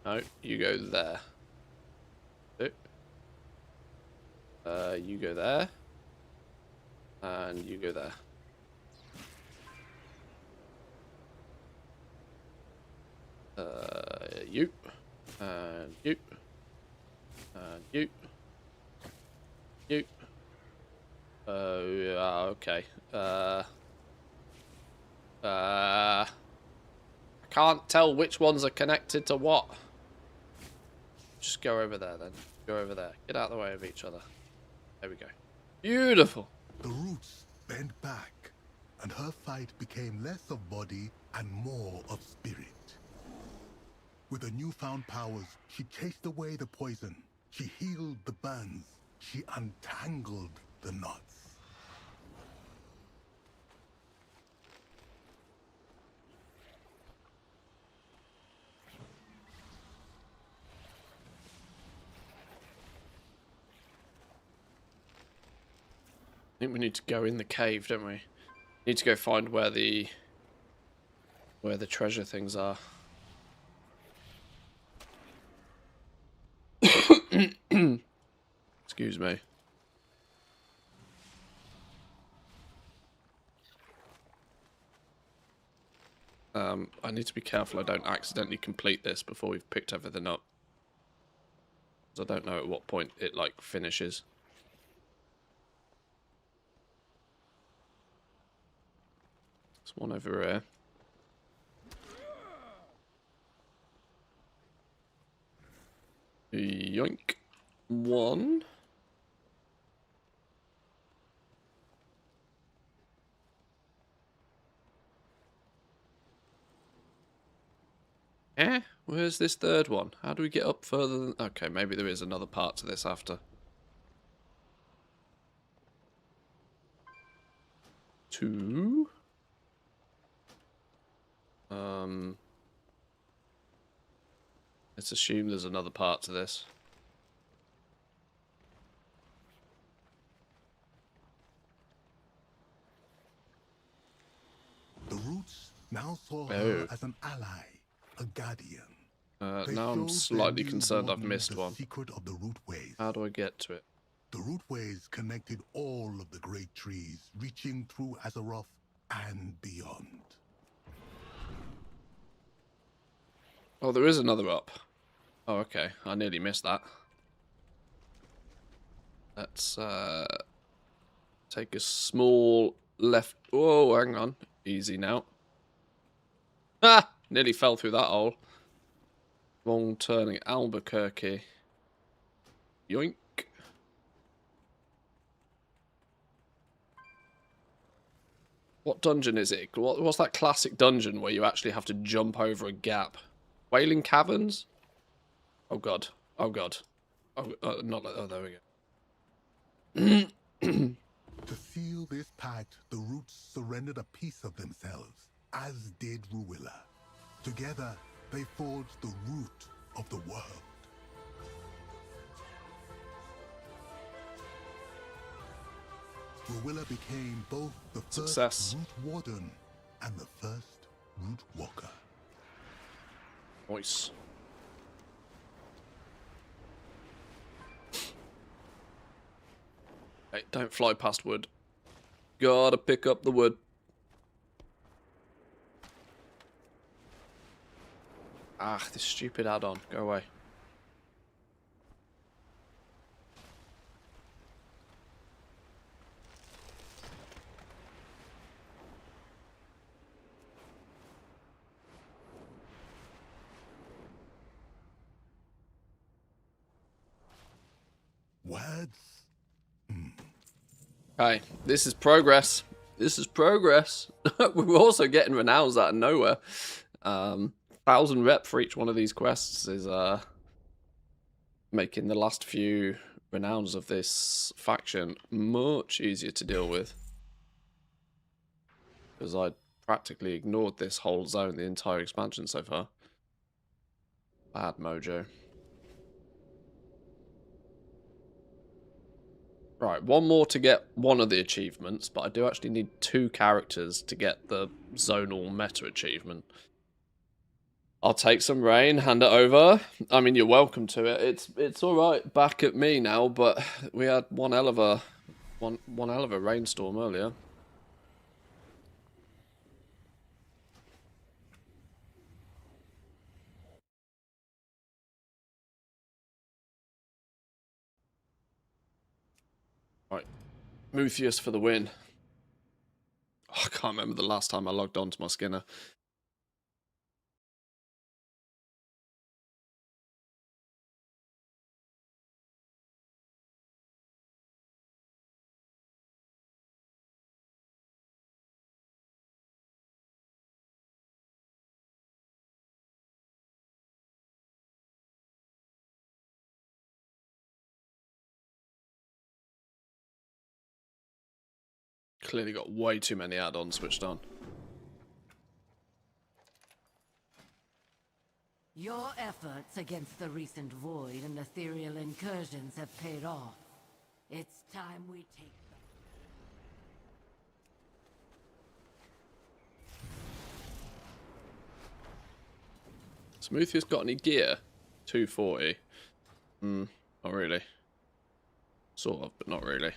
No, you go there. You go there. And you go there. You. And you. And you. You. Okay. I can't tell which ones are connected to what. Just go over there then. Go over there. Get out of the way of each other. There we go. Beautiful. The roots bent back, and her fight became less of body and more of spirit. With her newfound powers, she chased away the poison. She healed the burns. She untangled the knots. I think we need to go in the cave, don't we? Need to go find where the treasure things are. Excuse me. I need to be careful I don't accidentally complete this before we've picked everything up. Because I don't know at what point it, like, finishes. There's one over here. Yoink. One. Eh? Where's this third one? How do we get up further than... Okay, maybe there is another part to this after. 2. Let's assume there's another part to this. The roots now saw her as an ally, a guardian. They Now I'm showed slightly their new concerned I've warden missed the one. secret of the rootways. How do I get to it? The rootways connected all of the great trees, reaching through Azeroth and beyond. Oh, there is another up. Oh, okay. I nearly missed that. Let's take a small left... Whoa, hang on. Easy now. Ah! Nearly fell through that hole. Wrong turning Albuquerque. Yoink. What dungeon is it? What's that classic dungeon where you actually have to jump over a gap? Wailing Caverns? Oh god. Oh god. Oh, not like... Oh, there we go. To seal this pact, the roots surrendered a piece of themselves, as did Ruilla. Together, they forged the root of the world. Ruilla became both the Success. first root warden and the first root walker. Nice. Hey, don't fly past wood. Gotta pick up the wood. Ah, this stupid add-on. Go away. Words? Hey, this is progress. This is progress. We're also getting renowns out of nowhere. 1,000 rep for each one of these quests is making the last few renowns of this faction much easier to deal with. Because I practically ignored this whole zone the entire expansion so far. Bad mojo. Right, one more to get one of the achievements, but I do actually need 2 characters to get the zonal meta achievement. I'll take some rain, hand it over. I mean, you're welcome to it. It's all right back at me now, but we had one hell of a rainstorm earlier. Right, Muthius for the win. Oh, I can't remember the last time I logged on to my Skinner. Clearly got way too many add-ons switched on. Your efforts against the recent void and ethereal incursions have paid off. It's time we take them. Smoothiest got any gear? 240. Not really. Sort of, but not really.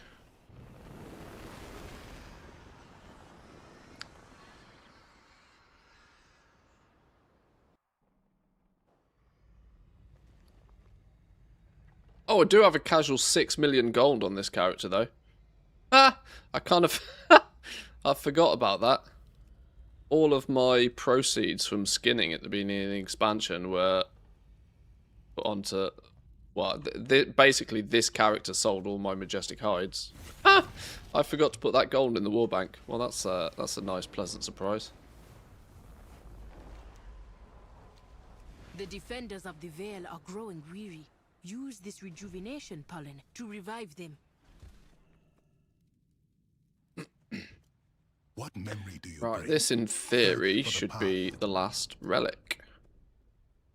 Oh, I do have a casual 6 million gold on this character, though. Ah! I kind of... I forgot about that. all of my proceeds from skinning at the beginning of the expansion were put onto... Well, basically this character sold all my majestic hides. Ah! I forgot to put that gold in the war bank. Well, that's a nice, pleasant surprise. The defenders of the Vale are growing weary. Use this rejuvenation pollen to revive them. What memory do you Right, bring? this in theory Search for the should path. be the last relic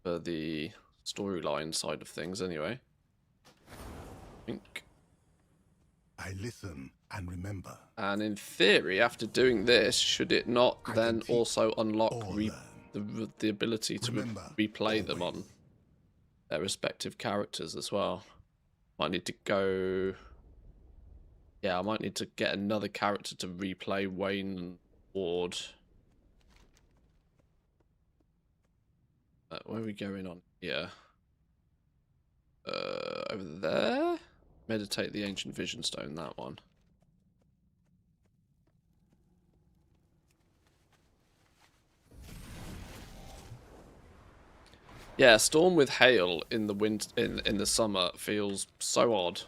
for the storyline side of things anyway. I think. I listen and remember. And in theory, after doing this, should it not I then can teach also unlock or the ability to Remember, replay them on always. their respective characters as well? Might need to go... Yeah, I might need to get another character to replay Wayne and Ward. Where are we going on here? Over there? Meditate the Ancient Vision Stone, that one. Yeah, storm with hail in the winter, in the summer feels so odd.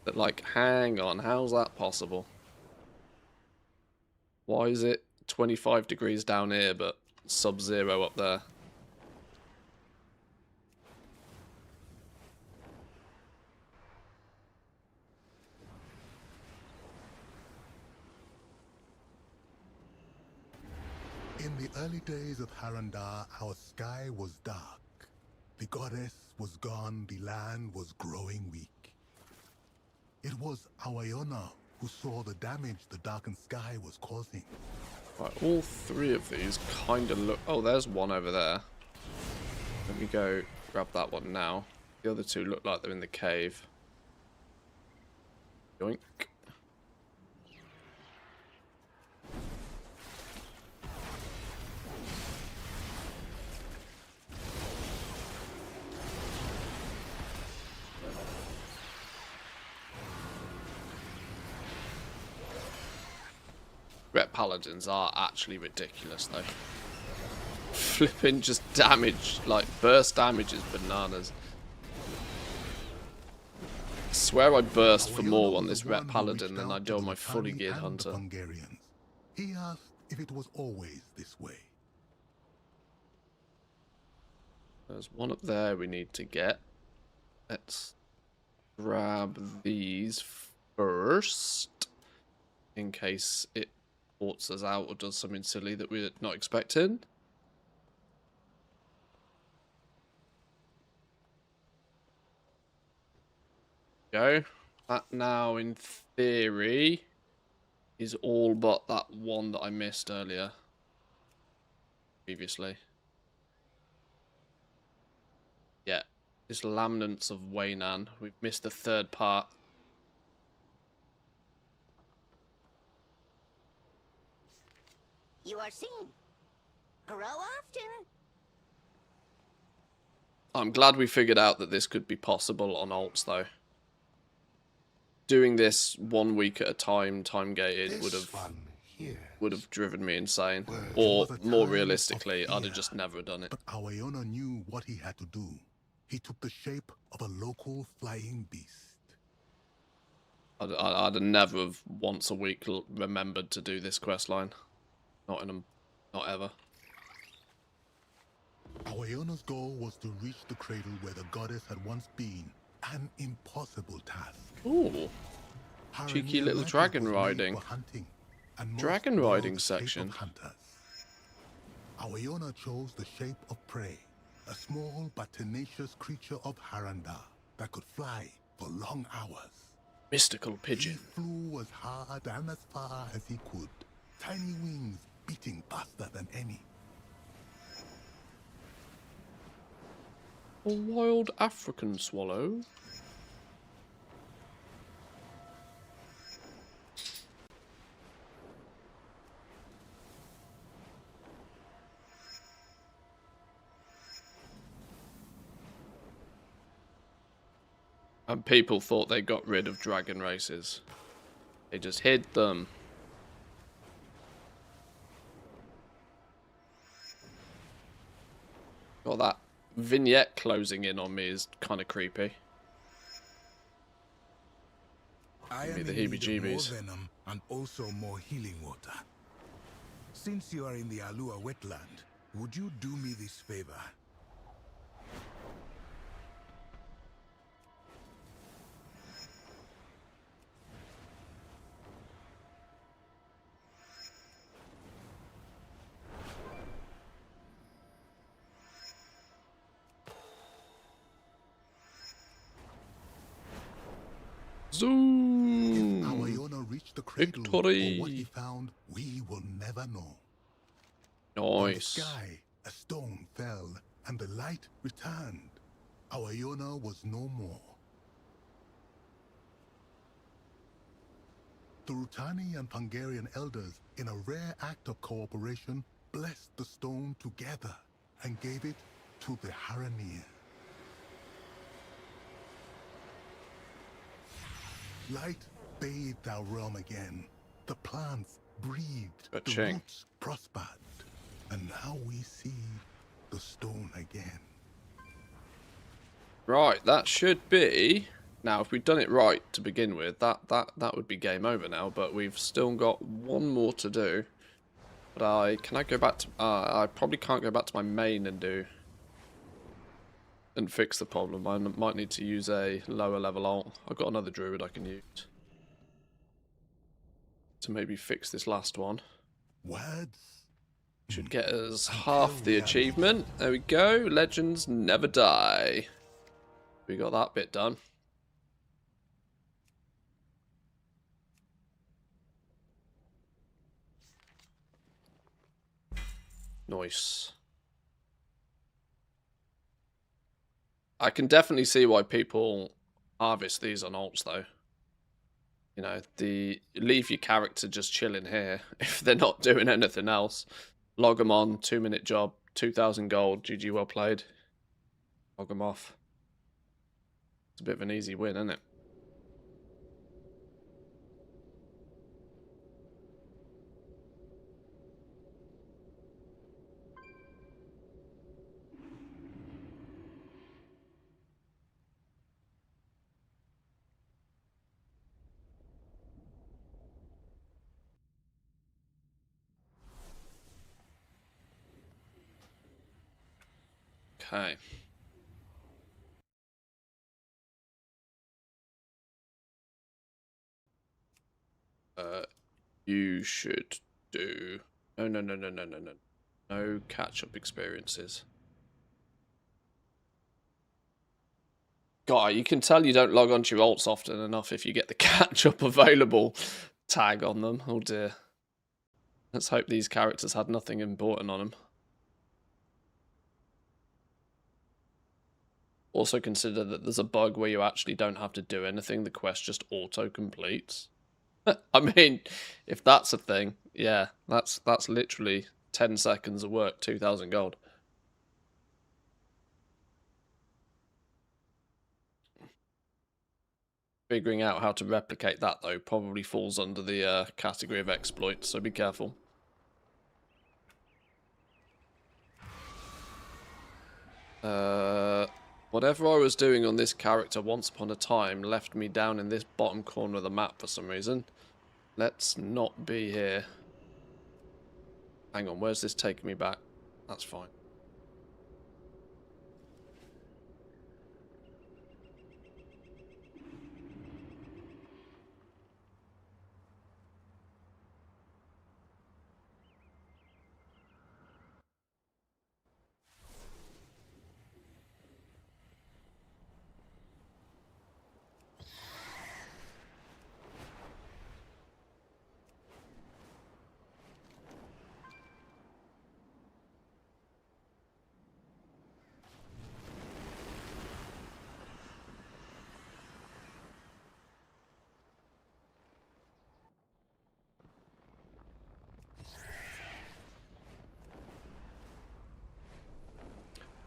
That, like, hang on, how's that possible? Why is it 25 degrees down here but sub-zero up there? In the early days of Harandar, our sky was dark. The goddess was gone, the land was growing weak. It was Awayona who saw the damage the darkened sky was causing. Right, all three of these kind of look... Oh, there's one over there. Let me go grab that one now. The other two look like they're in the cave. Yoink. Ret Paladins are actually ridiculous, though. Flipping just damage, like burst damage is bananas. I swear I burst for more on this Ret Paladin than I do on my fully geared Hunter. He asked if it was always this way. There's one up there we need to get. Let's grab these first, in case it ports us out or does something silly that we're not expecting. Go. That now, in theory, is all but that one that I missed earlier. Previously. Yeah. This Lamnants of Waynan. We've missed the third part. You are seen. Grow often. I'm glad we figured out that this could be possible on alts, though. Doing this 1 week at a time, time gated, would have driven me insane. Or, more realistically, I'd have just never done it. But Awayona knew what he had to do. He took the shape of a local flying beast. I'd never have once a week remembered to do this quest line. Not ever. Awayona's goal was to reach the cradle where the goddess had once been. An impossible task. Ooh. Cheeky little dragon riding. Dragon riding section. Awayona chose the shape of prey. A small but tenacious creature of Harandar that could fly for long hours. Mystical pigeon. He flew as hard and as far as he could. Tiny wings beating faster than any. A wild African swallow. And people thought they got rid of dragon races. They just hid them. Got that vignette closing in on me is kind of creepy. I Give me am the in need of more heebie-jeebies. venom and also more healing water. Since you are in the Alua wetland, would you do me this favor? Zoom! Our Iona reached the cradle, Victory! or what he found, we will never know. From the Nice. sky, a stone fell, and the light returned. Our Iona was no more. The Rutani and Pangarian elders, in a rare act of cooperation, blessed the stone together and gave it to the Haranir. Light bathed our realm again. The plants breathed, the Ka-ching. roots prospered, and now we see the stone again. Right, that should be... Now, if we'd done it right to begin with, that would be game over now, but we've still got one more to do. But can I go back to... I probably can't go back to my main and fix the problem. I might need to use a lower level alt. I've got another druid I can use to maybe fix this last one. Words? Should get us half the achievement. There we go. Legends never die. We got that bit done. Nice. I can definitely see why people harvest these on alts, though. You know, leave your character just chilling here if they're not doing anything else. Log them on, 2-minute job, 2,000 gold, GG well played. Log them off. It's a bit of an easy win, isn't it? Okay. You should do... No. No catch-up experiences. God, you can tell you don't log onto your alts often enough if you get the catch-up available tag on them. Oh dear. Let's hope these characters had nothing important on them. Also consider that there's a bug where you actually don't have to do anything. The quest just auto-completes. I mean, if that's a thing, yeah, that's literally 10 seconds of work, 2,000 gold. Figuring out how to replicate that, though, probably falls under the category of exploits, so be careful. Whatever I was doing on this character once upon a time left me down in this bottom corner of the map for some reason. Let's not be here. Hang on, where's this taking me back? That's fine.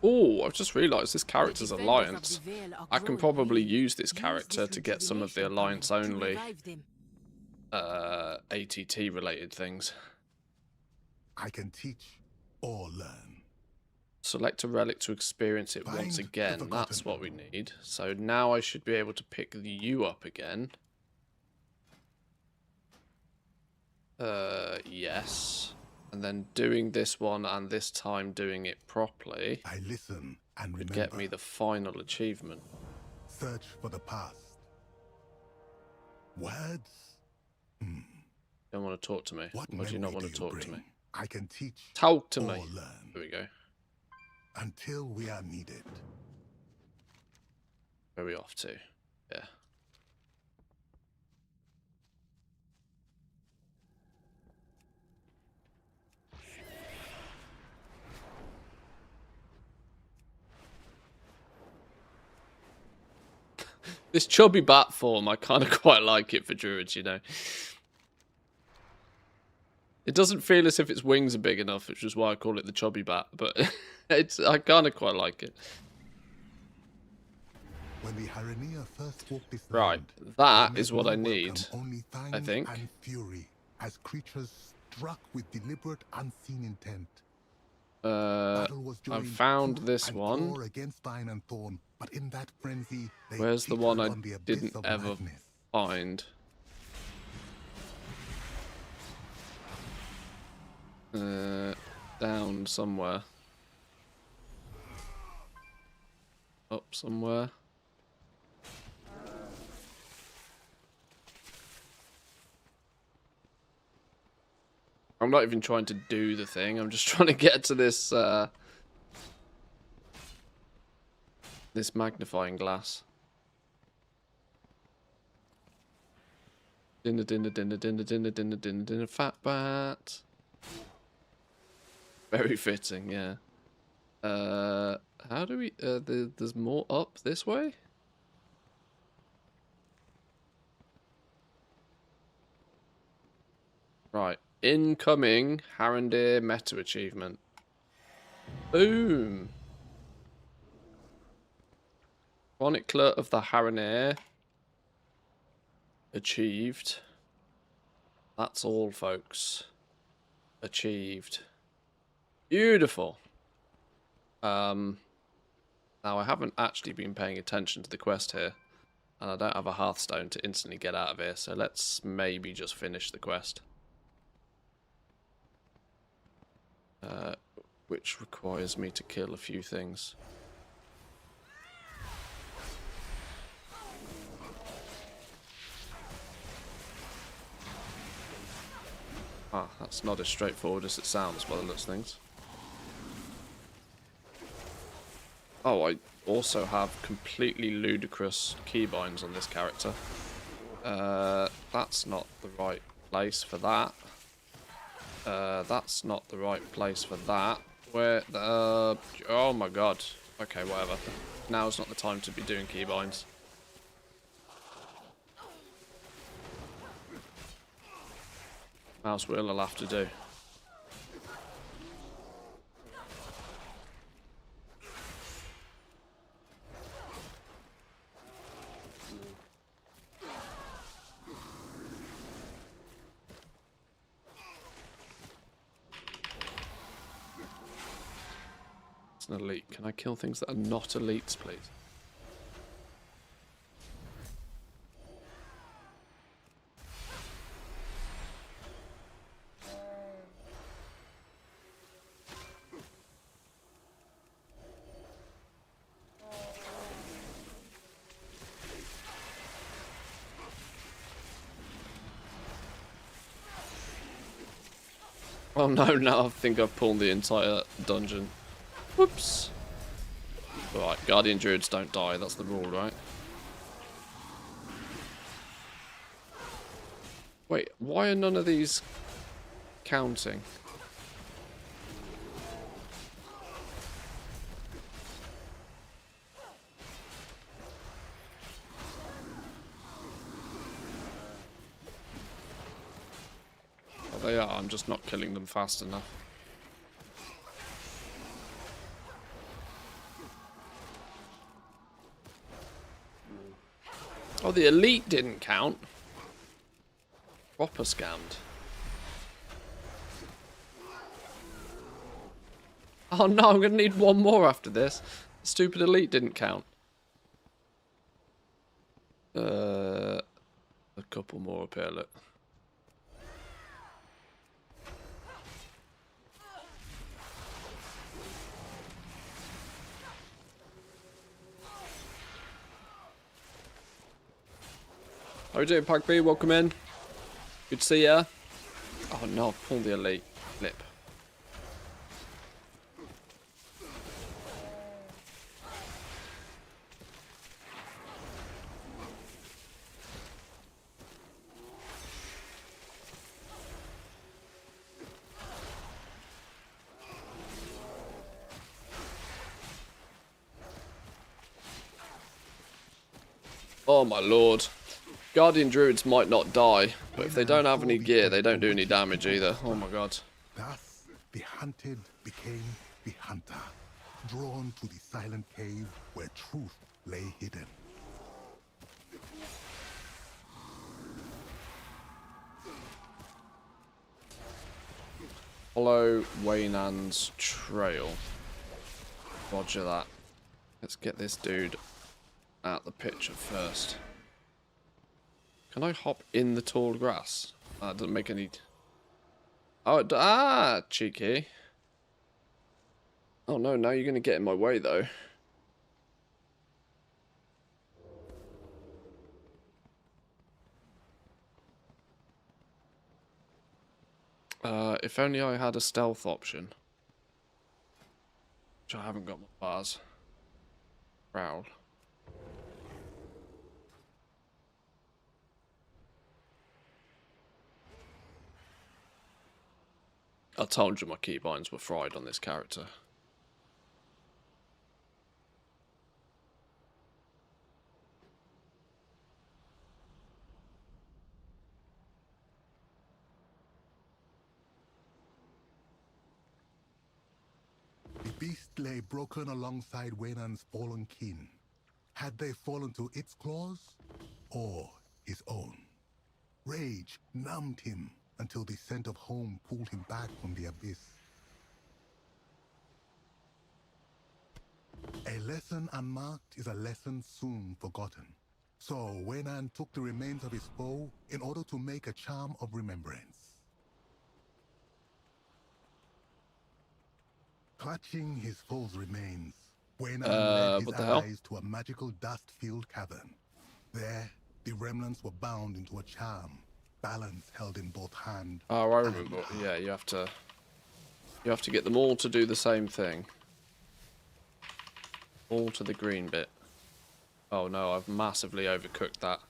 Oh, I've just realised this character's Alliance. I can probably use this character to get some of the Alliance only ATT related things. I can teach or learn. Select a relic to experience it once Find the again. forgotten. That's what we need. So now I should be able to pick the U up again. Yes. And then doing this one and this time doing it properly I listen and would remember. get me the final achievement. Search for the past. Words? Don't want to talk to me. What Or do you not memory want to do you talk to me? bring? I can teach Talk to or me. learn There we go. until we are needed. Where are we off to? Yeah. This chubby bat form, I kind of quite like it for druids, you know. It doesn't feel as if its wings are big enough, which is why I call it the chubby bat, but I kind of quite like it. When the Haranea first walked this Right, land, that they is met what no I need, welcome, only I thanks think. and fury, as creatures struck with deliberate, unseen intent. Battle was I've joined found tooth this and one. claw against Vine and Thorn, but in that frenzy, they Where's the one teetered I on the abyss didn't of ever madness. find? Down somewhere. Up somewhere. I'm not even trying to do the thing. I'm just trying to get to this this magnifying glass. Dinner, dinner, dinner, dinner, dinner, dinner, dinner, dinner, fat bat. Very fitting, yeah. How do we? There's more up this way. Right, incoming Harandir meta achievement. Boom. Chronicler of the Haranir achieved. That's all, folks. Achieved. Beautiful. Now I haven't actually been paying attention to the quest here, and I don't have a Hearthstone to instantly get out of here, so let's maybe just finish the quest. Which requires me to kill a few things. Ah, that's not as straightforward as it sounds by the looks of things. Oh, I also have completely ludicrous keybinds on this character. That's not the right place for that. That's not the right place for that. Where the... oh my god. Okay, whatever. Now's not the time to be doing keybinds. Mouse wheel I'll have to do. It's an elite. Can I kill things that are not elites, please? Oh no, now I think I've pulled the entire dungeon. Whoops. Alright, Guardian Druids don't die, that's the rule, right? Wait, why are none of these counting? Oh, they are, I'm just not killing them fast enough. Oh, the elite didn't count. Proper scammed. Oh no, I'm going to need one more after this. Stupid elite didn't count. A couple more up here, look. How are you doing, Pack B? Welcome in. Good to see ya. Oh no, pull the elite. Flip. Oh my lord. Guardian Druids might not die, but if they don't have any gear, they don't do any damage either. Oh my god. Thus, the hunted became the hunter, drawn to the silent cave where truth lay hidden. Follow Waynan's trail. Roger that. Let's get this dude out the picture first. Can I hop in the tall grass? That doesn't make any... Oh, cheeky. Oh no, now you're going to get in my way though. If only I had a stealth option. Which I haven't got my bars. Prowl. I told you my keybinds were fried on this character. The beast lay broken alongside Waynan's fallen kin. Had they fallen to its claws, or his own? Rage numbed him until the scent of home pulled him back from the abyss. A lesson unmarked is a lesson soon forgotten. So Waynan took the remains of his foe in order to make a charm of remembrance. Clutching his foe's remains, Waynan led his allies to a magical dust-filled cavern. There, the remnants were bound into a charm, balance held in both hand. Oh, I remember. Yeah, you have to get them all to do the same thing. All to the green bit. Oh no, I've massively overcooked that.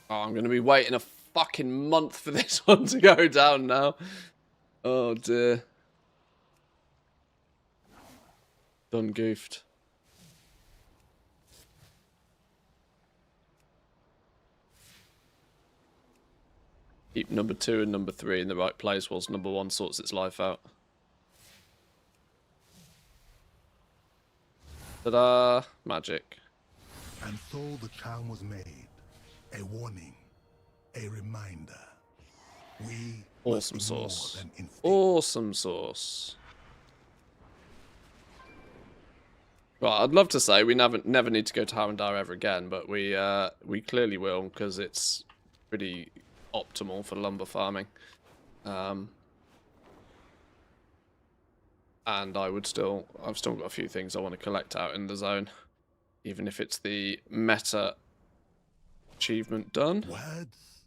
Oh, I'm going to be waiting a fucking month for this one to go down now. Oh dear. Done goofed. Keep number 2 and number 3 in the right place whilst number 1 sorts its life out. Ta-da! Magic. And so the charm was made. A warning. A reminder. We Awesome must be more sauce. than instinct. Awesome sauce. Right, I'd love to say we never need to go to Harrendar ever again, but we clearly will because it's pretty optimal for lumber farming. And I've still got a few things I want to collect out in the zone, even if it's the meta achievement done. Words?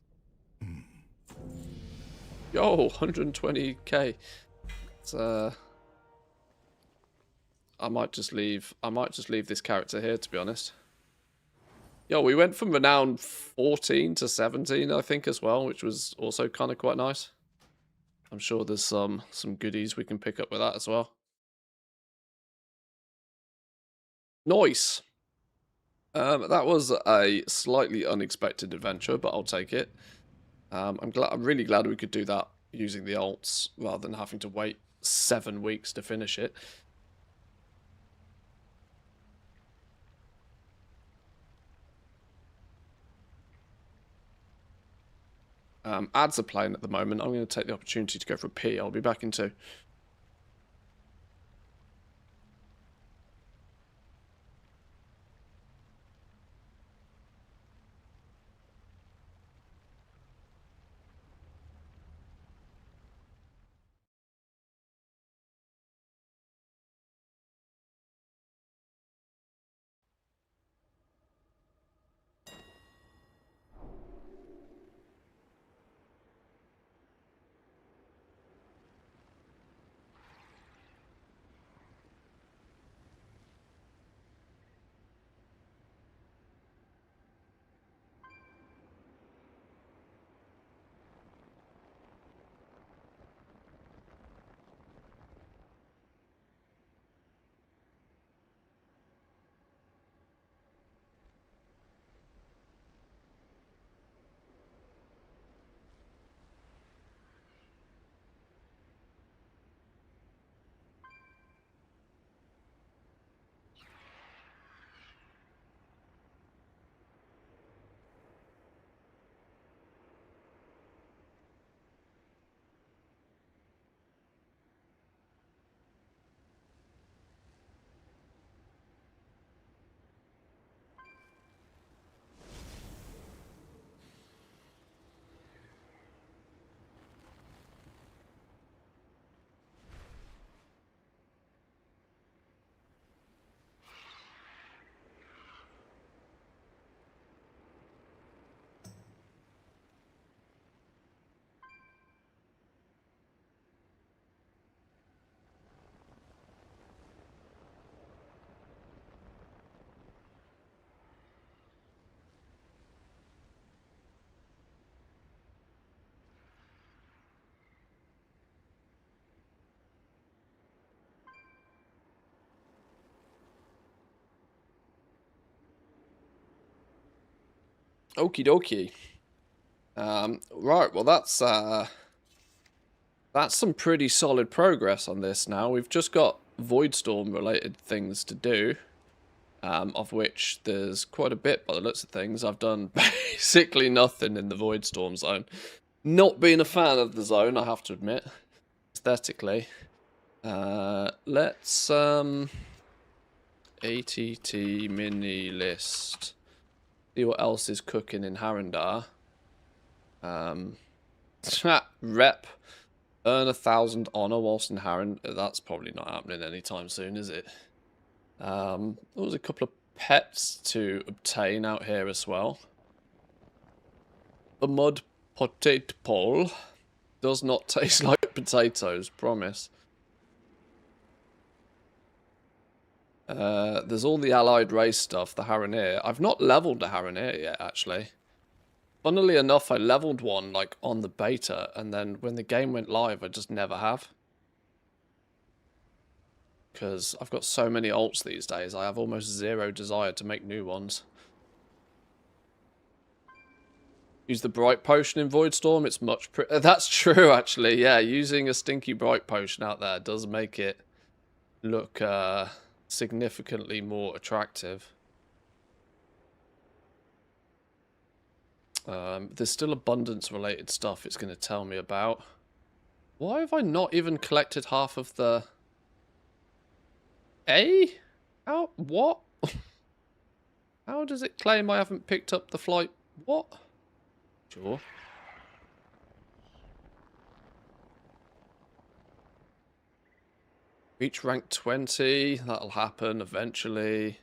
Yo, 120k. It's I might just leave this character here, to be honest. Yo, we went from renown 14 to 17, I think, as well, which was also kind of quite nice. I'm sure there's some goodies we can pick up with that as well. Nice. That was a slightly unexpected adventure, but I'll take it. I'm really glad we could do that using the alts rather than having to wait 7 weeks to finish it. Ads are playing at the moment. I'm going to take the opportunity to go for a pee. I'll be back in 2. Okie dokie. Right, well that's some pretty solid progress on this now. We've just got Voidstorm related things to do, of which there's quite a bit by the looks of things. I've done basically nothing in the Voidstorm zone. Not being a fan of the zone, I have to admit, aesthetically. Let's ATT mini list. See what else is cooking in Harrendar. Rep. Earn 1,000 honor whilst in Harren. That's probably not happening anytime soon, is it? There was a couple of pets to obtain out here as well. The mud potato pole does not taste like potatoes, promise. There's all the allied race stuff, the Harreneer. I've not leveled the Harreneer yet, actually. Funnily enough, I leveled one like on the beta, and then when the game went live, I just never have. Because I've got so many alts these days, I have almost zero desire to make new ones. Use the Bright Potion in Voidstorm, it's much that's true, actually, yeah. Using a stinky Bright Potion out there does make it look significantly more attractive. There's still abundance-related stuff it's going to tell me about. Why have I not even collected half of the... How? What? How does it claim I haven't picked up the flight? What? Sure. Reach rank 20. That'll happen eventually.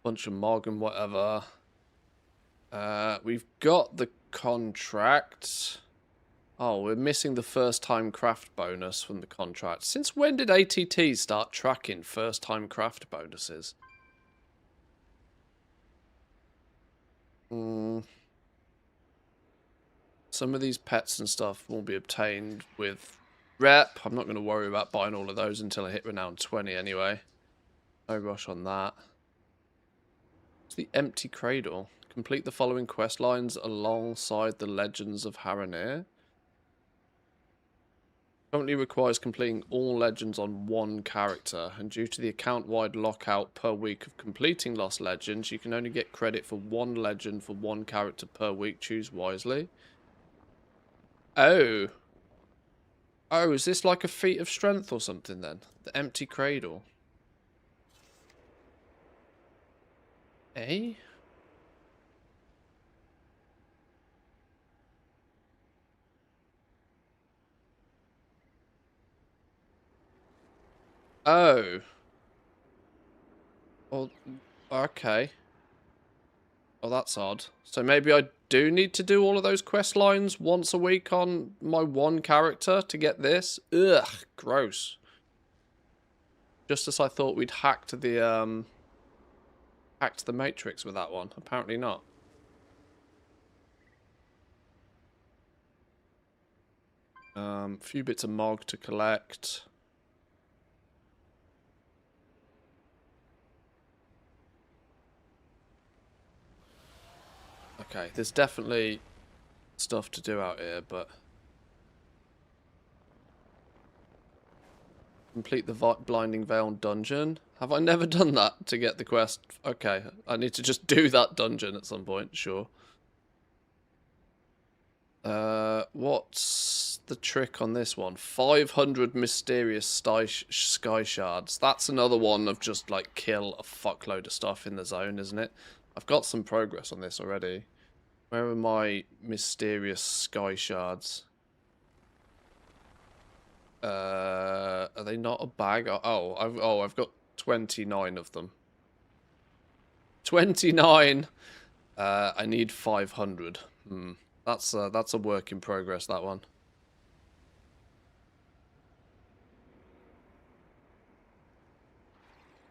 Bunch of Mog and whatever. We've got the contract. Oh, we're missing the first time craft bonus from the contract. Since when did ATT start tracking first time craft bonuses? Some of these pets and stuff will be obtained with rep. I'm not going to worry about buying all of those until I hit renown 20 anyway. No rush on that. It's the empty cradle. Complete the following quest lines alongside the legends of Harreneer. Currently requires completing all legends on one character, and due to the account-wide lockout per week of completing lost legends, you can only get credit for one legend for one character per week. Choose wisely. Oh. Oh, is this like a feat of strength or something then? The empty cradle. Eh? Oh. Well, okay. Oh, that's odd. So maybe I do need to do all of those quest lines once a week on my one character to get this? Ugh, gross. Just as I thought we'd hacked the Matrix with that one. Apparently not. Few bits of Mog to collect. Okay, there's definitely stuff to do out here, but... Complete the Blinding Veil dungeon. Have I never done that to get the quest? Okay, I need to just do that dungeon at some point, sure. What's the trick on this one? 500 mysterious sky shards. That's another one of just, like, kill a fuckload of stuff in the zone, isn't it? I've got some progress on this already. Where are my mysterious sky shards? Are they not a bag? Oh, I've got 29 of them. 29! I need 500. That's a work in progress, that one.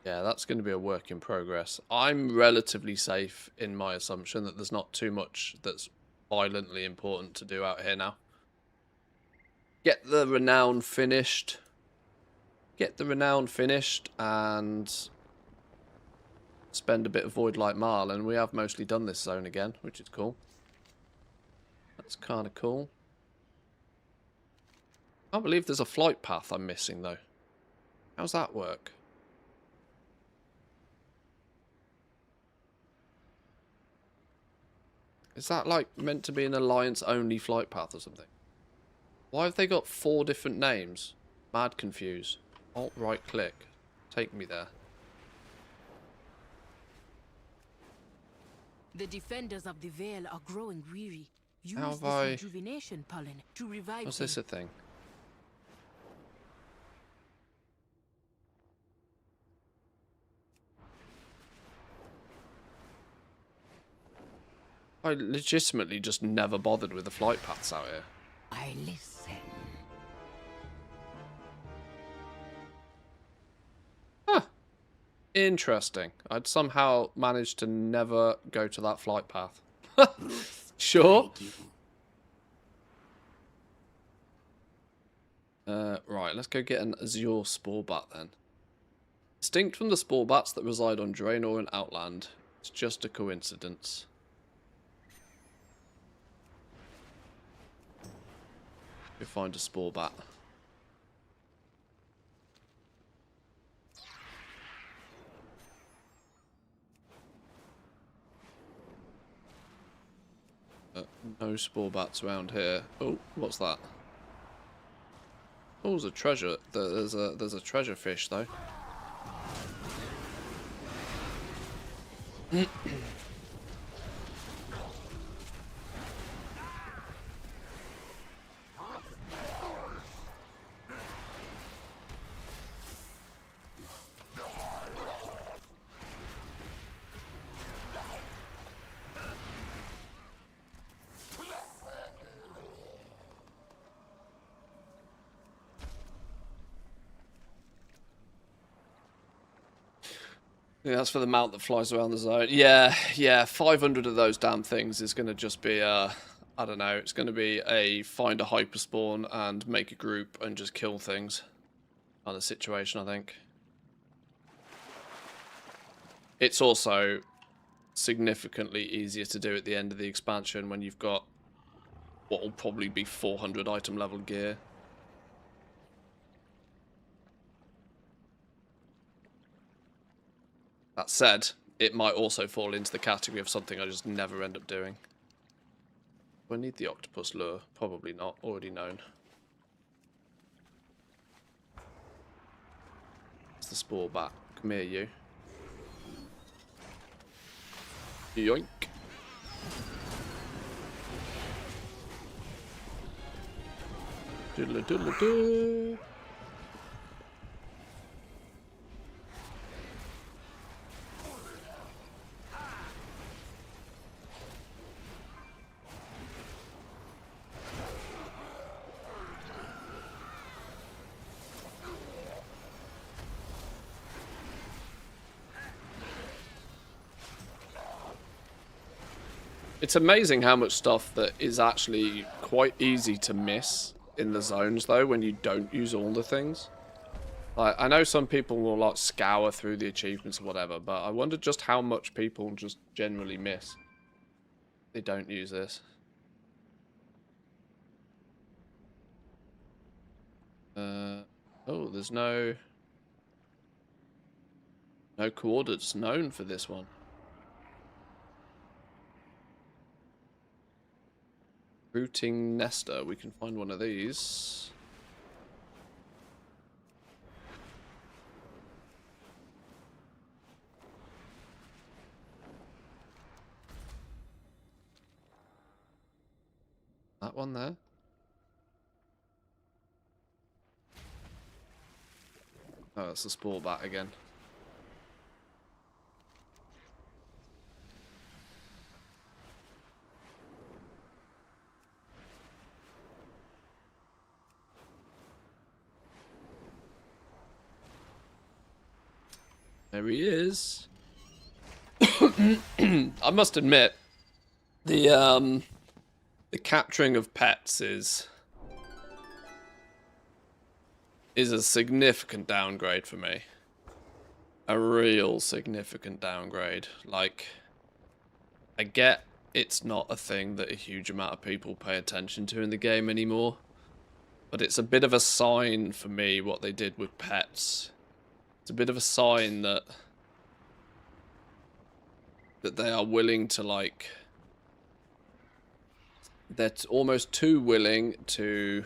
Yeah, that's going to be a work in progress. I'm relatively safe in my assumption that there's not too much that's violently important to do out here now. Get the renown finished. Get the renown finished and spend a bit of Void Light Marl, and we have mostly done this zone again, which is cool. That's kind of cool. I can't believe there's a flight path I'm missing, though. How's that work? Is that, like, meant to be an Alliance-only flight path or something? Why have they got 4 different names? Mad confused. Alt-right click. Take me there. The defenders of the Veil are growing weary. Use How this have I... rejuvenation pollen to revive What's them. this a thing? I legitimately just never bothered with the flight paths out here. I listen. Huh. Interesting. I'd somehow managed to never go to that flight path. Sure. Right, let's go get an Azure Spore Bat then. Distinct from the Spore Bats that reside on Draenor and Outland, it's just a coincidence. Go find a Spore Bat. No Spore Bats around here. Oh, what's that? Oh, there's a treasure. There's a treasure fish though. Yeah, that's for the mount that flies around the zone. Yeah, 500 of those damn things is going to just be, I don't know, it's going to be a find a hyperspawn and make a group and just kill things kind of situation, I think. It's also significantly easier to do at the end of the expansion when you've got what will probably be 400 item level gear. That said, it might also fall into the category of something I just never end up doing. Do I need the octopus lure? Probably not. Already known. It's the spore bat. Come here, you. Yoink. Doodle doodle doo. It's amazing how much stuff that is actually quite easy to miss in the zones, though, when you don't use all the things. Like, I know some people will like scour through the achievements or whatever, but I wonder just how much people just generally miss. They don't use this. Oh, there's no coordinates known for this one. Rooting nester. We can find one of these. That one there. Oh, that's the spore bat again. There he is. I must admit, the capturing of pets is a significant downgrade for me. A real significant downgrade. Like, I get it's not a thing that a huge amount of people pay attention to in the game anymore, but it's a bit of a sign for me what they did with pets. It's a bit of a sign that they are willing to, like, they're almost too willing to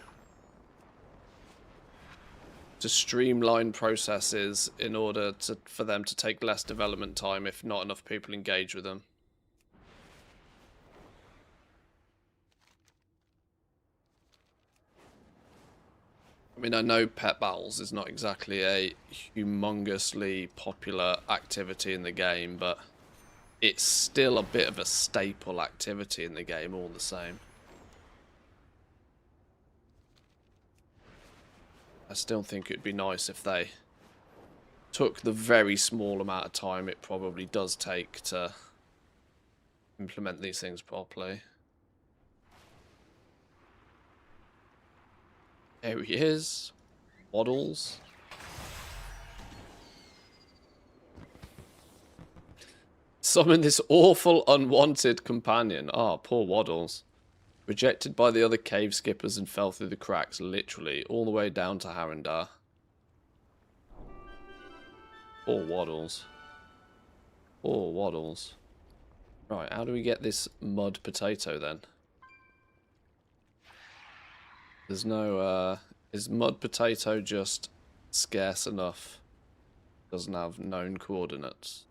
streamline processes in order for them to take less development time if not enough people engage with them. I mean, I know pet battles is not exactly a humongously popular activity in the game, but it's still a bit of a staple activity in the game all the same. I still think it'd be nice if they took the very small amount of time it probably does take to implement these things properly. There he is. Waddles. Summon this awful unwanted companion. Ah, poor Waddles. Rejected by the other cave skippers and fell through the cracks, literally, all the way down to Harandar. Poor Waddles. Poor Waddles. Right, how do we get this mud potato then? There's no, is mud potato just scarce enough? Doesn't have known coordinates.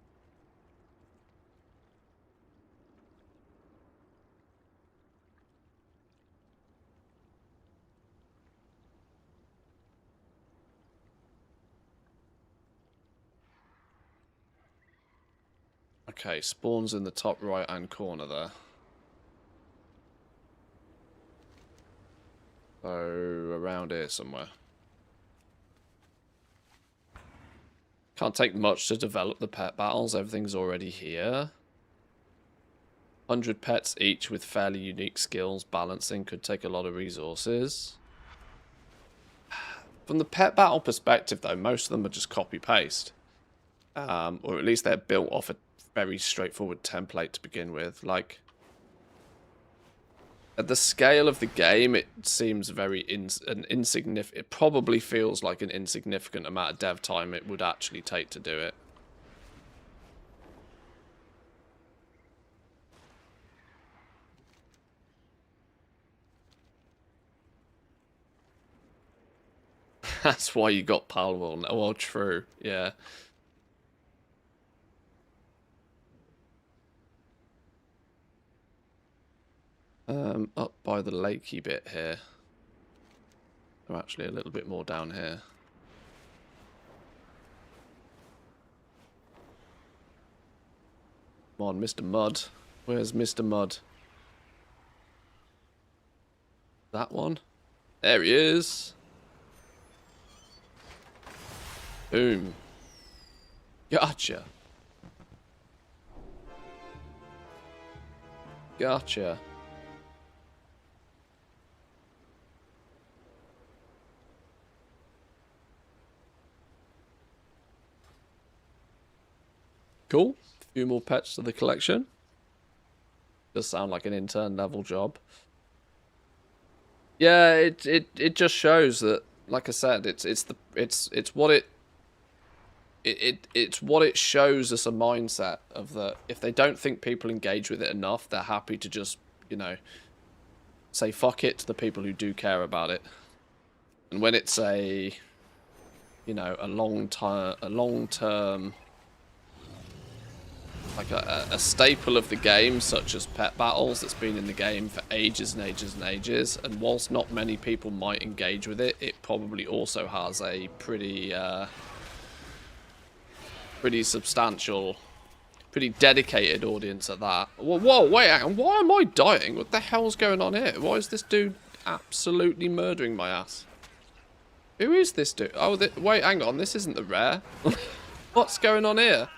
Okay, spawns in the top right hand corner there. So, around here somewhere. Can't take much to develop the pet battles, everything's already here. 100 pets each with fairly unique skills, balancing could take a lot of resources. From the pet battle perspective though, most of them are just copy-paste. Or at least they're built off a very straightforward template to begin with. Like, at the scale of the game, it seems very insignificant. It probably feels like an insignificant amount of dev time it would actually take to do it. That's why you got Palworld now. Well, true. Yeah. Up by the lakey bit here. Or actually a little bit more down here. Come on, Mr. Mud. Where's Mr. Mud? That one? There he is. Boom. Gotcha. Gotcha. Cool. A few more pets to the collection. Does sound like an intern level job. Yeah, it just shows that, like I said, it's what it's what it shows us, a mindset of that if they don't think people engage with it enough, they're happy to just, you know, say fuck it to the people who do care about it. And when it's a, you know, a long term, like a staple of the game, such as pet battles, that's been in the game for ages and ages and ages, and whilst not many people might engage with it, it probably also has a pretty substantial, pretty dedicated audience at that. Whoa, wait, hang on, why am I dying? What the hell's going on here? Why is this dude absolutely murdering my ass? Who is this dude? Oh, wait, hang on, this isn't the rare. What's going on here?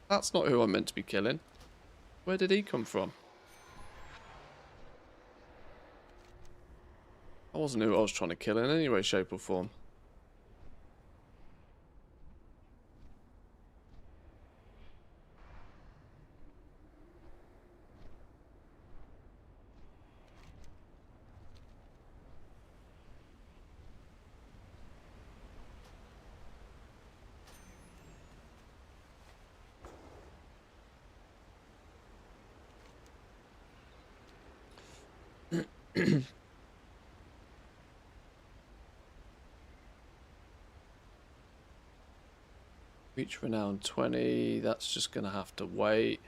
That's not who I'm meant to be killing. Where did he come from? I wasn't who I was trying to kill in any way, shape or form. Reach renown 20, that's just going to have to wait.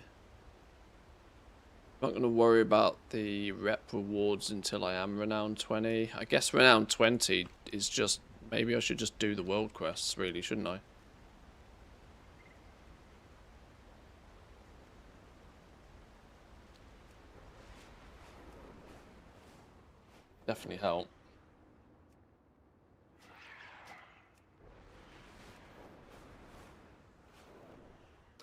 I'm not going to worry about the rep rewards until I am renown 20. I guess renown 20 is just, maybe I should just do the world quests really, shouldn't I? Definitely help.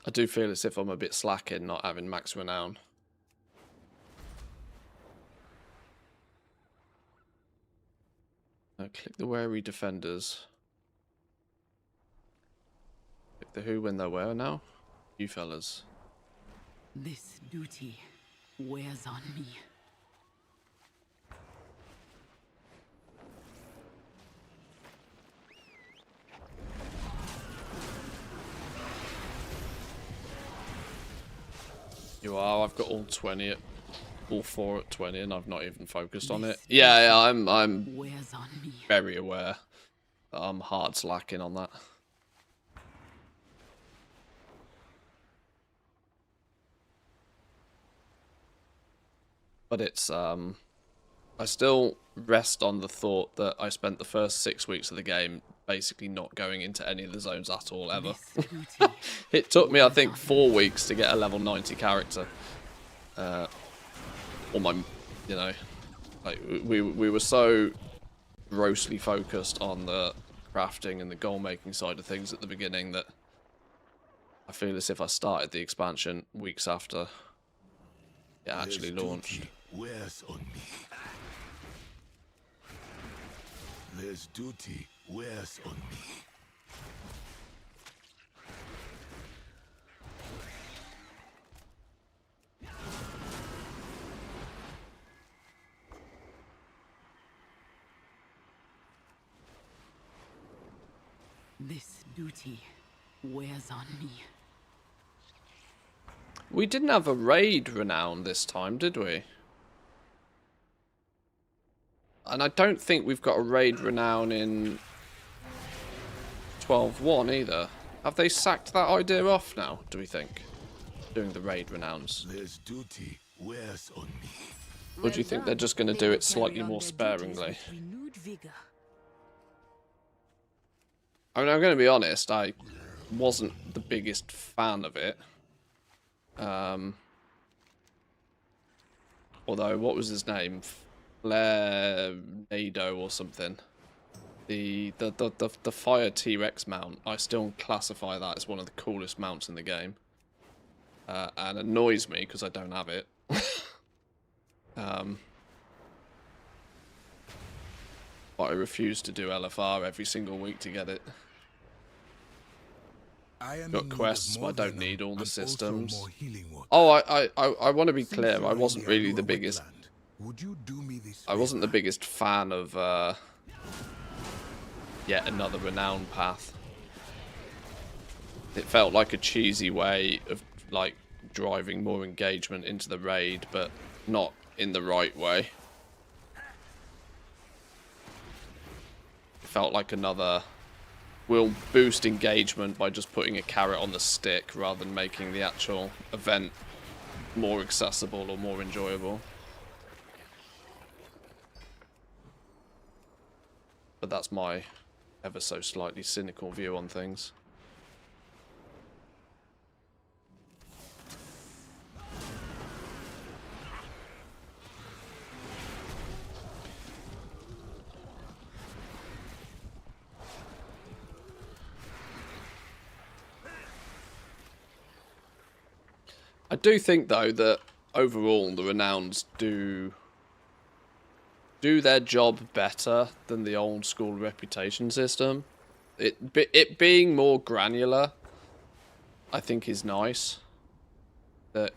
I do feel as if I'm a bit slack in not having max renown. Now click the wary defenders. Click the who when they're where now. You fellas. This duty wears on me. You are. I've got all 20 at all 4 at 20, and I've not even focused on it. Yeah, I'm very aware that I'm hard slacking on that. But it's I still rest on the thought that I spent the first 6 weeks of the game basically not going into any of the zones at all ever. It took me, I think, 4 weeks to get a level 90 character. Or my, you know, like we were so grossly focused on the crafting and the goal making side of things at the beginning that I feel as if I started the expansion weeks after it actually launched. Wears on me. There's duty wears on me. This duty wears on me. We didn't have a raid renown this time, did we? And I don't think we've got a raid renown in 12.1 either. Have they sacked that idea off now, do we think? Doing the raid renowns. This duty wears on me. Or do you think they're just going to do it slightly more sparingly? I mean, I'm going to be honest, I wasn't the biggest fan of it. Although, what was his name? Flarenado or something. The fire T-Rex mount, I still classify that as one of the coolest mounts in the game. And annoys me because I don't have it. But I refuse to do LFR every single week to get it. Got quests, but I don't need all the systems. Oh, I want to be clear. I wasn't really the biggest. I wasn't the biggest fan of yet another renown path. It felt like a cheesy way of like driving more engagement into the raid, but not in the right way. It felt like another. We'll boost engagement by just putting a carrot on the stick rather than making the actual event more accessible or more enjoyable. But that's my ever so slightly cynical view on things. I do think, though, that overall the Renowns do their job better than the old school reputation system. It being more granular, I think, is nice. That,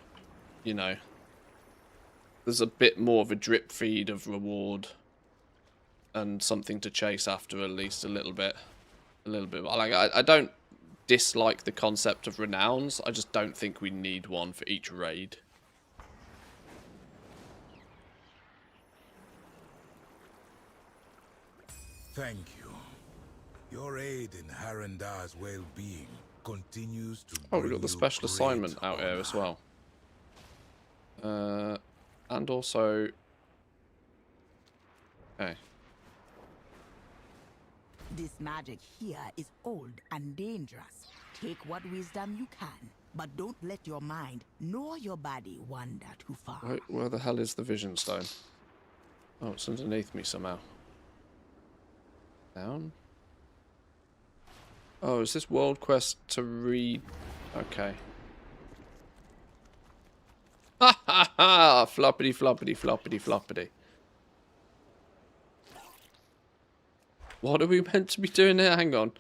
you know, there's a bit more of a drip feed of reward and something to chase after, at least a little bit. Like, I don't dislike the concept of renowns. I just don't think we need one for each raid. Thank you. Your aid in Harendar's well-being continues to. Oh, we got the special assignment out here as well. And also. Okay. This magic here is old and dangerous. Take what wisdom you can, but don't let your mind nor your body wander too far. Right, where the hell is the vision stone? Oh, it's underneath me somehow. Down? Oh, is this world quest to read? Okay. Ha ha ha! Floppity floppity floppity floppity. What are we meant to be doing here? Hang on.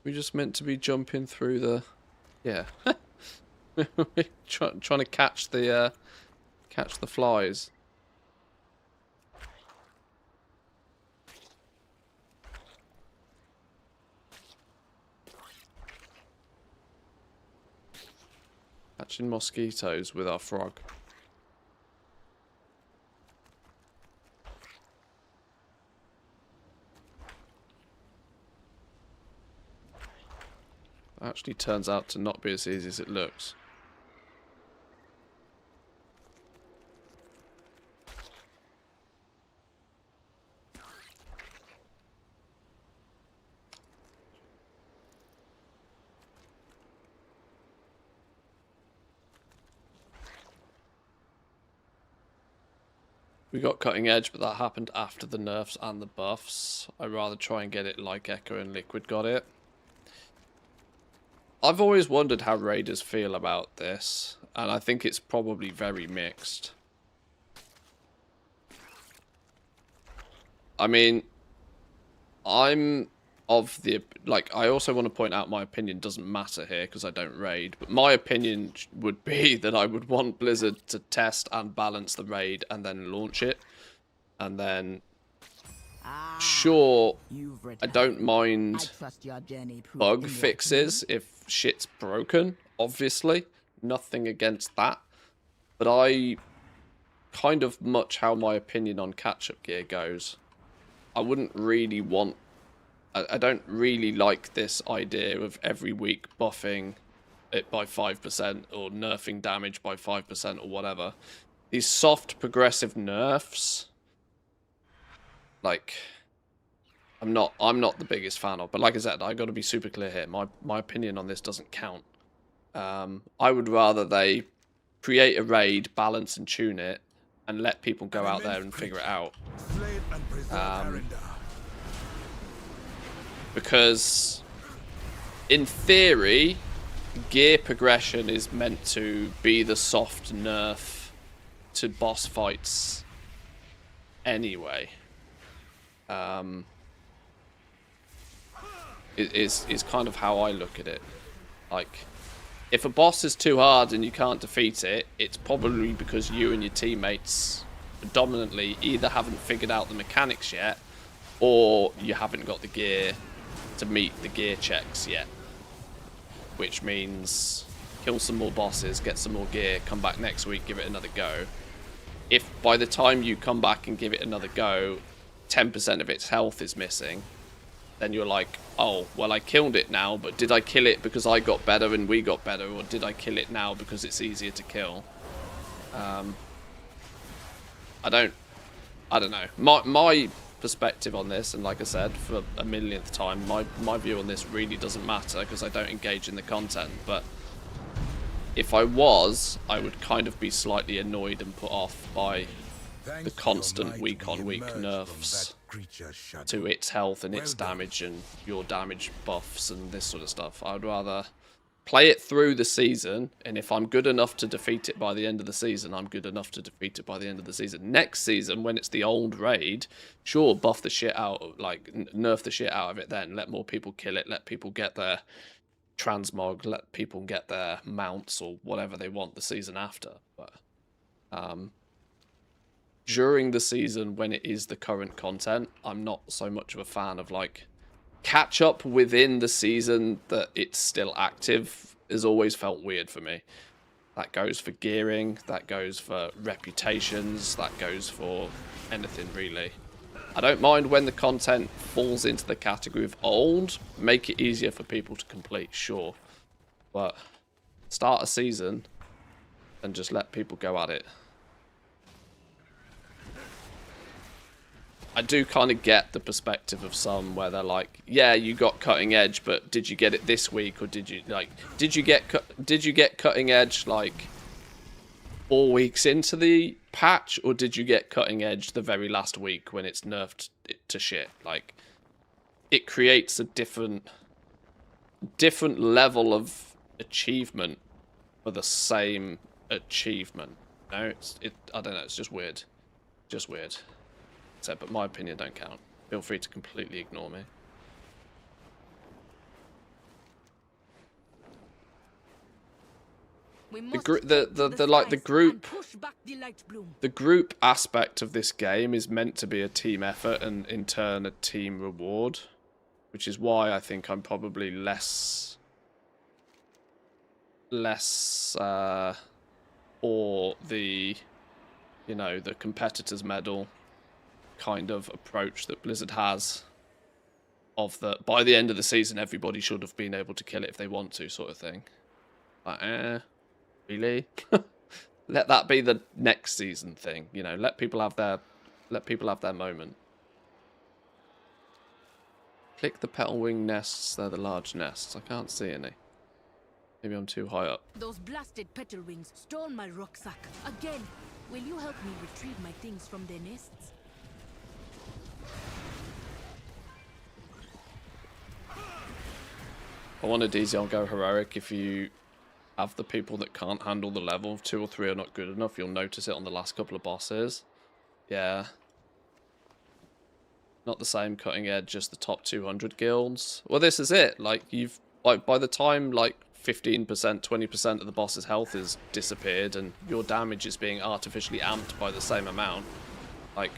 We just meant to be jumping through the... Yeah. trying to catch the flies. Catching mosquitoes with our frog. Actually turns out to not be as easy as it looks. We got cutting edge, but that happened after the nerfs and the buffs. I'd rather try and get it like Echo and Liquid got it. I've always wondered how raiders feel about this, and I think it's probably very mixed. I mean, I'm of the... Like, I also want to point out my opinion doesn't matter here because I don't raid, but my opinion would be that I would want Blizzard to test and balance the raid and then launch it. And then... Sure, I don't mind bug fixes if shit's broken, obviously. Nothing against that. But I kind of much how my opinion on catch-up gear goes. I wouldn't really want... I don't really like this idea of every week buffing it by 5% or nerfing damage by 5% or whatever. These soft progressive nerfs, like, I'm not the biggest fan of. But like I said, I got to be super clear here. My opinion on this doesn't count. I would rather they create a raid, balance and tune it, and let people go out there and figure it out. Because in theory, gear progression is meant to be the soft nerf to boss fights anyway. It is kind of how I look at it. Like, if a boss is too hard and you can't defeat it, it's probably because you and your teammates predominantly either haven't figured out the mechanics yet, or you haven't got the gear to meet the gear checks yet. Which means kill some more bosses, get some more gear, come back next week, give it another go. If by the time you come back and give it another go, 10% of its health is missing, then you're like, oh, well, I killed it now, but did I kill it because I got better and we got better, or did I kill it now because it's easier to kill? I don't know. My perspective on this, and like I said, for a millionth time, my view on this really doesn't matter because I don't engage in the content, but if I was, I would kind of be slightly annoyed and put off by the constant week-on-week nerfs to its health and its damage and your damage buffs and this sort of stuff. I would rather play it through the season, and if I'm good enough to defeat it by the end of the season, I'm good enough to defeat it by the end of the season. Next season, when it's the old raid, sure, buff the shit out, like, nerf the shit out of it then. Let more people kill it, let people get their transmog, let people get their mounts or whatever they want the season after. But during the season, when it is the current content, I'm not so much of a fan of, like, catch up within the season that it's still active has always felt weird for me. That goes for gearing, that goes for reputations, that goes for anything really. I don't mind when the content falls into the category of old, make it easier for people to complete, sure. But start a season and just let people go at it. I do kind of get the perspective of some where they're like, yeah, you got cutting edge, but did you get it this week, or did you get cutting edge like 4 weeks into the patch, or did you get cutting edge the very last week when it's nerfed it to shit? Like, it creates a different level of achievement for the same achievement. No, I don't know, it's just weird. Just weird. So, but my opinion don't count. Feel free to completely ignore me. The group aspect of this game is meant to be a team effort and in turn a team reward, which is why I think I'm probably less or the, you know, the competitor's medal kind of approach that Blizzard has, of the by the end of the season everybody should have been able to kill it if they want to, sort of thing. Like, really? Let that be the next season thing, you know. Let people have their moment. Click the petal wing nests. They're the large nests. I can't see any. Maybe I'm too high up. Those blasted petal wings stole my rucksack again. Will you help me retrieve my things from their nests? I wanted easy, I'll go heroic. If you have the people that can't handle the level, 2 or 3 are not good enough, you'll notice it on the last couple of bosses. Yeah. Not the same cutting edge, just the top 200 guilds. Well, this is it. Like, by the time, like, 15%, 20% of the boss's health is disappeared and your damage is being artificially amped by the same amount, like,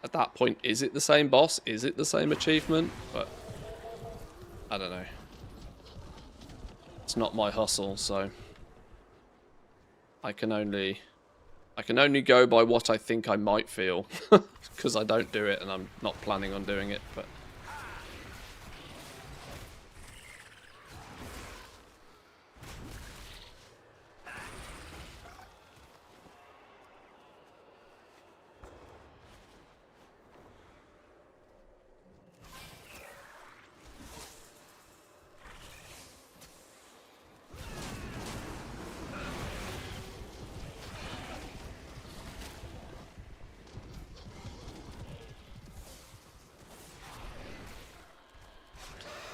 at that point, is it the same boss? Is it the same achievement? But I don't know. It's not my hustle, so I can only I can only go by what I think I might feel, because I don't do it and I'm not planning on doing it, but...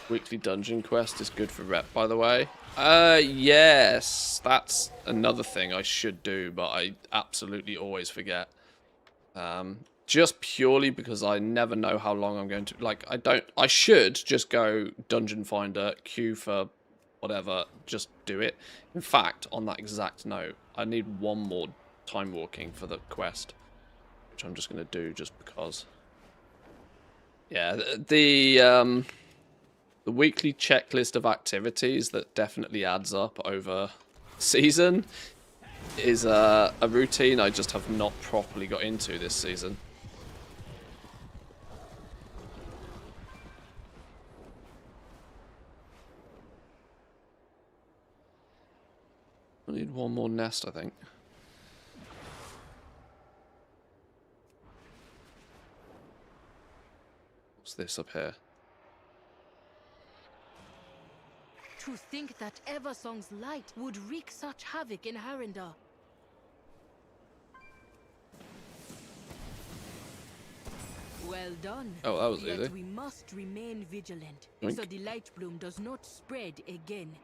Weekly dungeon quest is good for rep, by the way. Yes, that's another thing I should do, but I absolutely always forget. Just purely because I never know how long I'm going to... Like, I should just go dungeon finder, queue for whatever, just do it. In fact, on that exact note, I need one more time walking for the quest, which I'm just going to do just because. Yeah, the weekly checklist of activities that definitely adds up over season is a routine I just have not properly got into this season. I need one more nest, I think. What's this up here? To think that Eversong's light would wreak such havoc in Harrendar. Well done. Oh, that was Yet easy. we must remain vigilant, Yoink. so the light bloom does not spread again.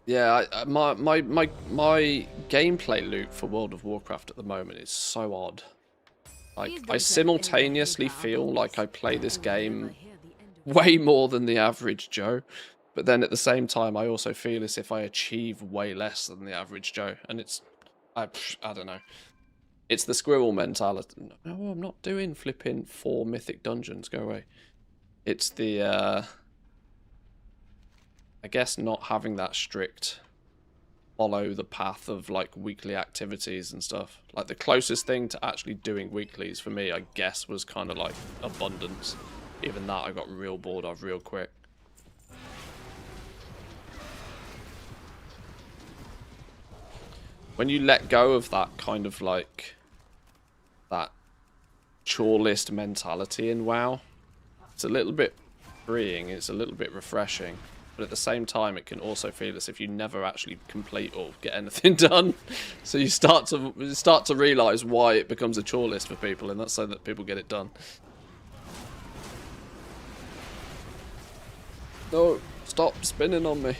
Yeah, my gameplay loop for World of Warcraft at the moment is so odd. Like, I simultaneously feel like I play this game way more than the average Joe, but then at the same time I also feel as if I achieve way less than the average Joe, and it's... I don't know. It's the squirrel mentality. No, I'm not doing flipping 4 mythic dungeons, go away. It's the... I guess not having that strict follow the path of like weekly activities and stuff. Like the closest thing to actually doing weeklies for me, I guess, was kind of like Abundance. Even that I got real bored of real quick. When you let go of that kind of like that chore list mentality in WoW, it's a little bit freeing, it's a little bit refreshing. But at the same time, it can also feel as if you never actually complete or get anything done. So you start to realise why it becomes a chore list for people, and that's so that people get it done. No, stop spinning on me.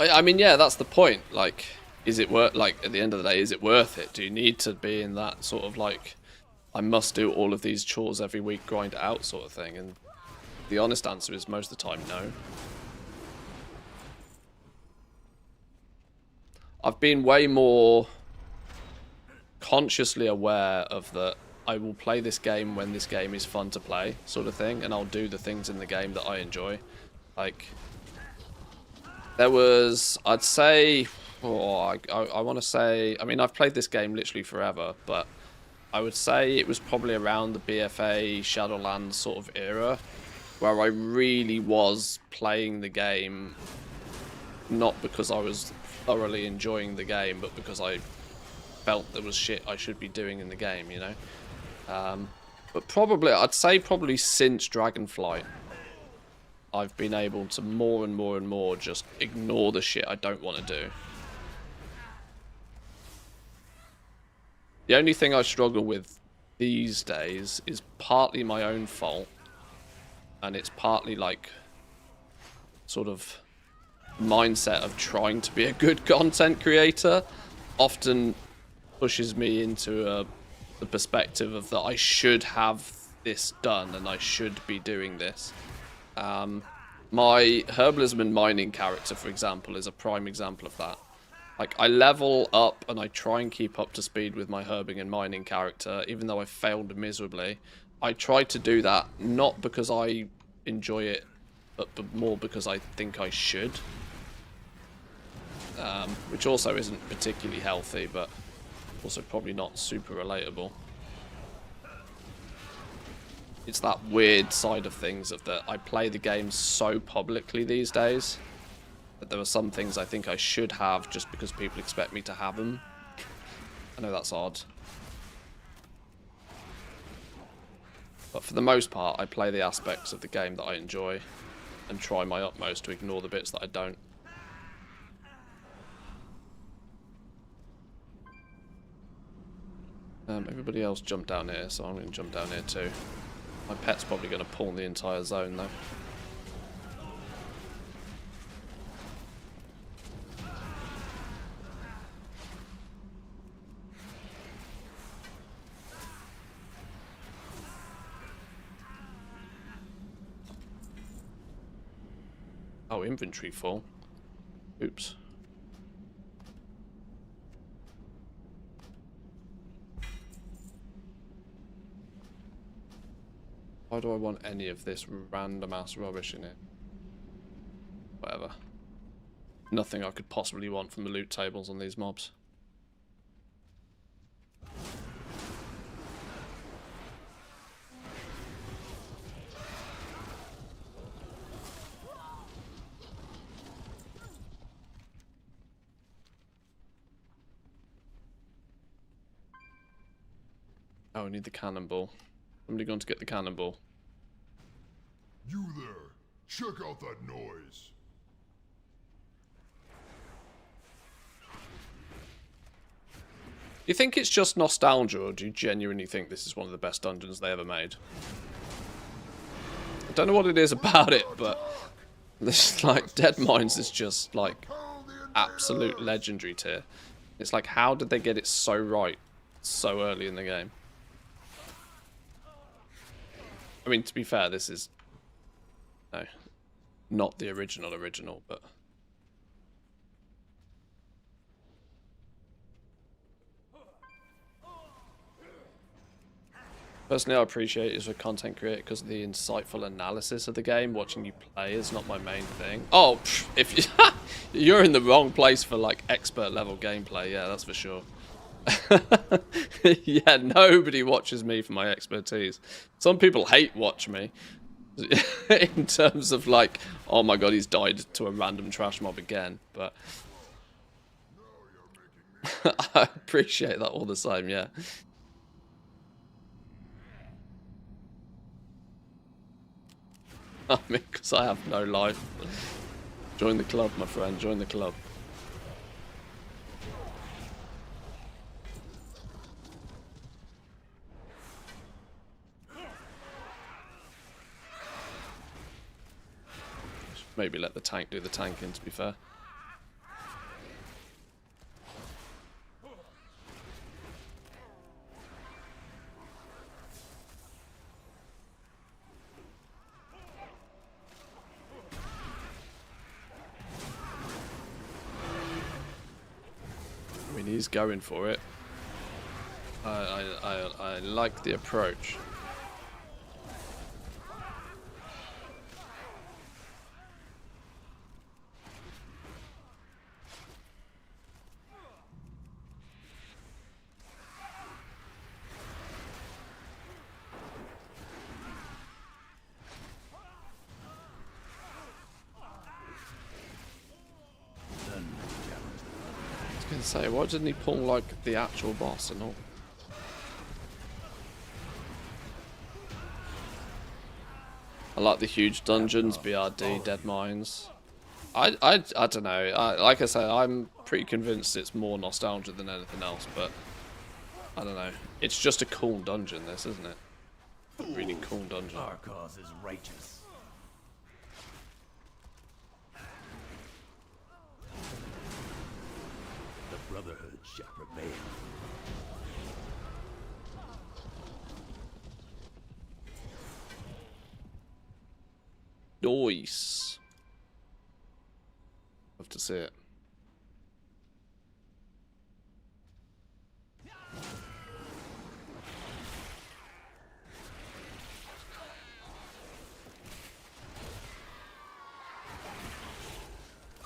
I mean, yeah, that's the point. Like, is it worth? Like, at the end of the day, is it worth it? Do you need to be in that sort of like, I must do all of these chores every week, grind it out sort of thing? And the honest answer is most of the time, no. I've been way more consciously aware of that. I will play this game when this game is fun to play, sort of thing, and I'll do the things in the game that I enjoy. Like, there was, I'd say, I want to say, I mean, I've played this game literally forever, but I would say it was probably around the BFA Shadowlands sort of era where I really was playing the game not because I was thoroughly enjoying the game, but because I felt there was shit I should be doing in the game, you know? But probably, I'd say probably since Dragonflight, I've been able to more and more and more just ignore the shit I don't want to do. The only thing I struggle with these days is partly my own fault, and it's partly like sort of mindset of trying to be a good content creator often pushes me into a the perspective of that I should have this done and I should be doing this. My herbalism and mining character, for example, is a prime example of that. Like, I level up and I try and keep up to speed with my herbing and mining character, even though I failed miserably. I try to do that not because I enjoy it, but more because I think I should. Which also isn't particularly healthy, but also probably not super relatable. It's that weird side of things of that I play the game so publicly these days that there are some things I think I should have just because people expect me to have them. I know that's odd. But for the most part, I play the aspects of the game that I enjoy and try my utmost to ignore the bits that I don't. Everybody else jumped down here, so I'm going to jump down here too. My pet's probably going to pawn the entire zone though. Oh, inventory full. Oops. Why do I want any of this random ass rubbish in it? Whatever. Nothing I could possibly want from the loot tables on these mobs. Oh, I need the cannonball. Somebody going to get the cannonball. You there! Check out that noise! Do you think it's just nostalgia, or do you genuinely think this is one of the best dungeons they ever made? I don't know what it is about it, but this, like, Dead Mines is just, like, absolute legendary tier. It's like, how did they get it so right so early in the game? I mean, to be fair, this is... No, not the original, but... Personally, I appreciate it as a content creator because of the insightful analysis of the game. Watching you play is not my main thing. Oh, if you, you're in the wrong place for, like, expert level gameplay, yeah, that's for sure. Yeah, nobody watches me for my expertise. Some people hate watch me in terms of like, oh my god, he's died to a random trash mob again. But I appreciate that all the same, yeah. I mean, because I have no life. Join the club, my friend, join the club. Maybe let the tank do the tanking, to be fair. I mean, he's going for it. I like the approach. I was gonna say, why didn't he pull like the actual boss and all? I like the huge dungeons, BRD, Dead Mines. I don't know. Like I say, I'm pretty convinced it's more nostalgia than anything else, but I don't know. It's just a cool dungeon, this, isn't it? A really cool dungeon. Our cause is righteous. The Brotherhood shall prevail. Nice. Love to see it.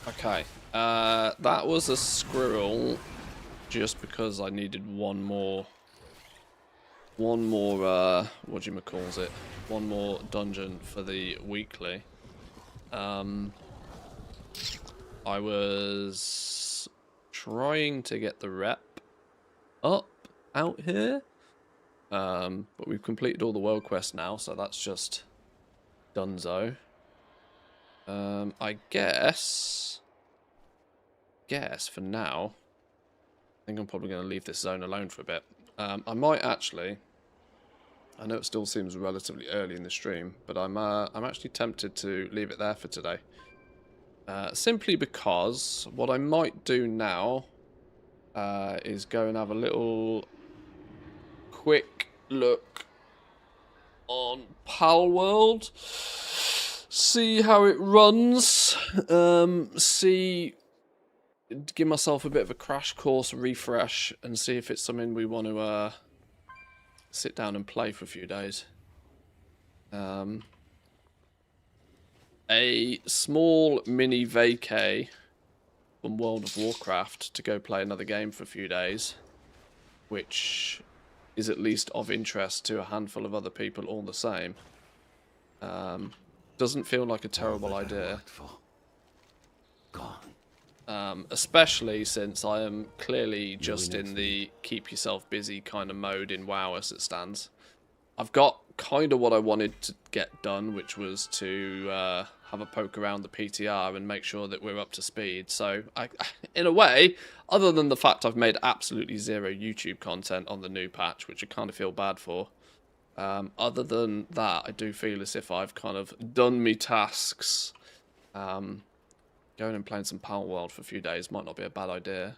Okay, that was a squirrel just because I needed one more, whatchamacalls it, one more dungeon for the weekly. I was trying to get the rep up out here, but we've completed all the world quests now, so that's just donezo. I guess for now, I think I'm probably going to leave this zone alone for a bit. I might actually, I know it still seems relatively early in the stream, but I'm actually tempted to leave it there for today. Simply because what I might do now is go and have a little quick look on Pal World, see how it runs, give myself a bit of a crash course refresh and see if it's something we want to sit down and play for a few days. A small mini vacay from World of Warcraft to go play another game for a few days, which is at least of interest to a handful of other people all the same. Doesn't feel like a terrible idea. Especially since I am clearly just in the keep yourself busy kind of mode in WoW as it stands. I've got kind of what I wanted to get done, which was to have a poke around the PTR and make sure that we're up to speed. So, in a way, other than the fact I've made absolutely zero YouTube content on the new patch, which I kind of feel bad for, other than that, I do feel as if I've kind of done me tasks. Going and playing some Pal World for a few days might not be a bad idea.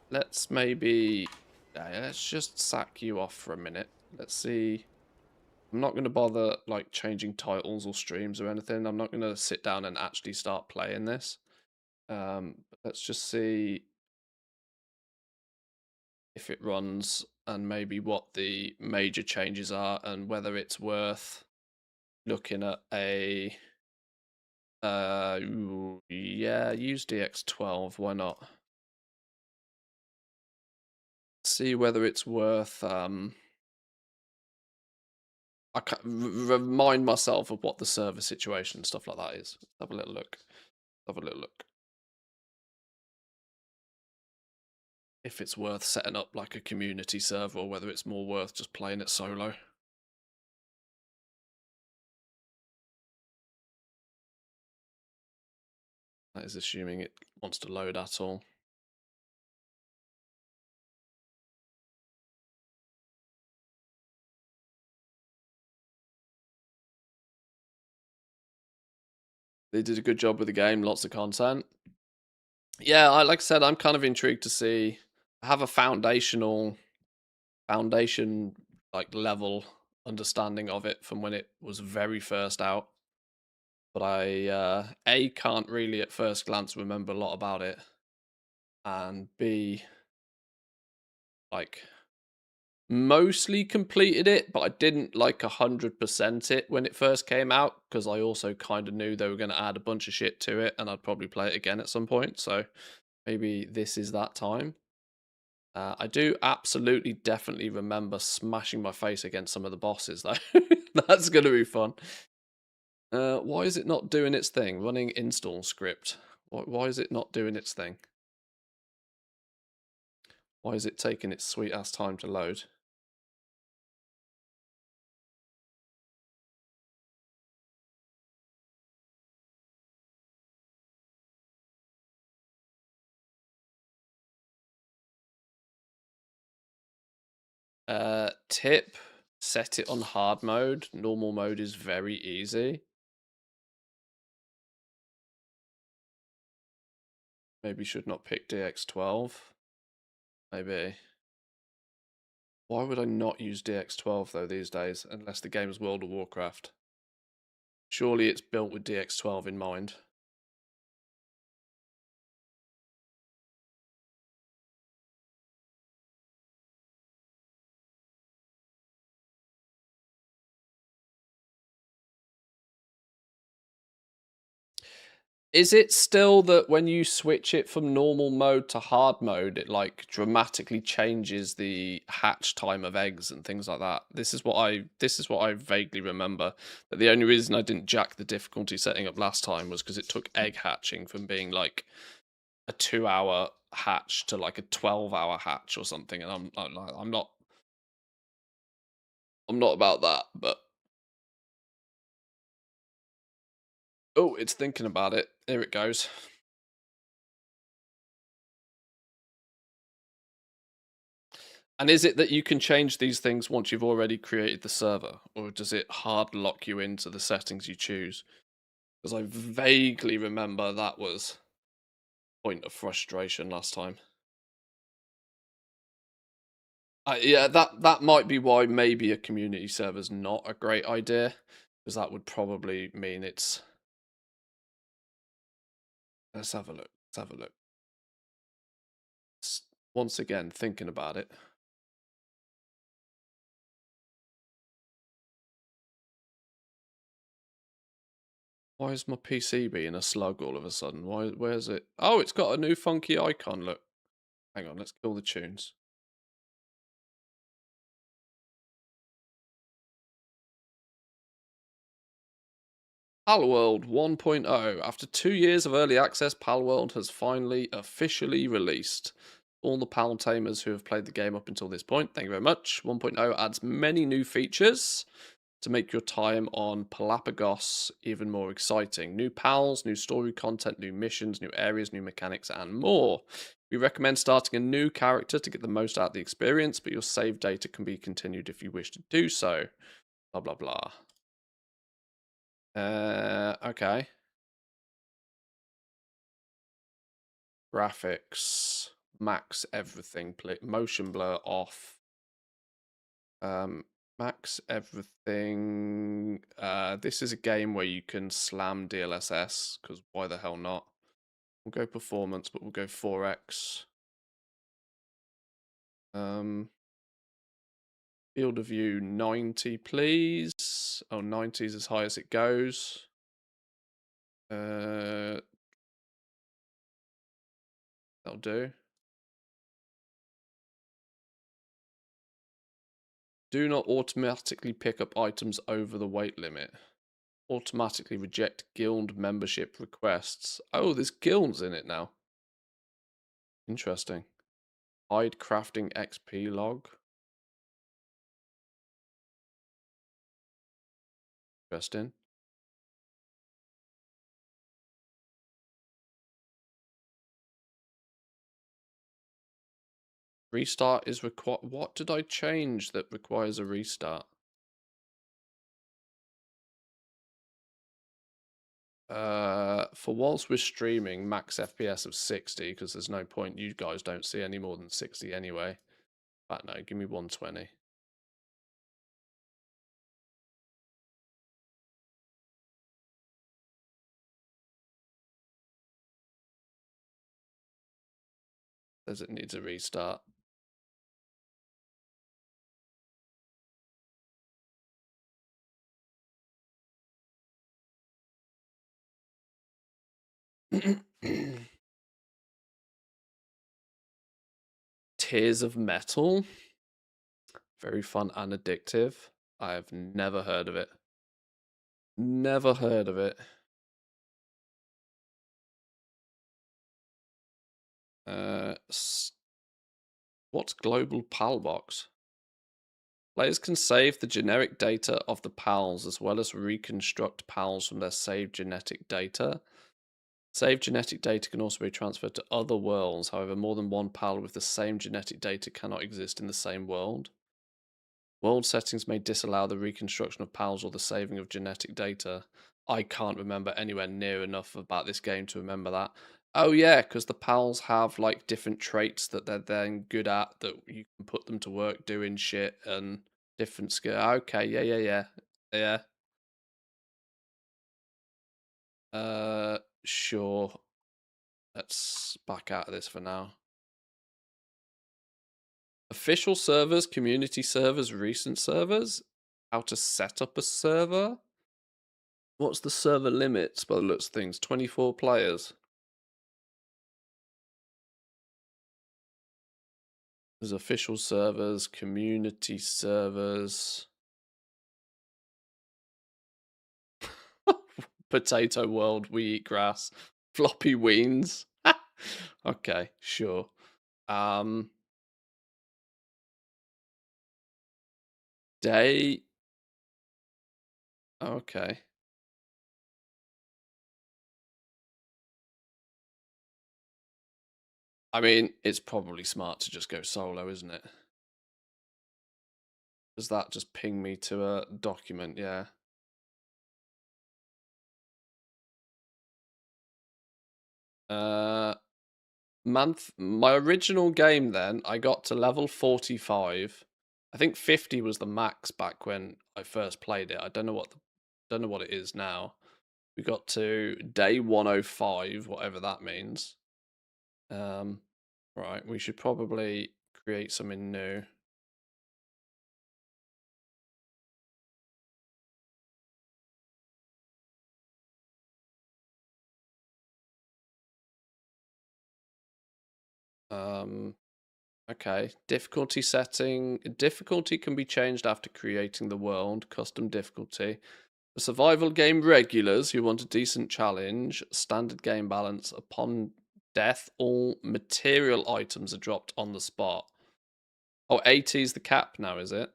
Let's maybe... let's just sack you off for a minute. Let's see. I'm not going to bother like changing titles or streams or anything. I'm not going to sit down and actually start playing this. Let's just see if it runs and maybe what the major changes are and whether it's worth looking at a... yeah, use DX12, why not? See whether it's worth, I can't remind myself of what the server situation and stuff like that is. Let's have a little look. Have a little look. If it's worth setting up like a community server or whether it's more worth just playing it solo. That is assuming it wants to load at all. They did a good job with the game, lots of content. Yeah, like I said, I'm kind of intrigued to see. I have a foundation like level understanding of it from when it was very first out. But I A, can't really at first glance remember a lot about it, and B, like mostly completed it, but I didn't like 100% it when it first came out because I also kind of knew they were going to add a bunch of shit to it, and I'd probably play it again at some point. So maybe this is that time. I do absolutely definitely remember smashing my face against some of the bosses though. That's going to be fun. Why is it not doing its thing? Running install script. Why is it not doing its thing? Why is it taking its sweet ass time to load? Tip, set it on hard mode. Normal mode is very easy. Maybe should not pick DX12. Maybe. Why would I not use DX12 though these days, unless the game is World of Warcraft? Surely it's built with DX12 in mind. Is it still that when you switch it from normal mode to hard mode, it like dramatically changes the hatch time of eggs and things like that? This is what I vaguely remember. That the only reason I didn't jack the difficulty setting up last time was because it took egg hatching from being like a 2-hour hatch to like a 12-hour hatch or something, and I'm not about that, but oh, it's thinking about it. Here it goes. And is it that you can change these things once you've already created the server, or does it hard lock you into the settings you choose? Because I vaguely remember that was a point of frustration last time. Yeah, that might be why maybe a community server's not a great idea, because that would probably mean it's. Let's have a look. Let's have a look. Once again, thinking about it. Why is my PC being a slug all of a sudden? Where's it? Oh, it's got a new funky icon. Look. Hang on, let's kill the tunes. Palworld 1.0. After 2 years of early access, Palworld has finally officially released. All the Pal Tamers who have played the game up until this point, thank you very much. 1.0 adds many new features to make your time on Palapagos even more exciting. New pals, new story content, new missions, new areas, new mechanics, and more. We recommend starting a new character to get the most out of the experience, but your save data can be continued if you wish to do so. Blah, blah, blah. Okay. Graphics, max everything, motion blur off. Max everything. This is a game where you can slam DLSS, because why the hell not? We'll go performance, but we'll go 4x. Field of view 90, please. Oh, 90 is as high as it goes. That'll do. Do not automatically pick up items over the weight limit. Automatically reject guild membership requests. Oh, there's guilds in it now. Interesting. Hide crafting XP log. Interesting. Restart is required. What did I change that requires a restart? For whilst we're streaming, max FPS of 60, because there's no point. You guys don't see any more than 60 anyway. But no, give me 120. Says it needs a restart. Tears of Metal. Very fun and addictive. I have never heard of it. Never heard of it. What's Global PAL Box? Players can save the generic data of the PALs as well as reconstruct PALs from their saved genetic data. Saved genetic data can also be transferred to other worlds. However, more than one PAL with the same genetic data cannot exist in the same world. World settings may disallow the reconstruction of PALs or the saving of genetic data. I can't remember anywhere near enough about this game to remember that. Oh yeah, because the PALs have like different traits that they're then good at that you can put them to work doing shit and different skill. Okay, yeah. Sure. Let's back out of this for now. Official servers, community servers, recent servers. How to set up a server. What's the server limits by the looks of things? 24 players. There's official servers, community servers. Potato world, we eat grass. Floppy weens. Okay, sure. Day. Okay. I mean, it's probably smart to just go solo, isn't it? Does that just ping me to a document? Yeah. My original game then, I got to level 45. I think 50 was the max back when I first played it. I don't know what it is now. We got to day 105, whatever that means. Right, we should probably create something new. Okay, difficulty setting. Difficulty can be changed after creating the world. Custom difficulty. For survival game regulars who want a decent challenge, standard game balance. Upon death, all material items are dropped on the spot. Oh, 80 is the cap now, is it?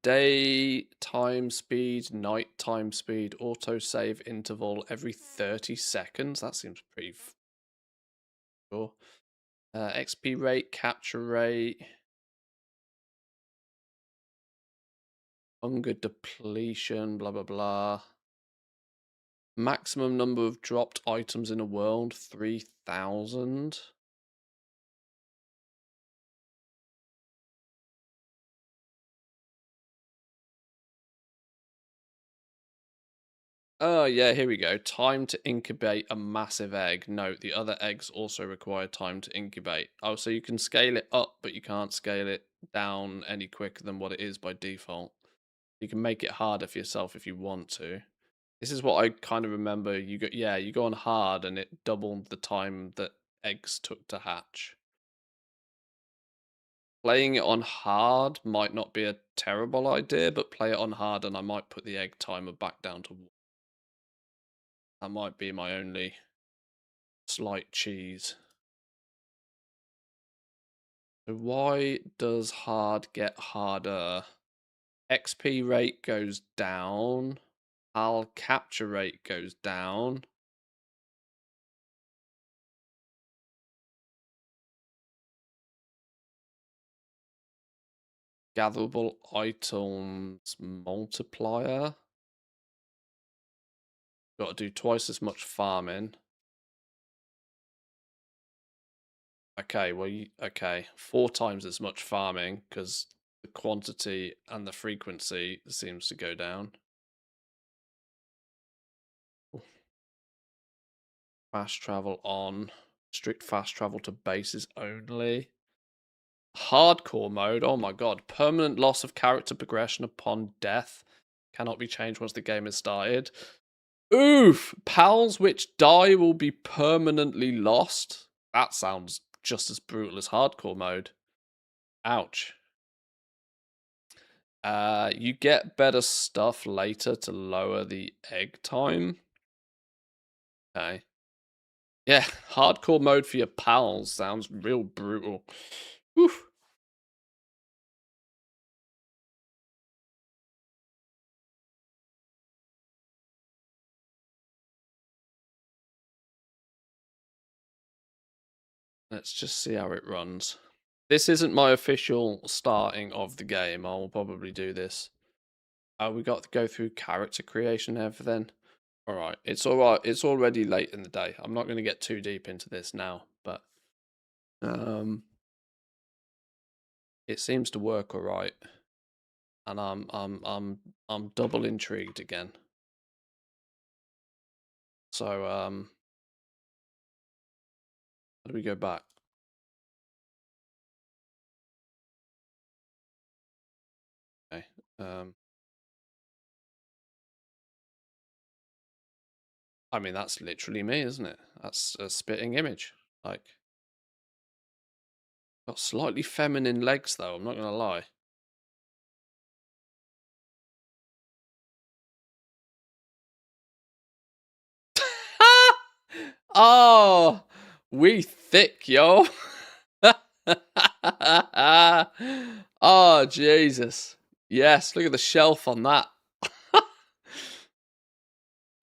Day time speed, night time speed, autosave interval every 30 seconds. That seems pretty sure. XP rate, capture rate, hunger depletion, blah blah blah. Maximum number of dropped items in a world, 3,000. Oh, yeah, here we go. Time to incubate a massive egg. Note, the other eggs also require time to incubate. Oh, so you can scale it up, but you can't scale it down any quicker than what it is by default. You can make it harder for yourself if you want to. This is what I kind of remember. You go on hard and it doubled the time that eggs took to hatch. Playing it on hard might not be a terrible idea, but play it on hard and I might put the egg timer back down to 1. That might be my only slight cheese. So why does hard get harder? XP rate goes down. HAL capture rate goes down. Gatherable items multiplier. Got to do twice as much farming. Okay, well, okay, 4 times as much farming because the quantity and the frequency seems to go down. Fast travel on. Strict fast travel to bases only. Hardcore mode. Oh my god. Permanent loss of character progression upon death. Cannot be changed once the game is started. Oof! Pals which die will be permanently lost. That sounds just as brutal as hardcore mode. Ouch. You get better stuff later to lower the egg time. Okay. Yeah, hardcore mode for your pals sounds real brutal. Oof. Let's just see how it runs. This isn't my official starting of the game. I'll probably do this. We got to go through character creation and everything. Alright, it's alright. It's already late in the day. I'm not going to get too deep into this now, but it seems to work alright. and I'm double intrigued again. So how do we go back? Okay. I mean, that's literally me, isn't it? That's a spitting image. Like, got slightly feminine legs, though. I'm not gonna lie. Oh, we thick, yo. Oh, Jesus. Yes, look at the shelf on that.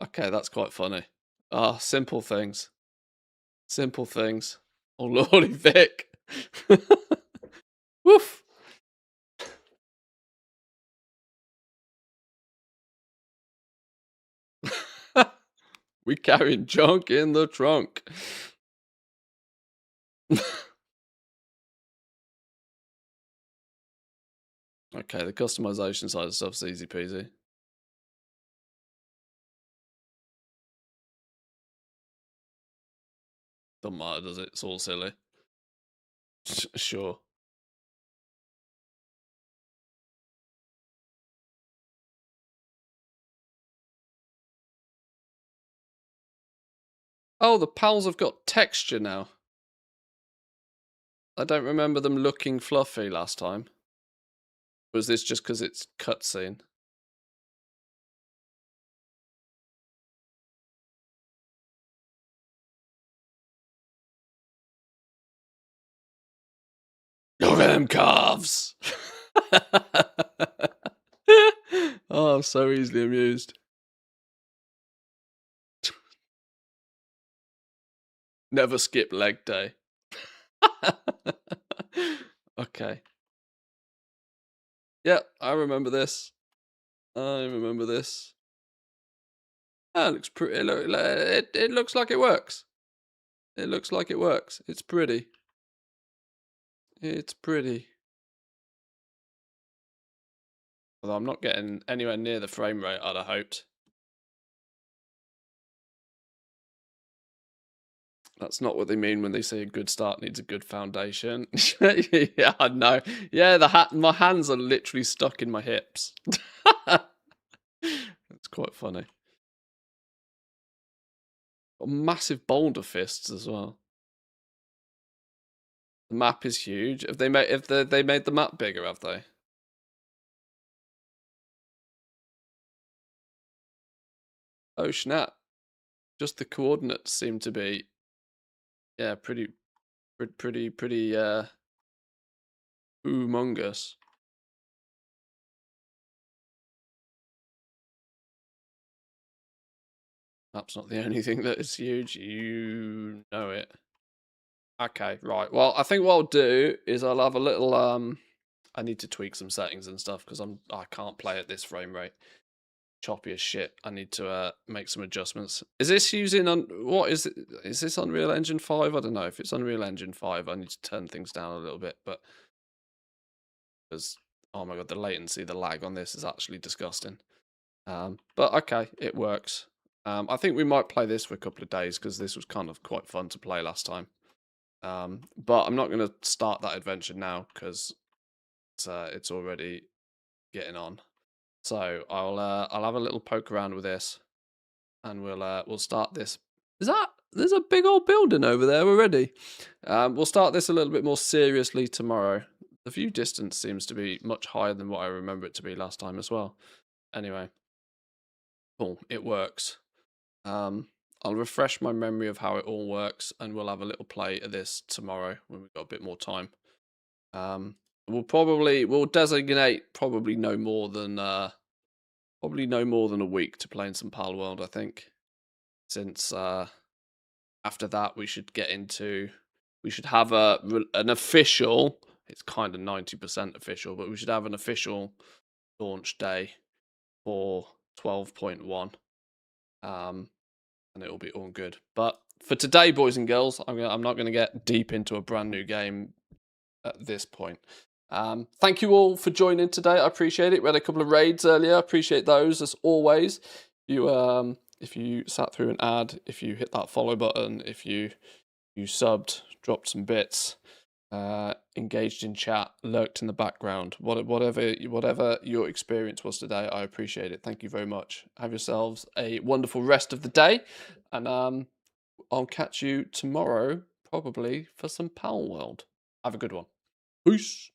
Okay, that's quite funny. Oh, simple things. Simple things. Oh, lordy Vic. Woof. We carrying junk in the trunk. Okay, the customization side of stuff's easy peasy. Doesn't matter, does it? It's all silly. Sure. Oh, the pals have got texture now. I don't remember them looking fluffy last time. Was this just because it's cutscene? Look at them calves! Oh, I'm so easily amused. Never skip leg day. Okay. Yeah, I remember this. I remember this. Oh, it looks pretty. It looks like it works. It looks like it works. It's pretty. It's pretty. Although I'm not getting anywhere near the frame rate I'd have hoped. That's not what they mean when they say a good start needs a good foundation. Yeah, I know. Yeah, my hands are literally stuck in my hips. It's quite funny. Got massive boulder fists as well. The map is huge. Have they made they made the map bigger, have they? Oh snap. Just the coordinates seem to be pretty humongous. Map's not the only thing that is huge, you know it. Okay, right. Well, I think what I'll do is I'll have a little I need to tweak some settings and stuff because I can't play at this frame rate. Choppy as shit. I need to make some adjustments. Is this using what is it? Is this Unreal Engine 5? I don't know. If it's Unreal Engine 5, I need to turn things down a little bit, but because oh my god, the latency, the lag on this is actually disgusting. But okay, it works. I think we might play this for a couple of days because this was kind of quite fun to play last time. But I'm not going to start that adventure now because it's already getting on. So I'll have a little poke around with this, and we'll start this. There's a big old building over there already. We'll start this a little bit more seriously tomorrow. The view distance seems to be much higher than what I remember it to be last time as well. Anyway, cool. It works. I'll refresh my memory of how it all works, and we'll have a little play of this tomorrow when we've got a bit more time. We'll designate probably no more than a week to play in some Pal World, I think. Since after that we should have an official. It's kind of 90% official, but we should have an official launch day for 12.1. And it'll be all good. But for today, boys and girls, I'm not going to get deep into a brand new game at this point. Thank you all for joining today. I appreciate it. We had a couple of raids earlier. I appreciate those as always. If you sat through an ad, if you hit that follow button, if you subbed, dropped some bits, engaged in chat, lurked in the background, whatever your experience was today, I appreciate it. Thank you very much. Have yourselves a wonderful rest of the day, and I'll catch you tomorrow, probably for some Pal World. Have a good one. Peace.